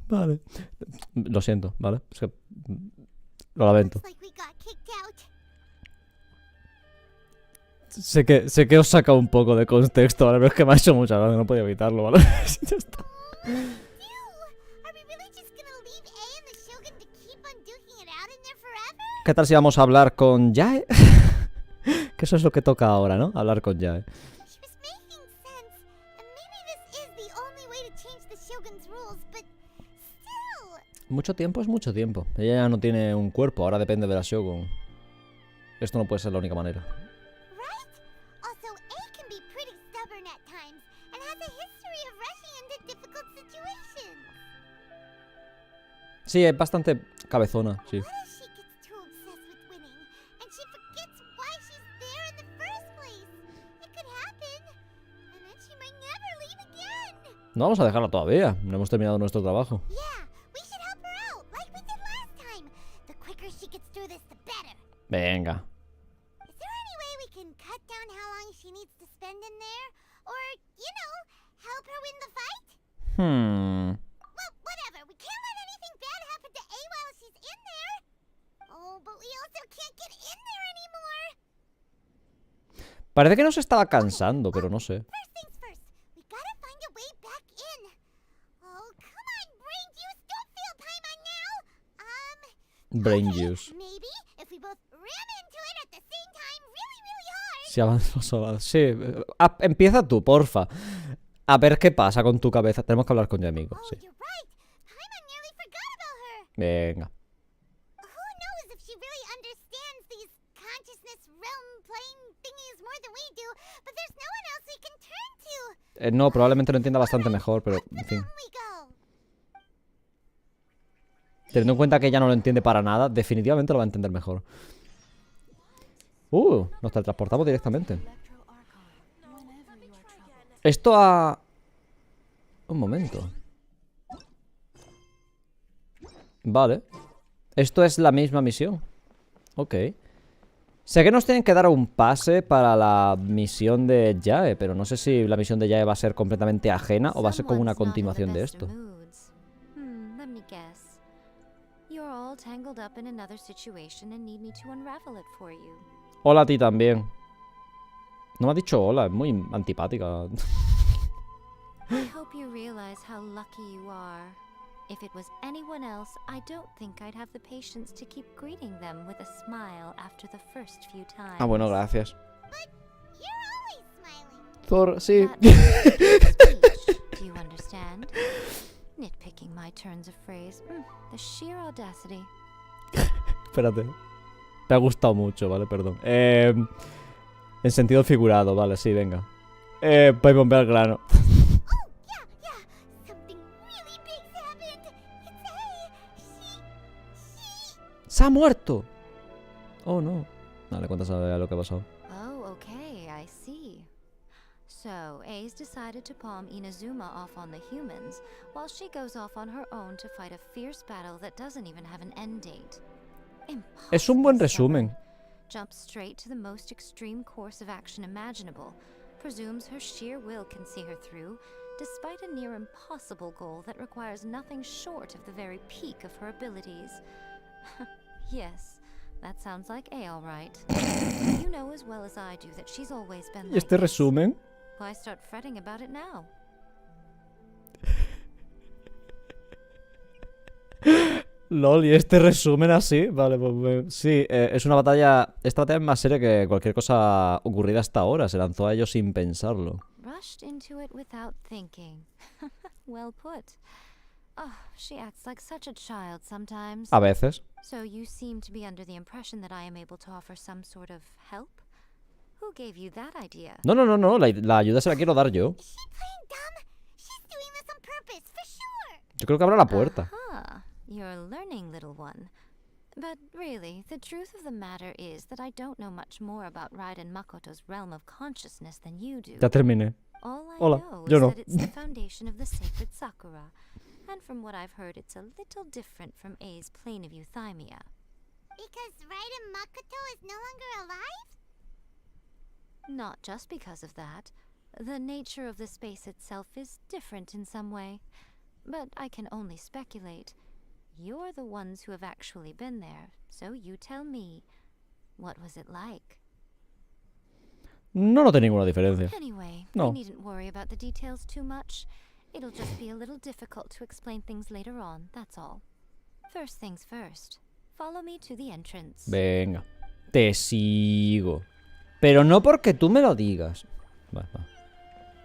Vale. Lo siento, ¿vale? Es que lo lamento. Sé que os saca un poco de contexto, ¿vale? Pero es que me ha hecho mucha gracia, no podía evitarlo, ¿vale? Ya está. ¿Qué tal si vamos a hablar con Yae? que eso es lo que toca ahora, ¿no? Hablar con Yae. She was making sense, and maybe this is the only way to change the Shogun's rules, but still. Mucho tiempo es mucho tiempo. Ella ya no tiene un cuerpo, ahora depende de la Shogun. Esto no puede ser la única manera. Right? Also, A can be pretty stubborn at times and has a history of rushing into difficult situations. Sí, es bastante cabezona, sí. What if she gets too obsessed with winning and she forgets why she's there in the first place? It could happen, and then she might never leave again. No vamos a dejarla todavía. No hemos terminado nuestro trabajo. Yeah, we should help her out like we did last time. The quicker she gets through this, the better. Venga. Is there any way we can cut down how long she needs to spend in there? Or, you know, help her win the fight? Well, whatever. We can't let anything bad happen to A while she's in there. Oh, but we also can't get in there anymore. Parece que nos estaba cansando, pero no sé. First things first. We gotta find a way back in. Oh, come on, brain juice. Don't feel time on now. Brain Okay, juice. maybe if we both ram into it at the same time really, really hard. Si avanzamos. Sí. Empieza tú, porfa. A ver qué pasa con tu cabeza. Tenemos que hablar con Yamiko, Oh, sí. you're right. Paimon nearly forgot about her. Venga. Who knows if she really understands these consciousness realm plane thingies more than we do, but there's no one else we can turn to. No, probablemente lo entienda bastante mejor, pero en fin. We go. Teniendo en cuenta que ella no lo entiende para nada, definitivamente lo va a entender mejor. Nos teletransportamos directamente. Esto ha... Un momento. Vale. Esto es la misma misión. Ok. Sé que nos tienen que dar un pase para la misión de Yae, pero no sé si la misión de Yae va a ser completamente ajena o va a ser como una continuación de esto. Let me guess. You're all tangled up in another situation and need me to unravel it for you. Hola a ti también. No me ha dicho hola, es muy antipática. I hope you realize how lucky you are. If it was anyone else, I don't think I'd have the patience to keep greeting them with a smile after the first few times. Ah, bueno, gracias. But you're always smiling. Thor, sí. Speech, do you understand? Nitpicking my turns of phrase. The sheer audacity. Espérate. Me ha gustado mucho, vale, perdón. En sentido figurado, vale, sí, venga. Voy a bombear al grano. Oh, yeah. Something really big's happened. It's A. She... ¡Se ha muerto! Oh, no. No le cuentas a lo que ha pasado. Oh, okay, I see. So, A's decided to palm Inazuma off on the humans, while she goes off on her own to fight a fierce battle that doesn't even have an end date. Es un buen Impossibly resumen. stubborn. Jumps straight to the most extreme course of action imaginable, presumes her sheer will can see her through, despite a near impossible goal that requires nothing short of the very peak of her abilities. Yes, that sounds like A all right. You know as well as I do that she's always been ¿Y like este this. resumen? Why start fretting about it now? LOL, ¿y este resumen así? Vale, pues sí, es una batalla... Esta batalla es más seria que cualquier cosa ocurrida hasta ahora. Se lanzó a ellos sin pensarlo. Rushed into it without thinking. Well put. Oh, she acts like such a child sometimes. A veces. So you seem to be under the impression that I am able to offer some sort of help? Who gave you that idea? No. La ayuda se la quiero dar yo. Is she playing dumb? She's doing this on purpose, for sure. Yo creo que abre la puerta. Aha, you're learning, little one. But really, the truth of the matter is that I don't know much more about Raiden Makoto's realm of consciousness than you do. Ya terminé. All I Hola, know yo is no. that it's the foundation of the sacred Sakura. And from what I've heard, it's a little different from A's plane of euthymia. Because Raiden Makoto is no longer alive? Not just because of that. The nature of the space itself is different in some way. But I can only speculate. You're the ones who have actually been there, so you tell me. What was it like? No noté ninguna diferencia. Anyway, No. I needn't worry about the details too much. It'll just be a little difficult to explain things later on, that's all. First things first. Follow me to the entrance. Venga. Te sigo. Pero no porque tú me lo digas. Vale, va.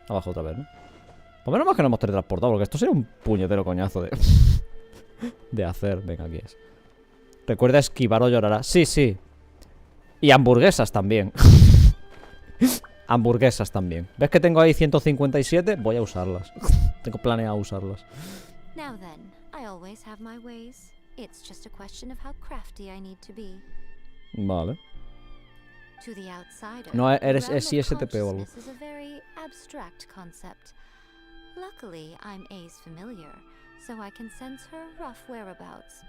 Abajo otra vez, ¿no? Pues menos mal que no hemos teletransportado, porque esto sería un puñetero coñazo de... de hacer. Venga, aquí es. Recuerda esquivar o llorará. Sí, sí. Y hamburguesas también. Hamburguesas también. ¿Ves que tengo ahí 157? Voy a usarlas. Tengo planeado usarlas. Now then, I always have my ways. It's just a question of how crafty I need to be. Vale. To the outsider, No, eres the realm of ISTP o algo. consciousness is a very abstract concept. Luckily, I'm A's familiar, so I can sense her rough whereabouts.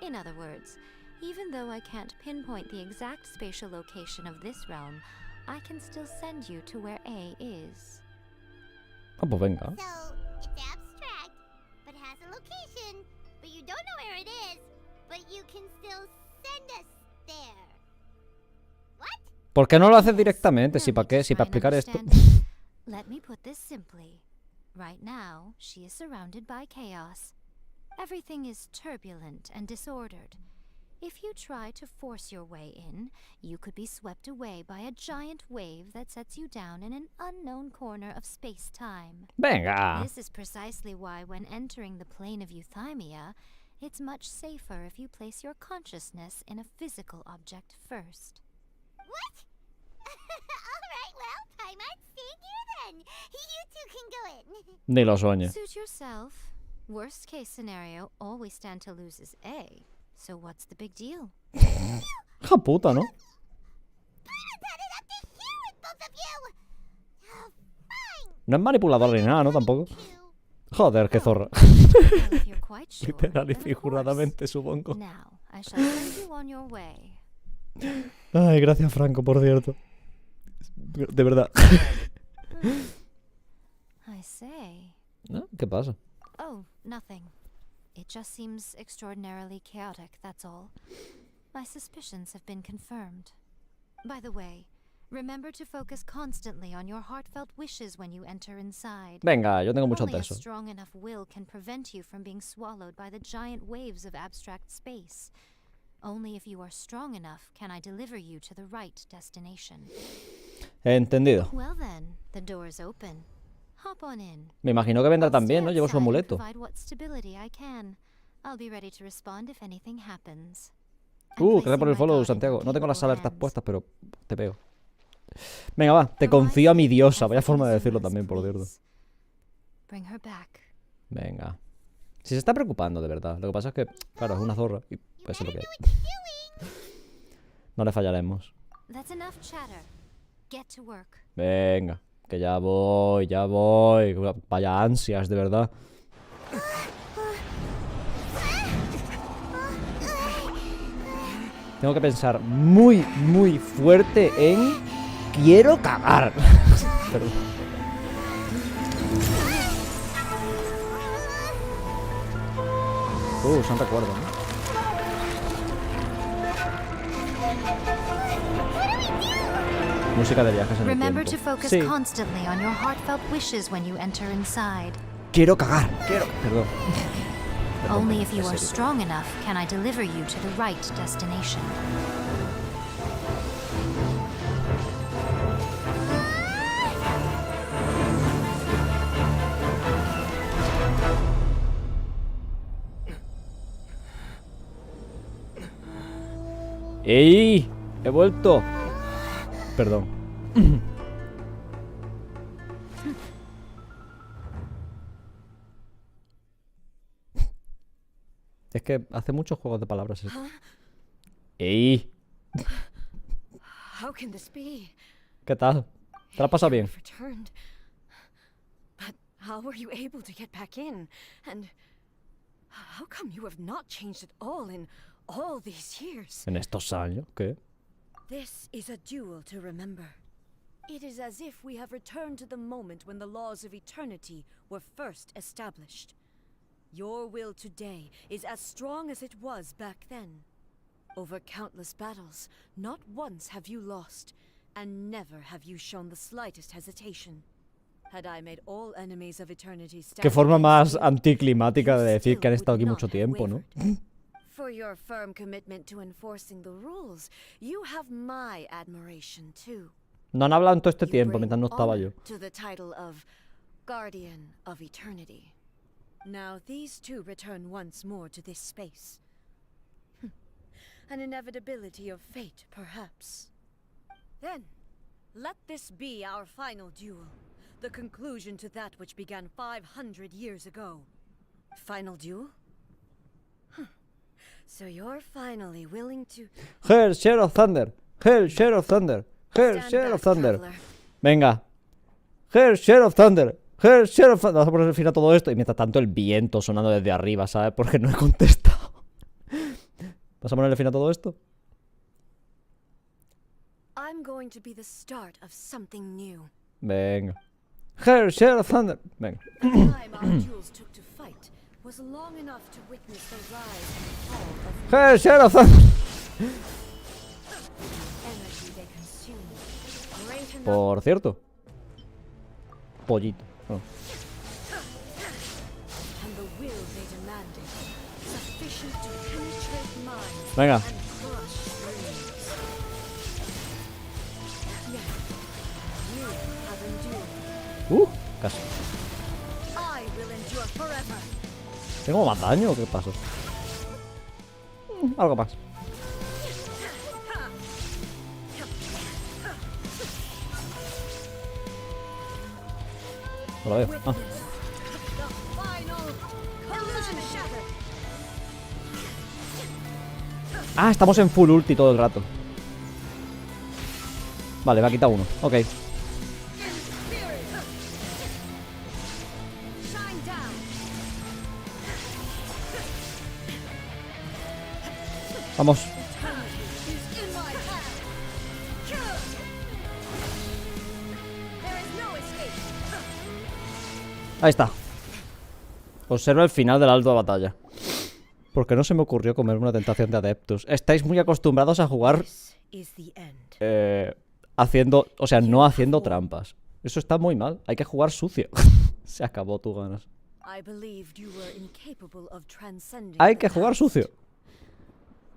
In other words, even though I can't pinpoint the exact spatial location of this realm, I can still send you to where A is. Ah, pues venga. So, it's abstract, but has a location, but you don't know where it is, but you can still send us there. What? ¿Por qué no lo haces directamente? Si para qué, si para explicar esto. Let me put this simply. Right now, she is surrounded by chaos. Everything is turbulent and disordered. If you try to force your way in, you could be swept away by a giant wave that sets you down in an unknown corner of space-time. Venga. This is precisely why when entering the plane of euthymia, it's much safer if you place your consciousness in a physical object first. What? Alright, well, Paimon's staying here then. You two can go in. Ni lo sueñe. Suit yourself. Worst case scenario, all we stand to lose is A. So what's the big deal? Hija puta, ¿no? Paimon's had it up to here with both of you. Oh, fine. No es manipulador ni nada, ¿no? Tampoco. Joder, qué zorra. Well, if you're quite sure, Literal y then of figuradamente, supongo. course. Now, I shall send you on your way. Ay, gracias, Franco, por cierto. De verdad. I say. ¿No? ¿Qué pasa? Oh, nothing. It just seems extraordinarily chaotic, that's all. My suspicions have been confirmed. By the way, remember to focus constantly on your heartfelt wishes when you enter inside. Venga, yo tengo mucho Only a teso. strong enough will can prevent you from being swallowed by the giant waves of abstract space. Only if you are strong enough can I deliver you to the right destination. Entendido. Well then, the door is open. Hop on in. Me imagino que vendrá I'll también, ¿no? stay Llevo su outside and amuleto. provide what stability I can. I'll be ready to respond if anything happens. Gracias por el follow, Santiago. No tengo las alertas puestas, pero te pego. Venga, va. Te confío a mi diosa. Vaya forma de decirlo también, por cierto. Bring her back. Venga. Si se está preocupando, de verdad. Lo que pasa es que, claro, es una zorra. Y eso es lo que hay. No le fallaremos. That's enough chatter. Get to work. Venga. Que ya voy, ya voy. Vaya ansias, de verdad. Tengo que pensar muy, muy fuerte en... Quiero cagar. Perdón. Son recuerdos, ¿no? Música de viajes en el Remember to tiempo. focus Sí. constantly on your heartfelt wishes when you enter inside. Quiero cagar. Quiero... Perdón. Only if you en are serio. strong enough can I deliver you to the right destination. ¡Ey! He vuelto. Perdón. Es que hace muchos juegos de palabras esto. ¡Ey! How can this be? ¿Qué tal? ¿Te la has pasado bien? You've returned. But how were you able to get back in? And how come you have not changed at all in all these years? En estos años, ¿qué? This is a duel to remember. It is as if we have returned to the moment when the laws of eternity were first established. Your will today is as strong as it was back then. Over countless battles, not once have you lost, and never have you shown the slightest hesitation. Had I made all enemies of eternity stand Qué forma más against you, anticlimática de you decir que han still estado aquí would mucho not have tiempo, ¿no? wavered. for your firm commitment to enforcing the rules. You have my admiration too. No han hablado en todo este You tiempo bring mientras no estaba yo. honor to the title of Guardian of Eternity. Now these two return once more to this space. An inevitability of fate, perhaps. Then, let this be our final duel. The conclusion to that which began 500 years ago. Final duel? So you're finally willing to... Hail, Share of Thunder. Hail, Share of Thunder. Hail, Stand Share of back, Thunder. traveler. Venga. Hail, Share of Thunder. Hail, Share of Thunder. Vamos a poner fin a todo esto. Y mientras tanto el viento sonando desde arriba, ¿sabes? Porque no he contestado. ¿Vas a ponerle fin a todo esto? I'm going to be the start of something new. Venga. Hail, Share of Thunder. Venga. The time our duels took to fight was long enough to witness the rise and fall of Hail, Share of Thunder. energy they consumed. Great enough Por cierto. Pollito. Oh. and the will they demanded, sufficient to penetrate minds Venga. and crush dreams. Yet, you have endured. Casi. I will endure forever. ¿Tengo más daño o qué pasa? Algo más. No lo veo. Witness the final collision shatter. Estamos en full ulti todo el rato. Vale, me ha quitado uno. Ok. In spirit. Shine down. Vamos. Eternity is in my hand. There is no escape. Ahí está. Observa el final del alto de batalla. Porque no se me ocurrió comerme una tentación de adeptos. Estáis muy acostumbrados a jugar This is the end. haciendo, o sea, no haciendo trampas. Eso está muy mal. Hay que jugar sucio. Se acabó tu ganas. I believed you were incapable of transcending Hay the que jugar past. sucio.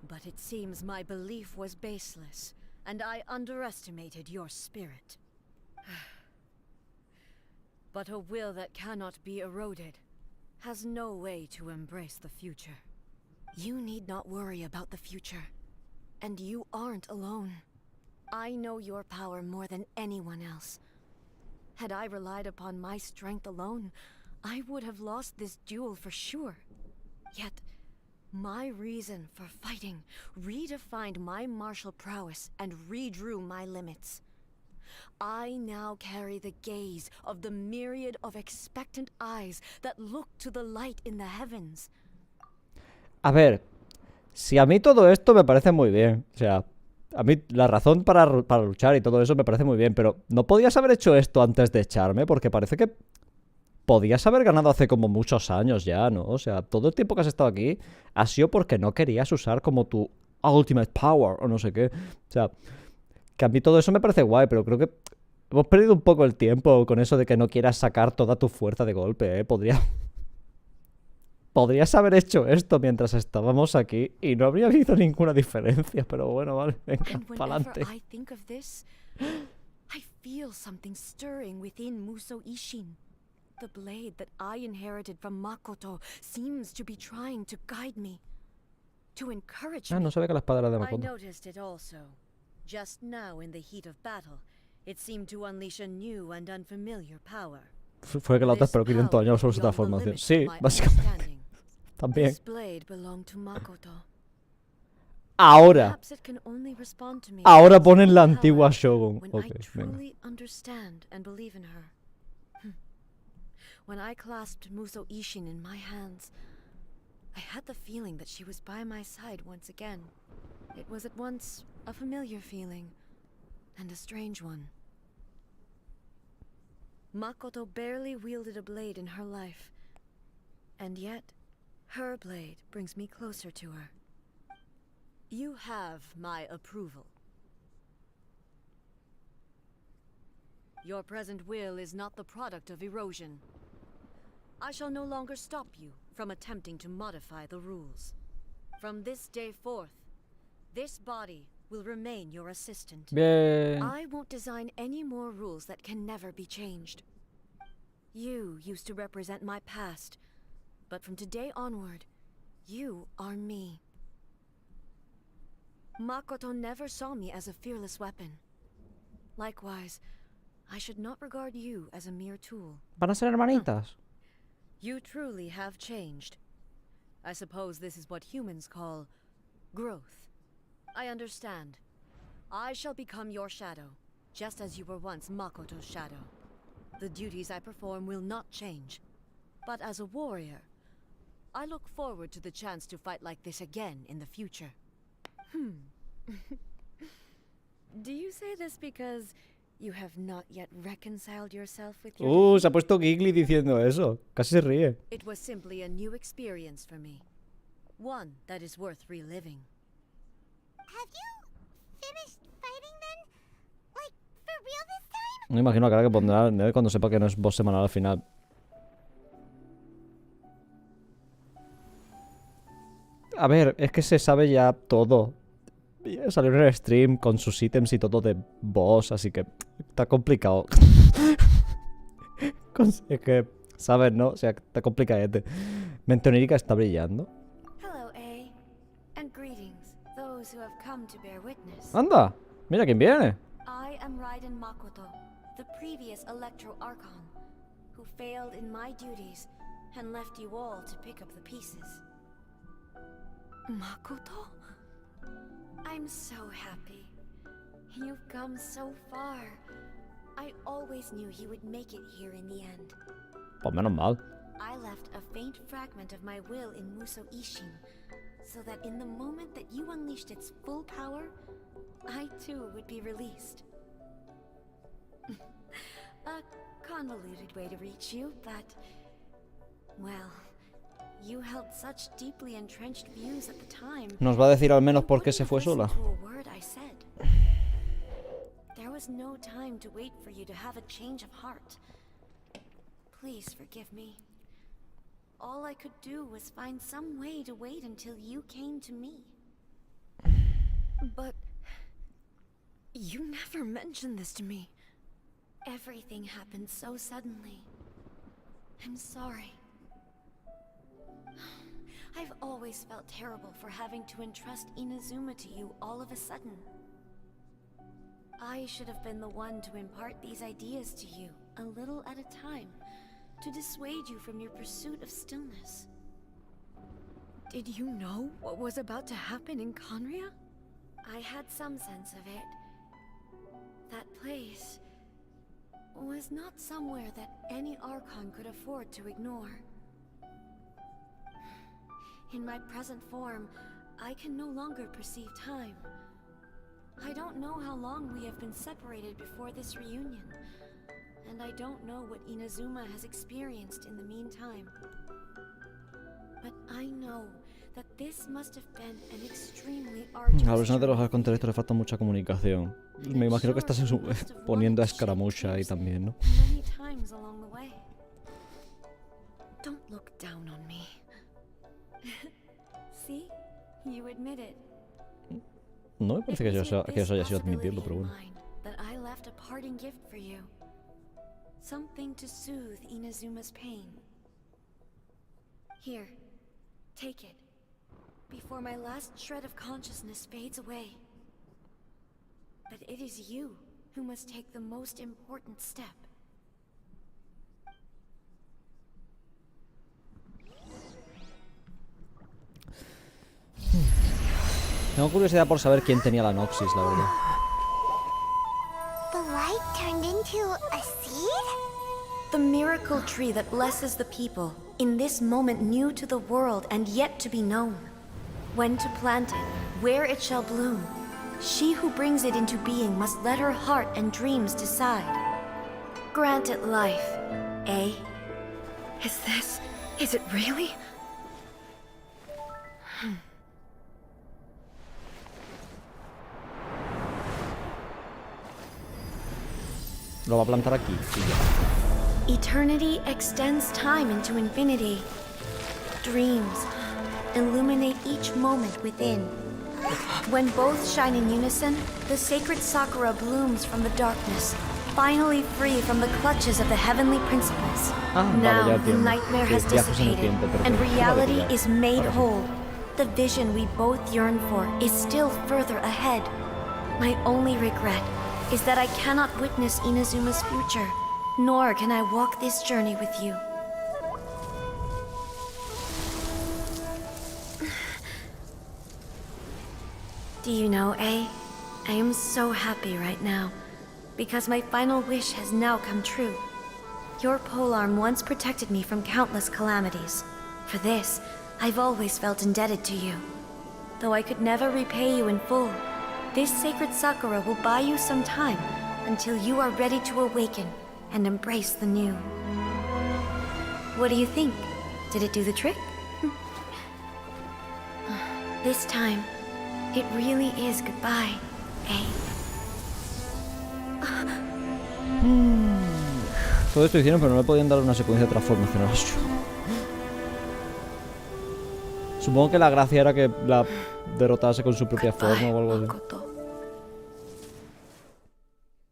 But it seems my belief was baseless, and I underestimated your spirit. But a will that cannot be eroded has no way to embrace the future. You need not worry about the future. And you aren't alone. I know your power more than anyone else. Had I relied upon my strength alone, I would have lost this duel for sure. Yet, my reason for fighting redefined my martial prowess and redrew my limits. I now carry the gaze of the myriad of expectant eyes that look to the light in the heavens. A ver, si a mí todo esto me parece muy bien. O sea, a mí la razón para luchar y todo eso me parece muy bien. Pero ¿no podías haber hecho esto antes de echarme? Porque parece que podías haber ganado hace como muchos años ya, ¿no? O sea, todo el tiempo que has estado aquí ha sido porque no querías usar como tu ultimate power o no sé qué. O sea, que a mí todo eso me parece guay, pero creo que hemos perdido un poco el tiempo con eso de que no quieras sacar toda tu fuerza de golpe, ¿eh? Podrías haber hecho esto mientras estábamos aquí y no habría habido ninguna diferencia, pero bueno, vale, venga, And pa'lante. whenever I think of this, I feel something stirring within Muso Ishin. The blade that I inherited from Makoto seems to be trying to guide me, to encourage me. No sabía que la espada era de I Makoto. noticed it also. Just now in the heat of battle, it seemed to unleash a new and unfamiliar power. Fue que la otra This esperó 500 power años sobre is su beyond the transformación. limits Sí, of my básicamente. understanding. También. This blade belonged to Makoto. Ahora. Perhaps it can only respond to me Ahora with its ponen own la power antigua Shogun. when Ok, I venga. truly understand and believe in her. When I clasped Muso Ishin in my hands, I had the feeling that she was by my side once again. It was at once a familiar feeling and a strange one. Makoto barely wielded a blade in her life, and yet her blade brings me closer to her. You have my approval. Your present will is not the product of erosion. I shall no longer stop you from attempting to modify the rules. From this day forth, this body will remain your assistant. Bien. I won't design any more rules that can never be changed. You used to represent my past, but from today onward, you are me. Makoto never saw me as a fearless weapon. Likewise, I should not regard you as a mere tool. ¿Van a ser hermanitas? You truly have changed. I suppose this is what humans call growth. I understand. I shall become your shadow, just as you were once Makoto's shadow. The duties I perform will not change. But as a warrior, I look forward to the chance to fight like this again in the future. Do you say this because you have not yet reconciled yourself with your Se ha puesto giggly diciendo eso. Casi se ríe. It was simply a new experience for me. One that is worth reliving. Have you finished fighting then? Like, for real this time? Me imagino la cara que pondrá Neve cuando sepa que no es boss semanal al final. A ver, es que se sabe ya todo. Salió en el stream con sus ítems y todo de boss, así que está complicado. Es que, ¿sabes, no? O sea, está complicadete. Mente onírica está brillando. Hello, A. And greetings, those who have come to bear witness. ¡Anda! Mira quién viene. I am Raiden Makoto, the previous Electro Archon, who failed in my duties and left you all to pick up the pieces. Makoto? I'm so happy. You've come so far. I always knew you would make it here in the end. Pues menos mal. I left a faint fragment of my will in Muso Ishin, so that in the moment that you unleashed its full power, I too would be released. A convoluted way to reach you, but... well... you held such deeply entrenched views at the time. Nos va a decir al menos por qué se fue sola. There was no time to wait for you to have a change of heart. Please forgive me. All I could do was find some way to wait until you came to me. But you never mentioned this to me. Everything happened so suddenly. I'm sorry. I've always felt terrible for having to entrust Inazuma to you all of a sudden. I should have been the one to impart these ideas to you, a little at a time, to dissuade you from your pursuit of stillness. Did you know what was about to happen in Conria? I had some sense of it. That place was not somewhere that any Archon could afford to ignore. In my present form, I can no longer perceive time. I don't know how long we have been separated before this reunion, and I don't know what Inazuma has experienced in the meantime. But I know that this must have been an extremely arduous A los de los contextos le falta mucha comunicación. Me imagino que estás poniendo a escaramucha ahí también, ¿no? Many times along the way. Don't look down on me. See? You admit it. No me parece que eso haya sido admitirlo, pero bueno. That I left a parting gift for you. Something to soothe Inazuma's pain. Here, take it. Before my last shred of consciousness fades away. But it is you who must take the most important step. Tengo curiosidad por saber quién tenía la Noxis, la verdad. The light turned into a seed? The miracle tree that blesses the people, in this moment new to the world and yet to be known. When to plant it, where it shall bloom. She who brings it into being must let her heart and dreams decide. Grant it life, eh? Is it really? Lo va a plantar aquí y ya. Eternity extends time into infinity. Dreams, illuminate each moment within. When both shine in unison, the sacred sakura blooms from the darkness, finally free from the clutches of the heavenly principles. Now the nightmare has dissipated, and reality is made whole. The vision we both yearn for is still further ahead. My only regret is that I cannot witness Inazuma's future, nor can I walk this journey with you. Do you know, I am so happy right now, because my final wish has now come true. Your polearm once protected me from countless calamities. For this, I've always felt indebted to you. Though I could never repay you in full, this sacred sakura will buy you some time until you are ready to awaken and embrace the new. What do you think? Did it do the trick? This time, it really is goodbye, eh? Todo esto hicieron, pero no le podían dar una secuencia de transformación a Supongo que la gracia era que la derrotase con su propia forma o algo así.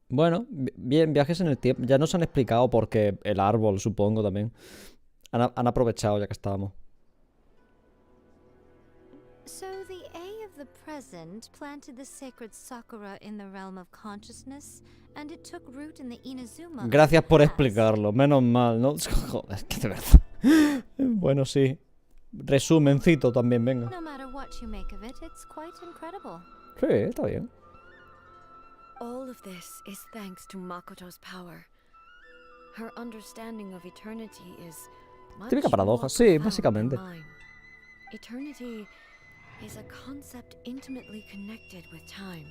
Bueno, bien, viajes en el tiempo. Ya nos han explicado por qué el árbol, supongo también. Han aprovechado ya que estábamos. So the A of the present planted the sacred sakura in the realm of consciousness, and it took root in the Inazuma. Gracias por explicarlo, menos mal, ¿no? Joder, que de verdad. Bueno, sí. Resumencito también, venga. No matter what you make of it, it's quite incredible. Sí, está bien. All of this is thanks to Makoto's power. Her understanding of eternity is much Típica paradoja, more sí, profound básicamente. than mine. Eternity is a concept intimately connected with time.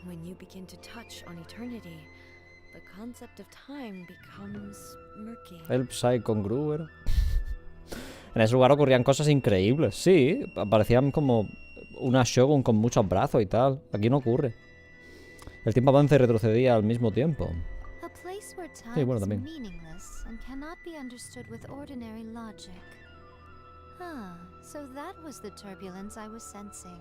When you begin to touch on eternity, the concept of time becomes murky. El Psychon Gruber. En ese lugar ocurrían cosas increíbles, sí. Parecían como una Shogun con muchos brazos y tal. Aquí no ocurre. El tiempo avanza y retrocedía al mismo tiempo. A place where time Sí, bueno, is también. meaningless and cannot be understood with ordinary logic. So that was the turbulence I was sensing.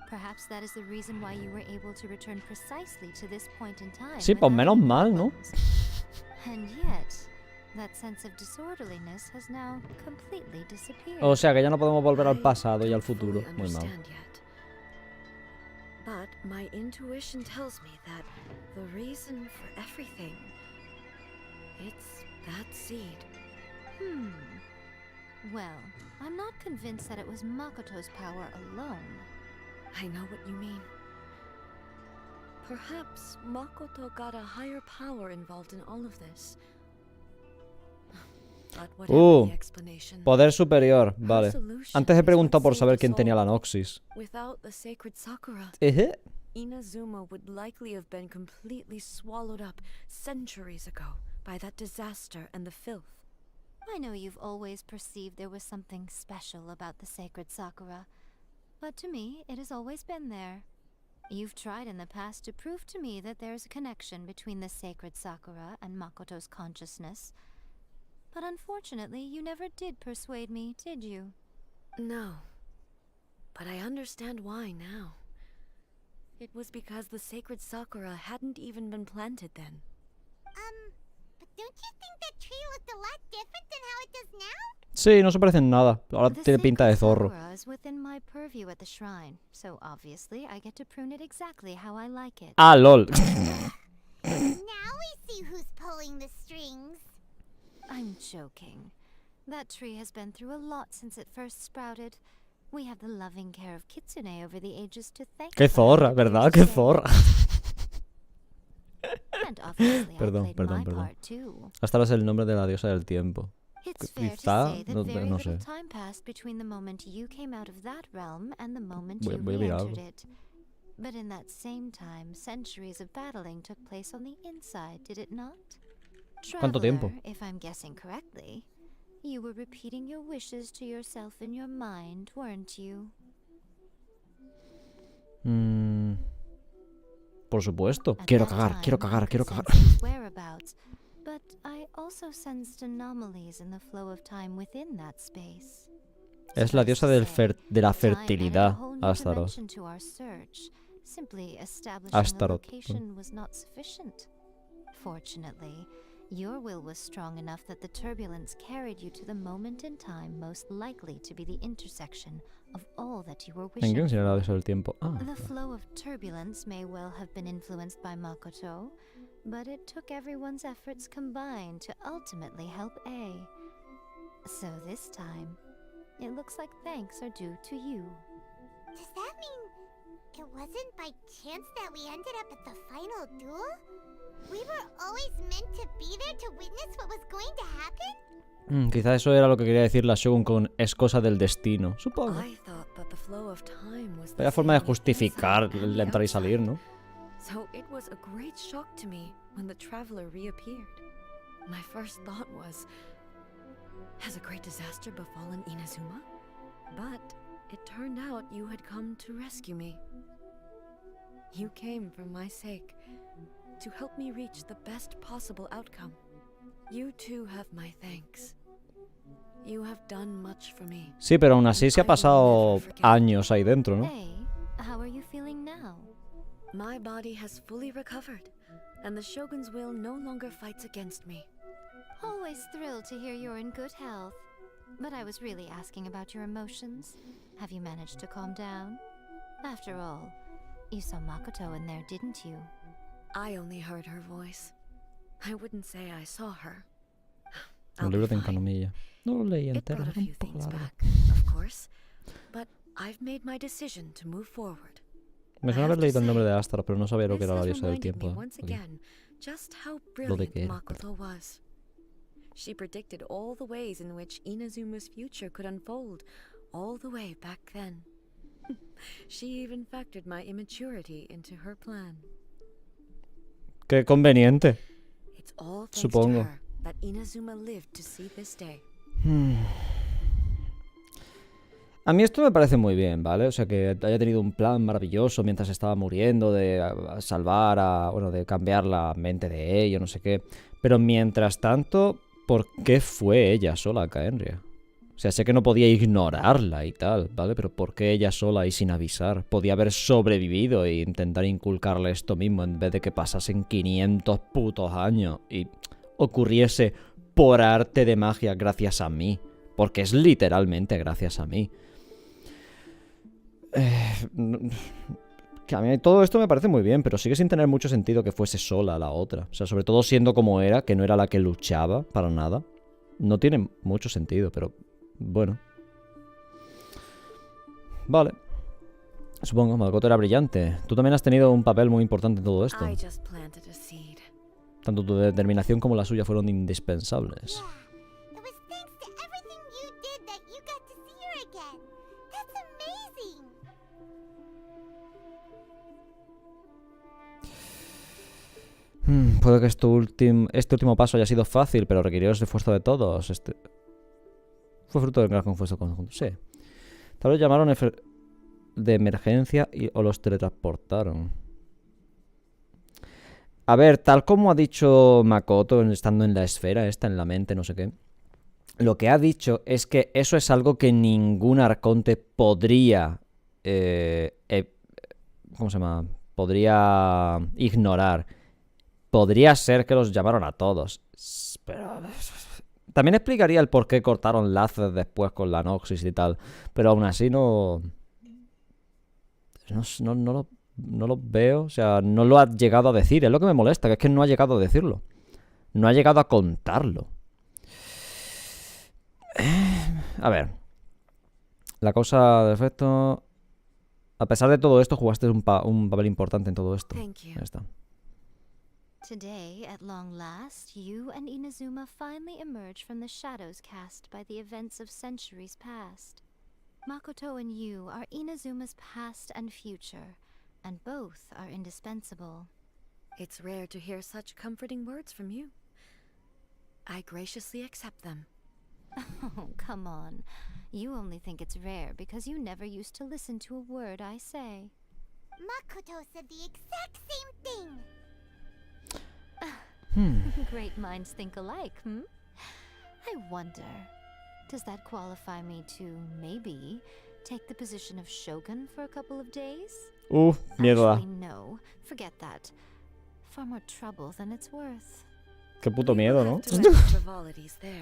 Perhaps that is the reason why you were able to return precisely to this point in time. Sí, pues menos mal, ¿no? And yet, that sense of disorderliness has now completely disappeared. O sea que ya no podemos volver al pasado y al futuro. Muy mal. But my intuition tells me that the reason for everything, it's that seed. Well, I'm not convinced that it was Makoto's power alone. I know what you mean. Perhaps Makoto got a higher power involved in all of this. But whatever the explanation, Poder superior, vale. solution Antes he is preguntado what por saved saber us quién tenía la all. Noxis. Without the sacred sakura, Eje. Inazuma would likely have been completely swallowed up centuries ago by that disaster and the filth. I know you've always perceived there was something special about the sacred sakura, but to me, it has always been there. You've tried in the past to prove to me that there's a connection between the sacred sakura and Makoto's consciousness, but unfortunately, you never did persuade me, did you? No, but I understand why now. It was because the sacred sakura hadn't even been planted then. But don't you think that tree looked a lot different than how it does now? Sí, no se parecen nada. Ahora The tiene pinta de sacred zorro. sakura is within my purview at the shrine, so obviously I get to prune it exactly how I like it. Ah, lol. Now we see who's pulling the strings. I'm joking. That tree has been through a lot since it first sprouted. We have the loving care of Kitsune over the ages to thank. Qué for zorra, it, ¿verdad? dear Qué soul. zorra. And obviously Perdón, I played perdón, my perdón. part too. Hasta ahora es el nombre de la diosa del tiempo. It's fair Quizá, to say that no, very no little sé. time passed between the moment you came out of that realm and the moment Voy- you voy a re-entered mirarlo. it. But in that same time, centuries of battling took place on the inside, did it not? ¿Cuánto tiempo? Traveler, if I'm guessing correctly, you were repeating your wishes to yourself in your mind, weren't you? Por supuesto. At Quiero that cagar, time, quiero I cagar, could quiero cagar. sense his whereabouts, But I also sensed anomalies in the flow of time within that space. Es la diosa del de la fertilidad, Astaroth. Simply establishing a Astaroth. location was not sufficient. Fortunately, your will was strong enough that the turbulence carried you to the moment in time most likely to be the intersection of all that you were ¿En wishing Genshin era la for. diosa del tiempo? Ah, The flow of turbulence may well have been influenced by Makoto, but it took everyone's efforts combined to ultimately help A. So this time, it looks like thanks are due to you. Does that mean it wasn't by chance that we ended up at the final duel? We were always meant to be there to witness what was going to happen? Quizá eso era lo que quería decir la Shogun con es cosa del destino, supongo. I thought that the flow of time was the Vaya forma de same justificar inside and el entrar y salir, outside. ¿no? So it was a great shock to me when the traveler reappeared. My first thought was, has a great disaster befallen Inazuma? But it turned out you had come to rescue me. You came for my sake, to help me reach the best possible outcome. You too have my thanks. You have done much for me. Sí, pero aún así se ha pasado años ahí dentro, ¿no? Hey, how are you feeling now? My body has fully recovered, and the Shogun's will no longer fights against me. Always thrilled to hear you're in good health. But I was really asking about your emotions. Have you managed to calm down? After all, you saw Makoto in there, didn't you? I only heard her voice. I wouldn't say I saw her. Un libro de Encanomilla. No lo leí It entero, brought a era few un poco things largo. back, of course, but I've made my decision to move forward. Me suena haber leído el nombre de Astaroth, pero no sabía lo que This era la has diosa del reminded me tiempo. once Aquí. again just how Lo de brilliant que era, Makoto was. She predicted all the ways in which Inazuma's future could unfold, all the way back then. She even factored my immaturity into her plan. Qué conveniente. It's all thanks Supongo. to her that Inazuma lived to see this day. A mí esto me parece muy bien, ¿vale? O sea, que haya tenido un plan maravilloso mientras estaba muriendo de salvar a... Bueno, de cambiar la mente de ella, no sé qué. Pero mientras tanto, ¿por qué fue ella sola a Caenria? O sea, sé que no podía ignorarla y tal, ¿vale? Pero ¿por qué ella sola y sin avisar? Podía haber sobrevivido e intentar inculcarle esto mismo en vez de que pasasen 500 putos años y ocurriese por arte de magia gracias a mí. Porque es literalmente gracias a mí. Que a mí todo esto me parece muy bien, pero sigue sin tener mucho sentido que fuese sola la otra. O sea, sobre todo siendo como era, que no era la que luchaba para nada. No tiene mucho sentido, pero bueno. Vale. Supongo, Makoto era brillante. Tú también has tenido un papel muy importante en todo esto. I just planted a seed. Tanto tu determinación como la suya fueron indispensables. Yeah. It was thanks to everything you did that you got to see her again. That's amazing. Puede que este último paso haya sido fácil, pero requirió el esfuerzo de todos. Fue fruto del gran esfuerzo conjunto. Sí. Tal vez llamaron de emergencia o los teletransportaron. A ver, tal como ha dicho Makoto estando en la esfera esta, en la mente, no sé qué. Lo que ha dicho es que eso es algo que ningún arconte podría... ¿cómo se llama? Podría ignorar. Podría ser que los llamaron a todos. Pero... También explicaría el por qué cortaron lazos después con la Noxis y tal. Pero aún así no lo veo. O sea, no lo ha llegado a decir. Es lo que me molesta, que es que no ha llegado a decirlo. No ha llegado a contarlo. A ver. La causa de efecto... A pesar de todo esto, jugaste un papel importante en todo esto. Thank you. Ya está. Today, at long last, you and Inazuma finally emerge from the shadows cast by the events of centuries past. Makoto and you are Inazuma's past and future, and both are indispensable. It's rare to hear such comforting words from you. I graciously accept them. Oh, come on. You only think it's rare because you never used to listen to a word I say. Makoto said the exact same thing. Great minds think alike, hmm? I wonder, does that qualify me to maybe take the position of shogun for a couple of days? Miedo da. Actually, no. Forget that. Far more trouble than it's worth. Qué puto miedo, ¿no?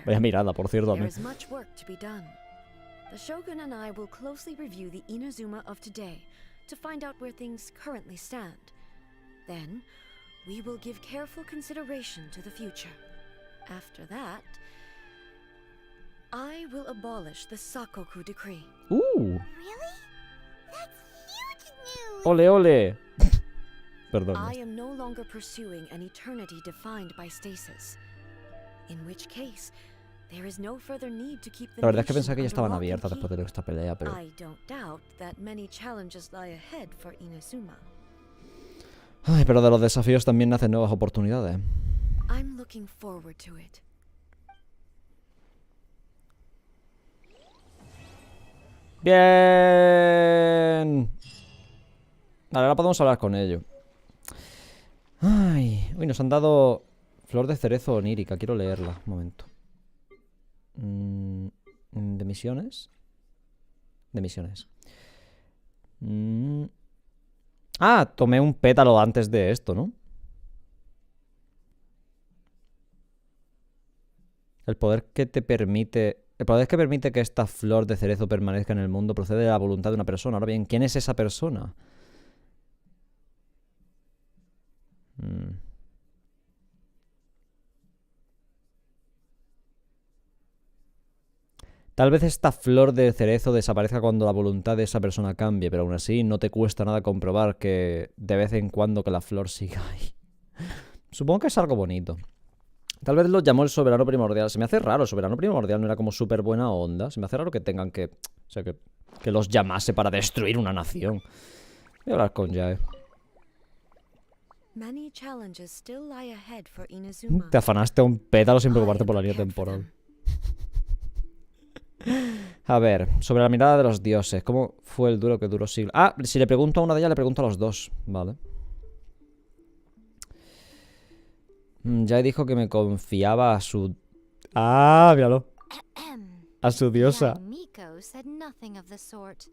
Vaya mirada, por cierto, a mí. There is much work to be done. The Shogun and I will closely review the Inazuma of today to find out where things currently stand. Then, we will give careful consideration to the future. After that, I will abolish the Sakoku decree. Really? That's huge news! Ole, ole. Perdón. I am no longer pursuing an eternity defined by stasis. In which case, there is no further need to keep the La verdad es que nation pensé que ya under estaban lock and abiertas después key. de esta pelea, pero... I don't doubt that many challenges lie ahead for Inazuma. Ay, pero de los desafíos también nacen nuevas oportunidades. I'm looking forward to it. Bien. Vale, ahora podemos hablar con ellos. Ay, uy, nos han dado flor de cerezo onírica. Quiero leerla, un momento. ¿De misiones? De misiones. Ah, tomé un pétalo antes de esto, ¿no? El poder que permite que esta flor de cerezo permanezca en el mundo procede de la voluntad de una persona. Ahora bien, ¿quién es esa persona? Tal vez esta flor de cerezo desaparezca cuando la voluntad de esa persona cambie, pero aún así no te cuesta nada comprobar que de vez en cuando que la flor siga ahí. Supongo que es algo bonito. Tal vez lo llamó el soberano primordial. Se me hace raro, el soberano primordial no era como súper buena onda. Se me hace raro que tengan que... O sea, que los llamase para destruir una nación. Voy a hablar con Jae. Many challenges still lie ahead for Inazuma. Te afanaste un pétalo sin preocuparte por la línea temporal. A ver, sobre la mirada de los dioses. ¿Cómo fue el duelo que duró siglos? Ah, si le pregunto a una de ellas, le pregunto a los dos. Vale. Ya dijo que me confiaba a su... Ah, míralo. A su diosa. Miko said nothing of the sort.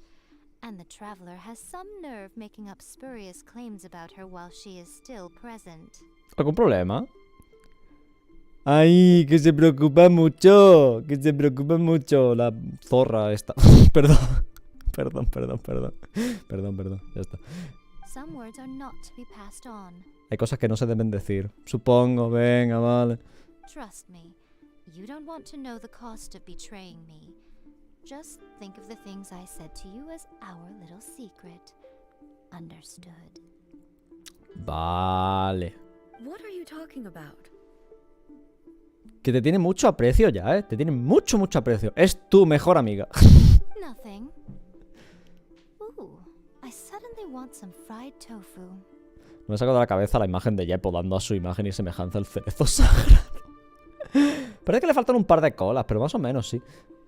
And the traveler has some nerve making up spurious claims about her while she is still present. ¿Algún problema? Ay, que se preocupa mucho. Que se preocupa mucho. La zorra esta. Perdón. Perdón. Ya está. Some words are not to be passed on. Hay cosas que no se deben decir. Supongo, venga, vale. Trust me, you don't want to know the cost of betraying me. Just think of the things I said to you as our little secret. Understood. Vale. What are you talking about? Que te tiene mucho aprecio ya, ¿eh? Te tiene mucho aprecio. Es tu mejor amiga. Nothing. Ooh, I suddenly want some fried tofu. Me he sacado de la cabeza la imagen de Yepo dando a su imagen y semejanza al cerezo sagrado. Parece que le faltan un par de colas, pero más o menos sí.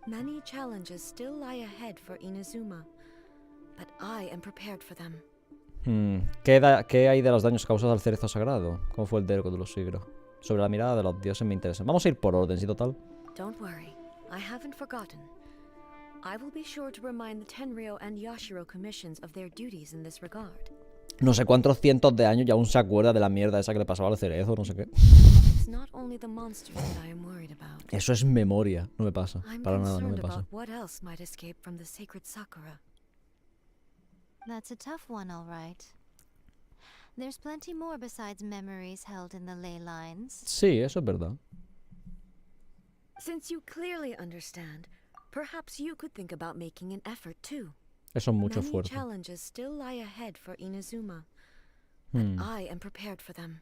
Many challenges still lie ahead for Inazuma, but I am prepared for them. ¿Qué hay de los daños causados al cerezo sagrado? ¿Cómo fue el derco de los siglos? Sobre la mirada de los dioses me interesa. Vamos a ir por orden, sí, total. Don't worry, I haven't forgotten. I will be sure to remind the Tenryou and Yashiro commissions of their duties in this regard. No sé cuántos cientos de años y aún se acuerda de la mierda esa que le pasaba al cerezo, no sé qué. It's not only the monsters that I am worried about. Eso es memoria, no me pasa. I'm Para nada, no me concerned pasa. about what else might escape from the sacred Sakura. That's a tough one, all right. There's plenty more besides memories held in the ley lines. Sí, eso es verdad. Since you clearly understand, perhaps you could think about making an effort too. Eso es mucho Many esfuerzo. challenges still lie ahead for Inazuma, but I am prepared for them.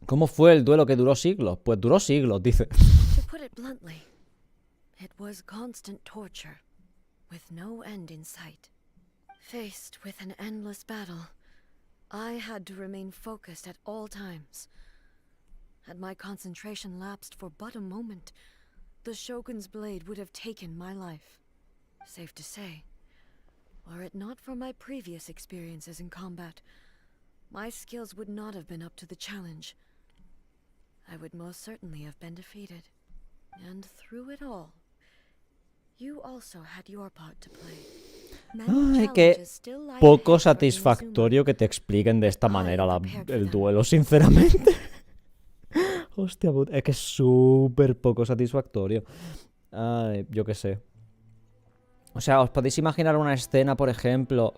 ¿Cómo fue el duelo que duró siglos? Pues duró siglos, dice. To put it bluntly, it was constant torture, with no end in sight. Faced with an endless battle, I had to remain focused at all times. Had my concentration lapsed for but a moment, the Shogun's blade would have taken my life. Safe to say, were it not for my previous experiences in combat, my skills would not have been up to the challenge. I would most certainly have been defeated. And through it all, you also had your part to play. Ay, qué poco satisfactorio que te expliquen de esta manera el duelo, sinceramente. Hostia puta, es que es súper poco satisfactorio. Ay, yo qué sé. O sea, ¿os podéis imaginar una escena, por ejemplo,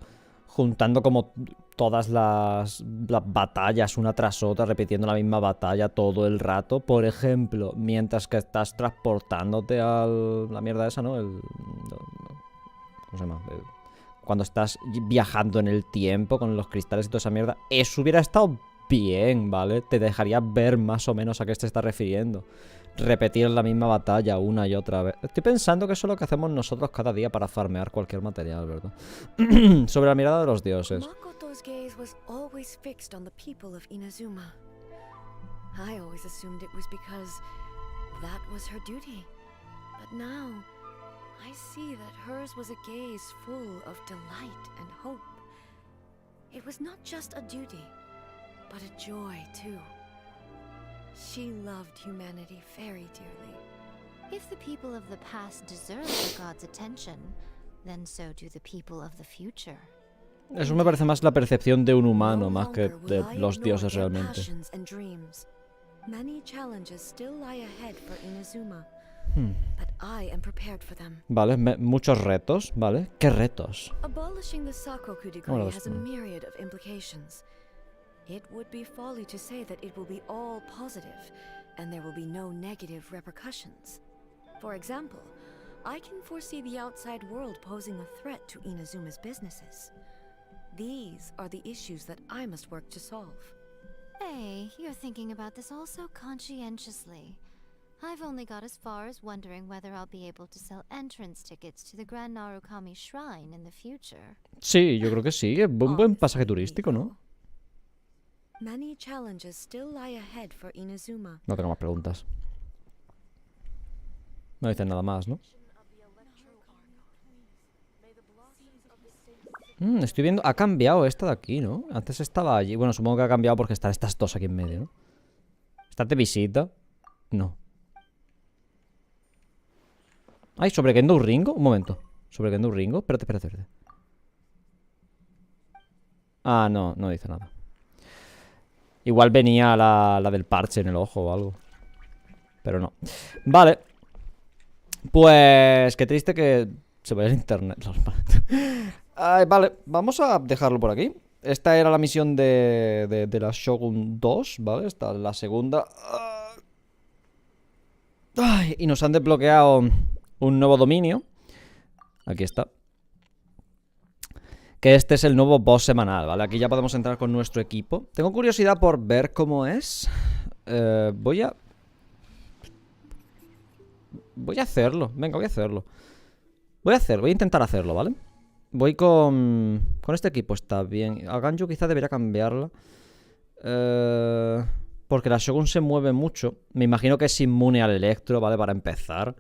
juntando como todas las batallas una tras otra, repitiendo la misma batalla todo el rato? Por ejemplo, mientras que estás transportándote a la mierda esa, ¿no? ¿Cómo se llama? Cuando estás viajando en el tiempo con los cristales y toda esa mierda. Eso hubiera estado bien, ¿vale? Te dejaría ver más o menos a qué se está refiriendo. Repetir la misma batalla una y otra vez. Estoy pensando que eso es lo que hacemos nosotros cada día para farmear cualquier material, ¿verdad? Sobre la mirada de los dioses. Makoto's gaze was always fixed on the people of Inazuma. I always assumed it was because that was her duty. But now, I see that hers was a gaze full of delight and hope. It was not just a duty, but a joy too. She loved humanity very dearly. If the people of the past deserve the god's attention, then so do the people of the future. Eso me parece más la percepción de un humano, más que de los dioses realmente. Many challenges still lie ahead for Inazuma, but I am prepared for them. Vale, muchos retos, ¿vale? ¿Qué retos? Abolishing the Sakoku decree has a myriad of implications. It would be folly to say that it will be all positive, and there will be no negative repercussions. For example, I can foresee the outside world posing a threat to Inazuma's businesses. These are the issues that I must work to solve. Hey, you're thinking about this all so conscientiously. I've only got as far as wondering whether I'll be able to sell entrance tickets to the Grand Narukami Shrine in the future. Sí, yo creo que sí. Es un buen pasaje turístico, ¿no? Many challenges still lie ahead for Inazuma. No tengo más preguntas. No dicen nada más, ¿no? Estoy viendo... Ha cambiado esta de aquí, ¿no? Antes estaba allí. Bueno, supongo que ha cambiado porque están estas dos aquí en medio, ¿no? ¿Estás de visita? No. Ay, ¿sobre Kendo Ringo? Un momento. ¿Sobre Kendo Ringo? Espérate. Ah, no, no dice nada. Igual venía la del parche en el ojo o algo. Pero no. Vale. Pues... Qué triste que se vaya el internet. Vale, vamos a dejarlo por aquí. Esta era la misión de la Shogun 2, ¿vale? Esta es la segunda. Ay, y nos han desbloqueado un nuevo dominio. Aquí está. Que este es el nuevo boss semanal, ¿vale? Aquí ya podemos entrar con nuestro equipo. Tengo curiosidad por ver cómo es. Voy a hacerlo. Venga, voy a hacerlo. Voy a intentar hacerlo, ¿vale? Voy con este equipo, está bien. A Ganju quizá debería cambiarla. Porque la Shogun se mueve mucho. Me imagino que es inmune al electro, ¿vale? Para empezar.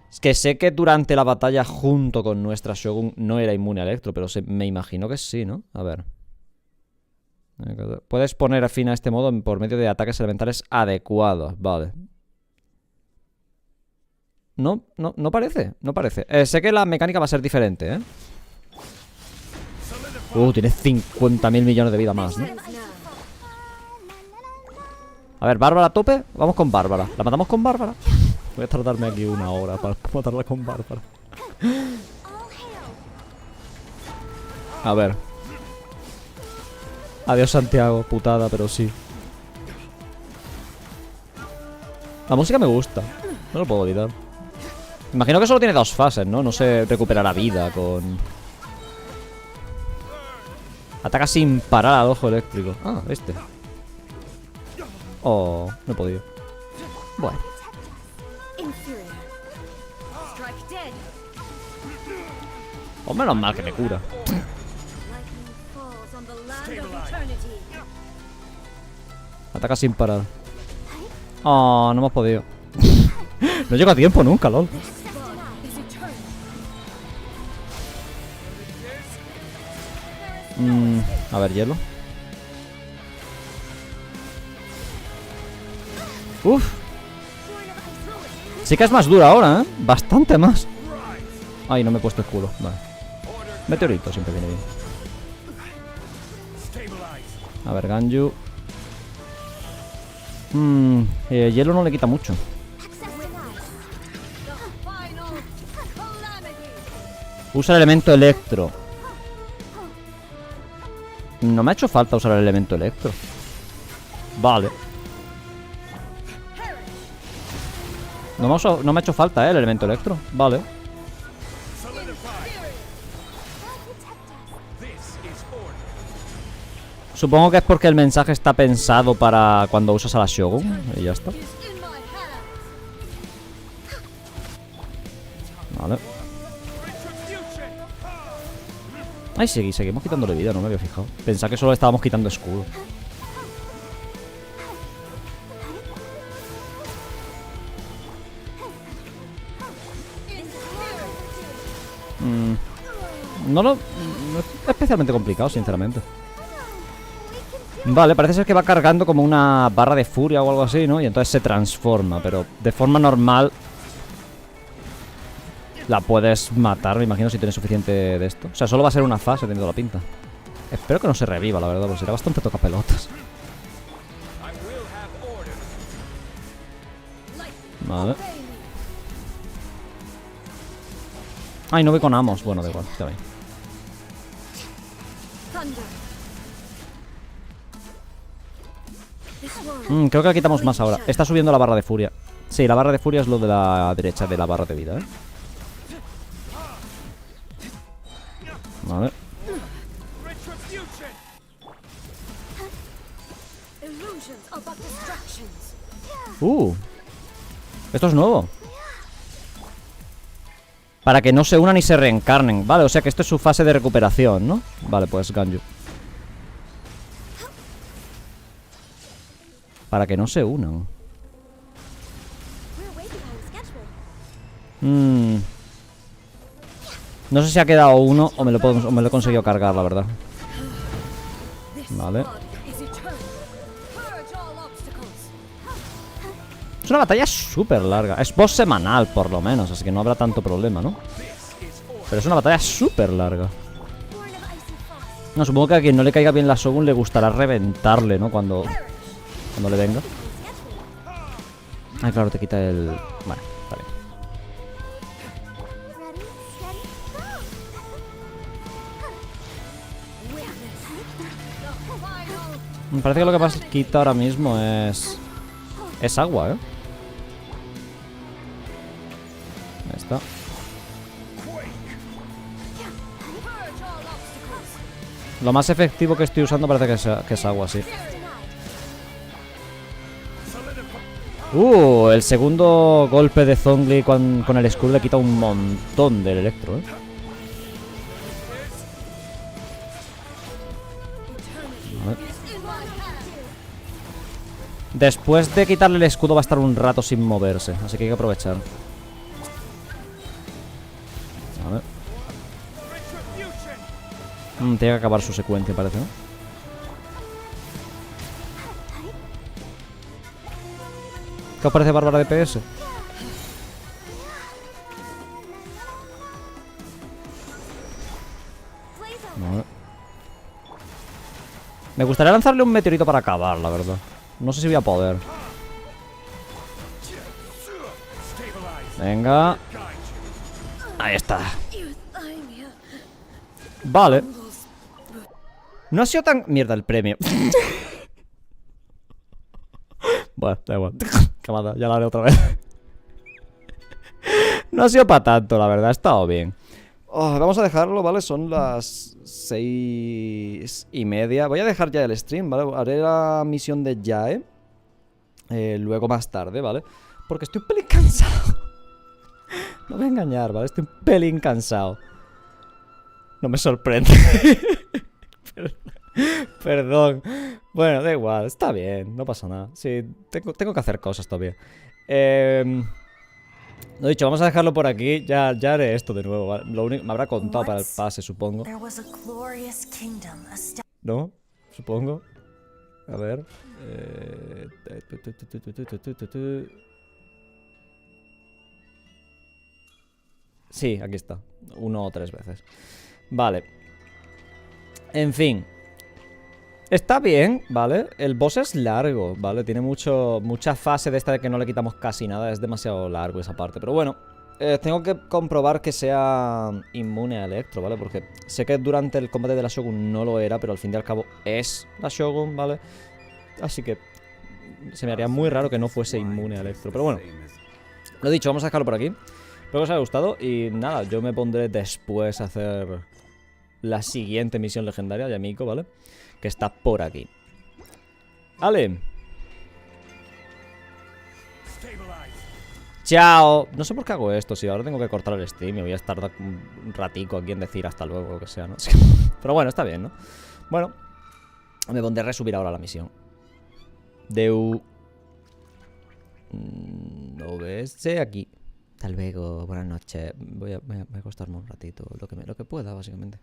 Es que sé que durante la batalla junto con nuestra Shogun no era inmune al electro, pero me imagino que sí, ¿no? A ver. Puedes poner fin a este modo por medio de ataques elementales adecuados, vale. No parece, no parece. Sé que la mecánica va a ser diferente, ¿eh? Tiene 50.000 millones de vida más, ¿no? A ver, Bárbara a tope. Vamos con Bárbara. ¿La matamos con Bárbara? Voy a tardarme aquí una hora para matarla con Bárbara. A ver. Adiós, Santiago. Putada, pero sí. La música me gusta. No lo puedo evitar. Imagino que solo tiene dos fases, ¿no? No se recuperará vida con... Ataca sin parar al ojo eléctrico. Ah, este. Oh, no he podido. Bueno. Oh, menos mal que me cura. Ataca sin parar. Oh, no hemos podido. No llego a tiempo nunca, lol. A ver, hielo. Uf. Sí que es más dura ahora, ¿eh? Bastante más. Ay, no me he puesto escudo. Vale. Meteorito siempre viene bien. A ver, Ganju. Hielo no le quita mucho. Usa el elemento electro. No me ha hecho falta usar el elemento electro. Vale. No me ha hecho falta, el elemento electro. Vale. Supongo que es porque el mensaje está pensado para cuando usas a la Shogun. Y ya está. Vale. Ay, seguimos quitándole vida, no me había fijado. Pensaba que solo le estábamos quitando escudo. No es especialmente complicado, sinceramente. Vale, parece ser que va cargando como una barra de furia o algo así, ¿no? Y entonces se transforma, pero de forma normal la puedes matar, me imagino, si tienes suficiente de esto. O sea, solo va a ser una fase teniendo la pinta. Espero que no se reviva, la verdad, porque será bastante tocapelotas. Vale. Ay, no voy con Amos. Bueno, da igual, está bien. Creo que la quitamos más ahora. Está subiendo la barra de furia. Sí, la barra de furia es lo de la derecha de la barra de vida, ¿eh? Vale. Esto es nuevo. Para que no se unan y se reencarnen. Vale, o sea que esto es su fase de recuperación, ¿no? Vale, pues Ganju. Para que no se unan. No sé si ha quedado uno o me lo he conseguido cargar, la verdad. Vale. Es una batalla súper larga. Es boss semanal, por lo menos, así que no habrá tanto problema, ¿no? Pero es una batalla súper larga. No, supongo que a quien no le caiga bien la Shogun le gustará reventarle, ¿no? Cuando le venga. Ay, claro, te quita el... Vale, está bien. Me parece que lo que más quita ahora mismo es agua, ¿eh? Ahí está. Lo más efectivo que estoy usando parece que es agua, sí. El segundo golpe de Zhongli con el escudo le quita un montón del electro, ¿eh? Vale. Después de quitarle el escudo va a estar un rato sin moverse, así que hay que aprovechar. Vale. Tiene que acabar su secuencia, parece, ¿no? ¿Qué os parece Bárbara de PS? Vale. Me gustaría lanzarle un meteorito para acabar, la verdad. No sé si voy a poder. Venga. Ahí está. Vale. No ha sido tan... Mierda, el premio. Bueno, da igual. Camada, ya la haré otra vez. No ha sido para tanto, la verdad. Ha estado bien. Vamos a dejarlo, ¿vale? Son las 6:30. Voy a dejar ya el stream, ¿vale? Haré la misión de Yae luego más tarde, ¿vale? Porque estoy un pelín cansado. No voy a engañar, ¿vale? Estoy un pelín cansado. No me sorprende. Perdón. Bueno, da igual, está bien, no pasa nada. Sí, tengo que hacer cosas todavía. Lo dicho, vamos a dejarlo por aquí. Ya haré esto de nuevo, ¿vale? Lo único, me habrá contado para el pase, supongo. ¿No? Supongo. A ver. Sí, aquí está. 1 o 3 veces. Vale. En fin. Está bien, ¿vale? El boss es largo, ¿vale? Tiene mucha fase de esta de que no le quitamos casi nada. Es demasiado largo esa parte. Pero bueno, tengo que comprobar que sea inmune a Electro, ¿vale? Porque sé que durante el combate de la Shogun no lo era, pero al fin y al cabo es la Shogun, ¿vale? Así que se me haría muy raro que no fuese inmune a Electro. Pero bueno, lo dicho, vamos a dejarlo por aquí. Espero que os haya gustado y nada, yo me pondré después a hacer la siguiente misión legendaria de Miko, ¿vale? Que está por aquí. ¡Ale! ¡Chao! No sé por qué hago esto, si ahora tengo que cortar el stream y voy a estar un ratico aquí en decir hasta luego o lo que sea, ¿no? Pero bueno, está bien, ¿no? Bueno, me pondré a resubir ahora la misión. Deu. No ves aquí. Hasta luego, buenas noches. Voy a acostarme un ratito, lo que pueda, básicamente.